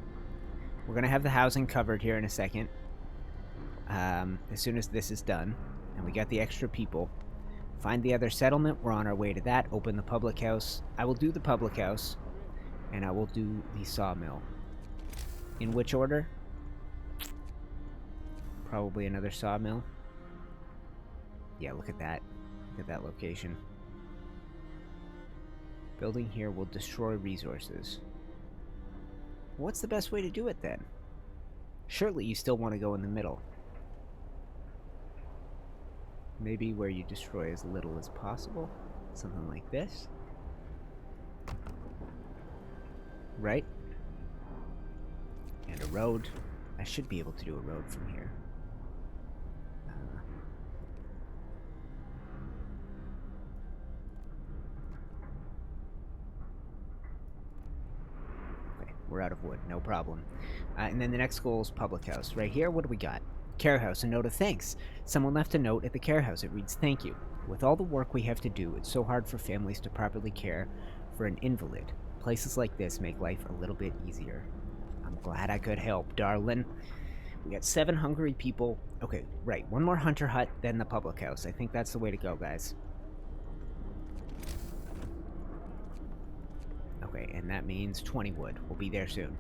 Speaker 1: We're going to have the housing covered here in a second. As soon as this is done, and we got the extra people, find the other settlement. We're on our way to that. Open the public house. I will do the public house, and I will do the sawmill. In which order? Probably another sawmill. Yeah, look at that. Look at that location. Building here will destroy resources. What's the best way to do it then? Surely you still want to go in the middle. Maybe where you destroy as little as possible. Something like this. Right? And a road. I should be able to do a road from here. Okay, we're out of wood. No problem. And then the next goal is public house. Right here, what do we got? Care house, a note of thanks. Someone left a note at the care house. It reads, "Thank you. With all the work we have to do, it's so hard for families to properly care for an invalid. Places like this make life a little bit easier. I'm glad I could help, darling." We got 7 hungry people. Okay, right. One more hunter hut, then the public house. I think that's the way to go, guys. Okay, and that means 20 wood. We'll be there soon.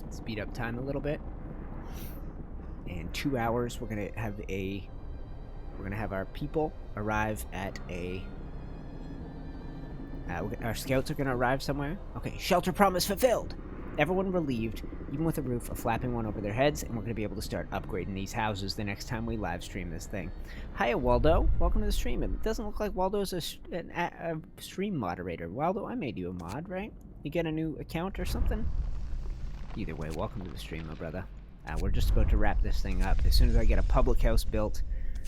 Speaker 1: Speed up time a little bit. In 2 hours, we're gonna have our people arrive at a. Our scouts are gonna arrive somewhere. Okay, shelter promise fulfilled. Everyone relieved, even with a roof, a flapping one over their heads, and we're gonna be able to start upgrading these houses the next time we live stream this thing. Hiya, Waldo. Welcome to the stream. It doesn't look like Waldo's a stream moderator. Waldo, I made you a mod, right? You get a new account or something? Either way, welcome to the stream, my brother. We're just about to wrap this thing up. As soon as I get a public house built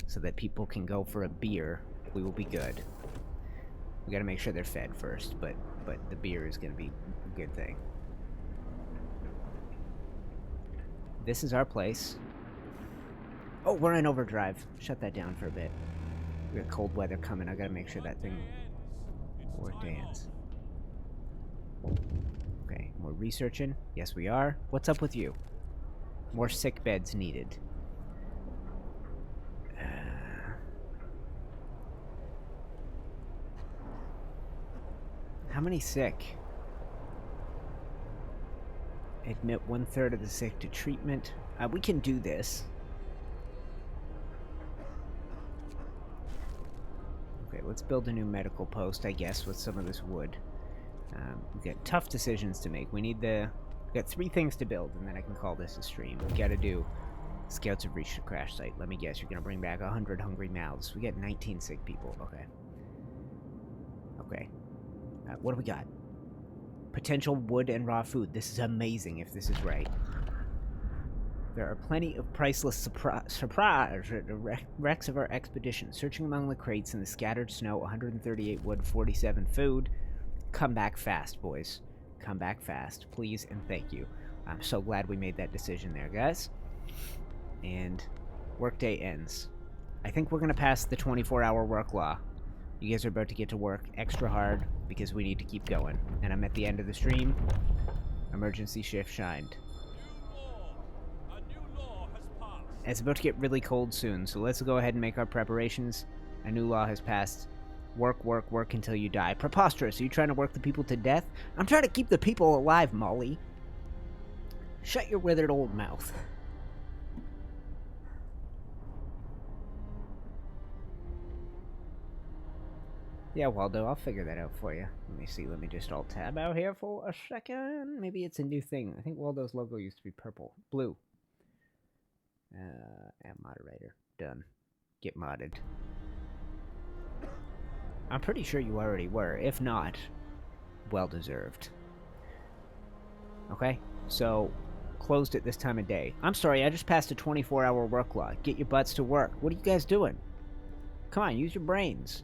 Speaker 1: so that people can go for a beer, we will be good. We gotta make sure they're fed first, but the beer is gonna be a good thing. This is our place. Oh, we're in overdrive. Shut that down for a bit. We got cold weather coming. I gotta make sure that thing... Or dance. Okay, we're researching. Yes, we are. What's up with you? More sick beds needed. How many sick? Admit 1/3 of the sick to treatment. We can do this. Okay, let's build a new medical post, I guess, with some of this wood. We've got tough decisions to make. We've got 3 things to build, and then I can call this a stream. We gotta do... Scouts have reached the crash site. Let me guess, you're gonna bring back 100 hungry mouths. We got 19 sick people. Okay. Okay. What do we got? Potential wood and raw food. This is amazing if this is right. There are plenty of priceless surprise wrecks of our expedition. Searching among the crates in the scattered snow, 138 wood, 47 food. Come back fast, boys. Come back fast, please and thank you. I'm so glad we made that decision there, guys. And workday ends. I think we're going to pass the 24-hour work law. You guys are about to get to work extra hard because we need to keep going. And I'm at the end of the stream. Emergency shift shined.
Speaker 2: A new law has passed.
Speaker 1: It's about to get really cold soon, so let's go ahead and make our preparations. A new law has passed. Work, work, work until you die. Preposterous. Are you trying to work the people to death? I'm trying to keep the people alive, Molly. Shut your withered old mouth. Yeah, Waldo, I'll figure that out for you. Let me see. Let me just alt-tab out here for a second. Maybe it's a new thing. I think Waldo's logo used to be purple. Blue. Add moderator. Done. Get modded. I'm pretty sure you already were. If not, well-deserved. Okay? So, closed at this time of day. I'm sorry, I just passed a 24-hour work law. Get your butts to work. What are you guys doing? Come on, use your brains.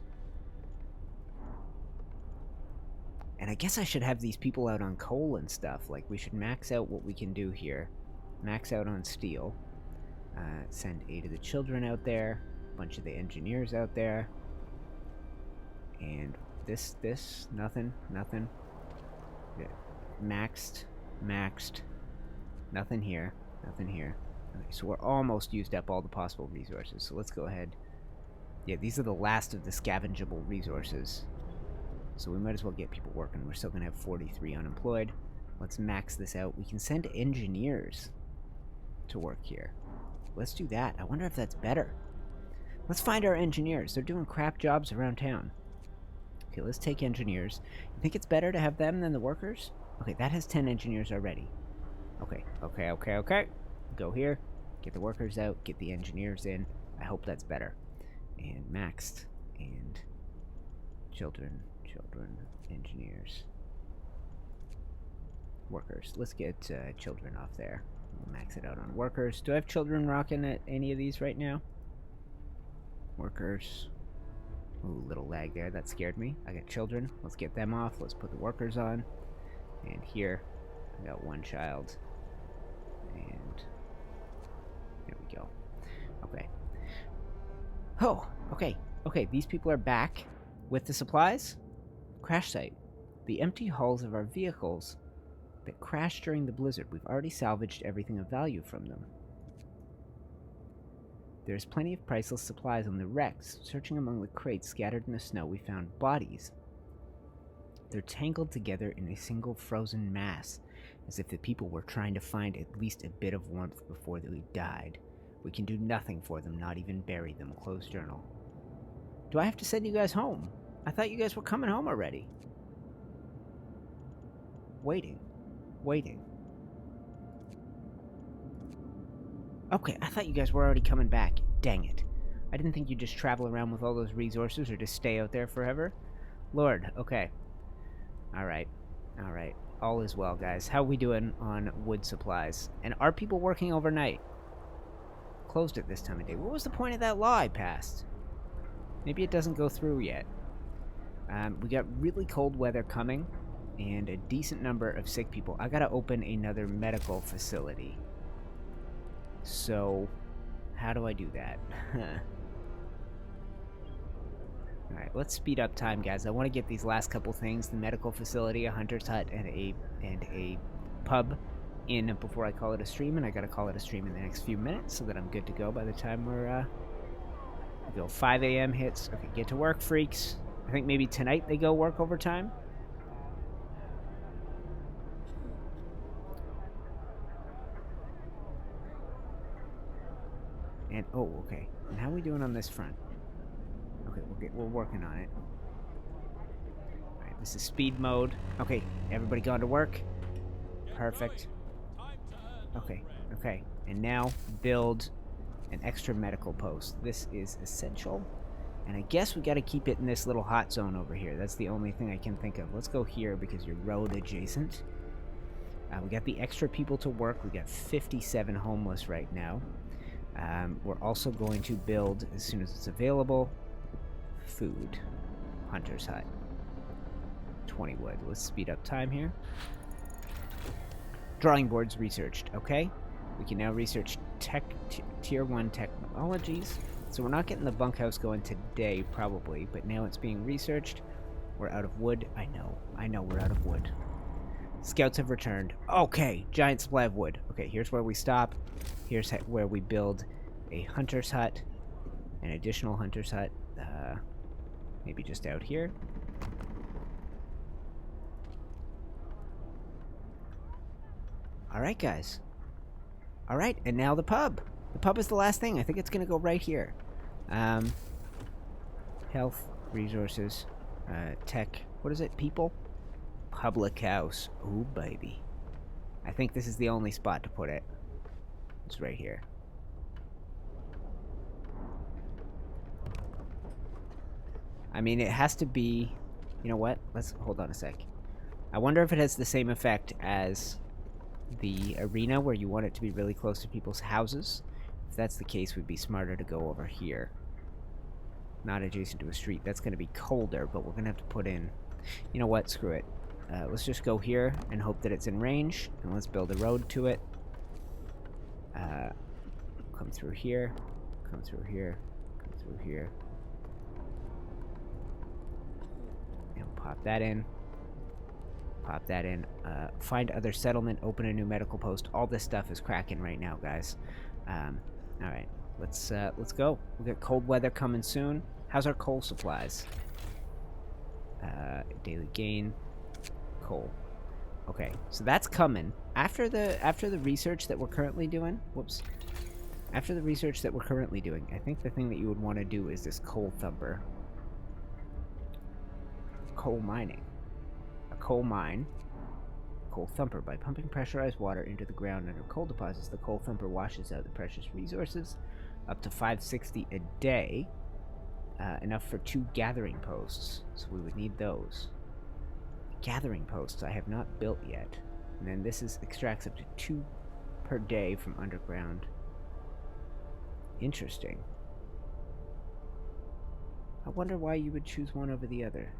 Speaker 1: And I guess I should have these people out on coal and stuff. Like, we should max out what we can do here. Max out on steel. Send 8 of the children out there. A bunch of the engineers out there. And this, nothing. Yeah. Maxed. Nothing here. Okay, so we're almost used up all the possible resources. So let's go ahead. Yeah, these are the last of the scavengeable resources. So we might as well get people working. We're still going to have 43 unemployed. Let's max this out. We can send engineers to work here. Let's do that. I wonder if that's better. Let's find our engineers. They're doing crap jobs around town. Okay, let's take engineers. You think it's better to have them than the workers? Okay, that has 10 engineers already. Okay. Go here. Get the workers out. Get the engineers in. I hope that's better. And maxed. And children, engineers, workers. Let's get children off there. We'll max it out on workers. Do I have children rocking at any of these right now? Workers. Ooh, little lag there. That scared me. I got children. Let's get them off. Let's put the workers on. And here, I got 1 child. And there we go. Okay. Oh, okay. These people are back with the supplies. Crash site. The empty hulls of our vehicles that crashed during the blizzard. We've already salvaged everything of value from them. There's plenty of priceless supplies on the wrecks. Searching among the crates scattered in the snow, we found bodies. They're tangled together in a single frozen mass, as if the people were trying to find at least a bit of warmth before they died. We can do nothing for them, not even bury them. Close journal. Do I have to send you guys home? I thought you guys were coming home already. Waiting. Okay, I thought you guys were already coming back. Dang it. I didn't think you'd just travel around with all those resources or just stay out there forever. Lord, okay. Alright. All is well, guys. How are we doing on wood supplies? And are people working overnight? Closed at this time of day. What was the point of that law I passed? Maybe it doesn't go through yet. We got really cold weather coming, and a decent number of sick people. I gotta open another medical facility. So, how do I do that? Alright, Alright, let's speed up time, guys. I want to get these last couple things, the medical facility, a hunter's hut, and a pub in before I call it a stream, and I gotta call it a stream in the next few minutes so that I'm good to go by the time we're, we go 5 a.m. hits. Okay, get to work, freaks. I think maybe tonight they go work overtime. And, oh, okay. And how are we doing on this front? Okay, we're working on it. Alright, this is speed mode. Okay, everybody gone to work? Perfect. Okay, okay. And now build an extra medical post. This is essential. And I guess we got to keep it in this little hot zone over here. That's the only thing I can think of. Let's go here because you're road adjacent. We got the extra people to work. We got 57 homeless right now. We're also going to build, as soon as it's available, food. Hunter's hut. 20 wood. Let's speed up time here. Drawing boards researched. Okay. We can now research tier 1 technologies. So we're not getting the bunkhouse going today, probably, but now it's being researched. We're out of wood. I know we're out of wood. Scouts have returned. Okay, giant supply of wood. Okay, here's where we stop. Here's where we build a hunter's hut, an additional hunter's hut, maybe just out here. Alright, guys. Alright, and now the pub. The pub is the last thing. I think it's going to go right here. Health, resources, tech. What is it? People? Public house. Ooh, baby. I think this is the only spot to put it. It's right here. I mean, it has to be... You know what? Let's... Hold on a sec. I wonder if it has the same effect as the arena, where you want it to be really close to people's houses. If that's the case, we'd be smarter to go over here. Not adjacent to a street. That's going to be colder, but we're going to have to put in... You know what? Screw it. Let's just go here and hope that it's in range, and let's build a road to it. Come through here. Come through here. Come through here. And pop that in. Pop that in. Find other settlement. Open a new medical post. All this stuff is cracking right now, guys. Alright. Let's go. We got cold weather coming soon. How's our coal supplies? Daily gain. Coal. Okay, so that's coming. After the research that we're currently doing... Whoops. After the research that we're currently doing, I think the thing that you would want to do is this coal thumper. Coal mining. A coal mine. Coal thumper. By pumping pressurized water into the ground under coal deposits, the coal thumper washes out the precious resources up to 560 a day. Enough for 2 gathering posts. So we would need those. Gathering posts I have not built yet. And then this extracts up to 2 per day from underground. Interesting. I wonder why you would choose one over the other.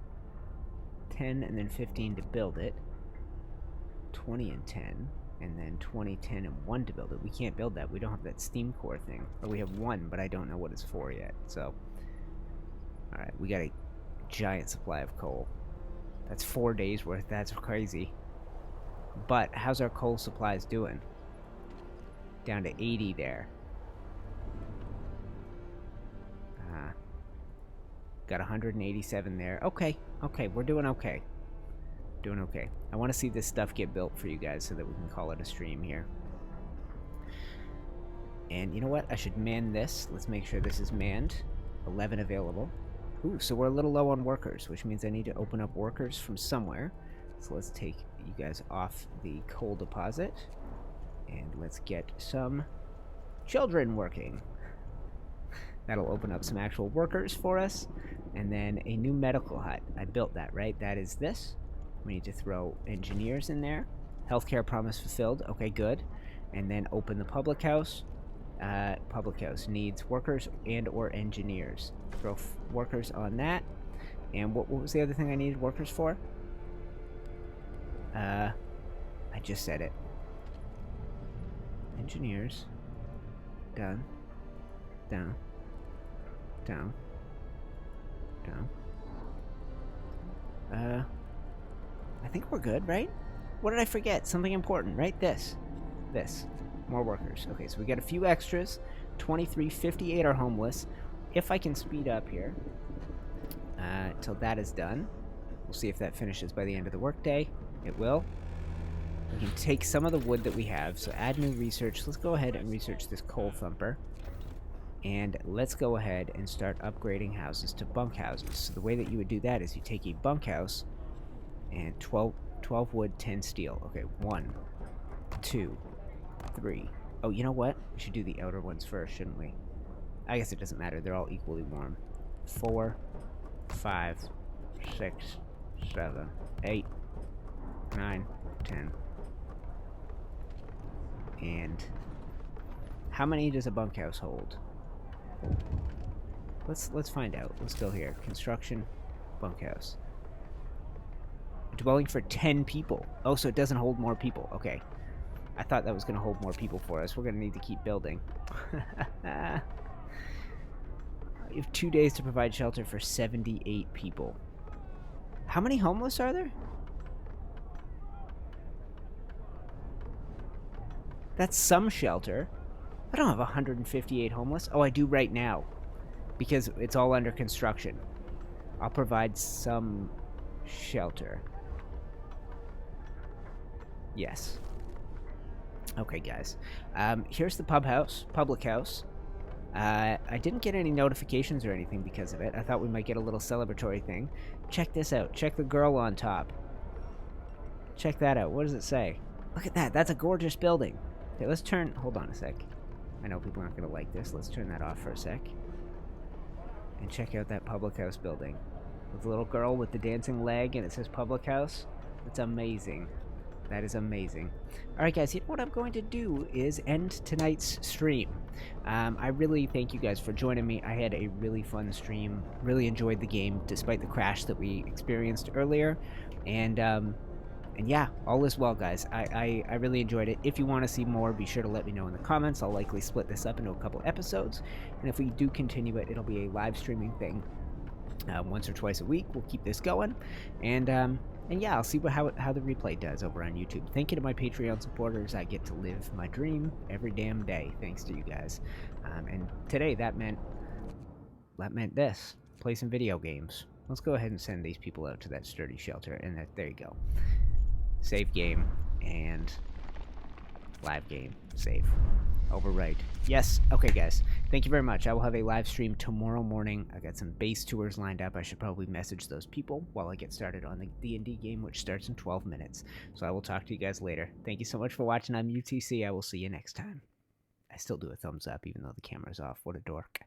Speaker 1: 10 and then 15 to build it. 20 and 10. And then 20, 10, and 1 to build it. We can't build that. We don't have that steam core thing. Or we have 1, but I don't know what it's for yet. So, alright, we got a giant supply of coal. That's 4 days worth. That's crazy. But how's our coal supplies doing? Down to 80 there. Got 187 there. Okay, okay, we're doing okay. Doing okay. I want to see this stuff get built for you guys so that we can call it a stream here. And you know what? I should man this. Let's make sure this is manned. 11 available. Ooh, so we're a little low on workers, which means I need to open up workers from somewhere. So let's take you guys off the coal deposit. And let's get some children working. That'll open up some actual workers for us. And then a new medical hut. I built that, right? That is this. We need to throw engineers in there. Healthcare promise fulfilled. Okay, good. And then open the public house. Public house needs workers and or engineers. Throw workers on that. And what was the other thing I needed workers for? I just said it. Engineers. Done. Down. Down. Down. I think we're good, right? What did I forget? Something important, right? This. More workers. Okay, so we got a few extras. 23, 58 are homeless. If I can speed up here till that is done, we'll see if that finishes by the end of the workday. It will. We can take some of the wood that we have, so add new research. Let's go ahead and research this coal thumper. And let's go ahead and start upgrading houses to bunkhouses. So the way that you would do that is you take a bunkhouse and 12 wood, 10 steel. Okay, 1, 2, 3. Oh, you know what? We should do the outer ones first, shouldn't we? I guess it doesn't matter. They're all equally warm. 4, 5, 6, 7, 8, 9, 10. And how many does a bunkhouse hold? Let's find out. Let's go here. Construction, bunkhouse. A dwelling for 10 people. Oh, so it doesn't hold more people. Okay. I thought that was going to hold more people for us. We're going to need to keep building. You have 2 days to provide shelter for 78 people. How many homeless are there? That's some shelter. I don't have 158 homeless. Oh, I do right now. Because it's all under construction. I'll provide some shelter. Yes. Okay, guys. Here's the public house. I didn't get any notifications or anything because of it. I thought we might get a little celebratory thing. Check this out. Check the girl on top. Check that out. What does it say? Look at that. That's a gorgeous building. Okay, let's turn... Hold on a sec. I know people aren't going to like this. Let's turn that off for a sec. And check out that public house building. With the little girl with the dancing leg and it says public house. That's amazing. That is amazing. Alright guys, you know what I'm going to do is end tonight's stream. I really thank you guys for joining me. I had a really fun stream. Really enjoyed the game despite the crash that we experienced earlier. And yeah, all is well, guys. I really enjoyed it. If you want to see more, be sure to let me know in the comments. I'll likely split this up into a couple episodes. And if we do continue it, it'll be a live streaming thing. Once or twice a week, we'll keep this going. And yeah, I'll see how the replay does over on YouTube. Thank you to my Patreon supporters. I get to live my dream every damn day, thanks to you guys. And today, that meant this. Play some video games. Let's go ahead and send these people out to that sturdy shelter. And there you go. Save game. And live game. Save. Overwrite. Yes. Okay, guys. Thank you very much. I will have a live stream tomorrow morning. I got some base tours lined up. I should probably message those people while I get started on the D&D game, which starts in 12 minutes. So I will talk to you guys later. Thank you so much for watching. I'm UTC. I will see you next time. I still do a thumbs up even though the camera's off. What a dork.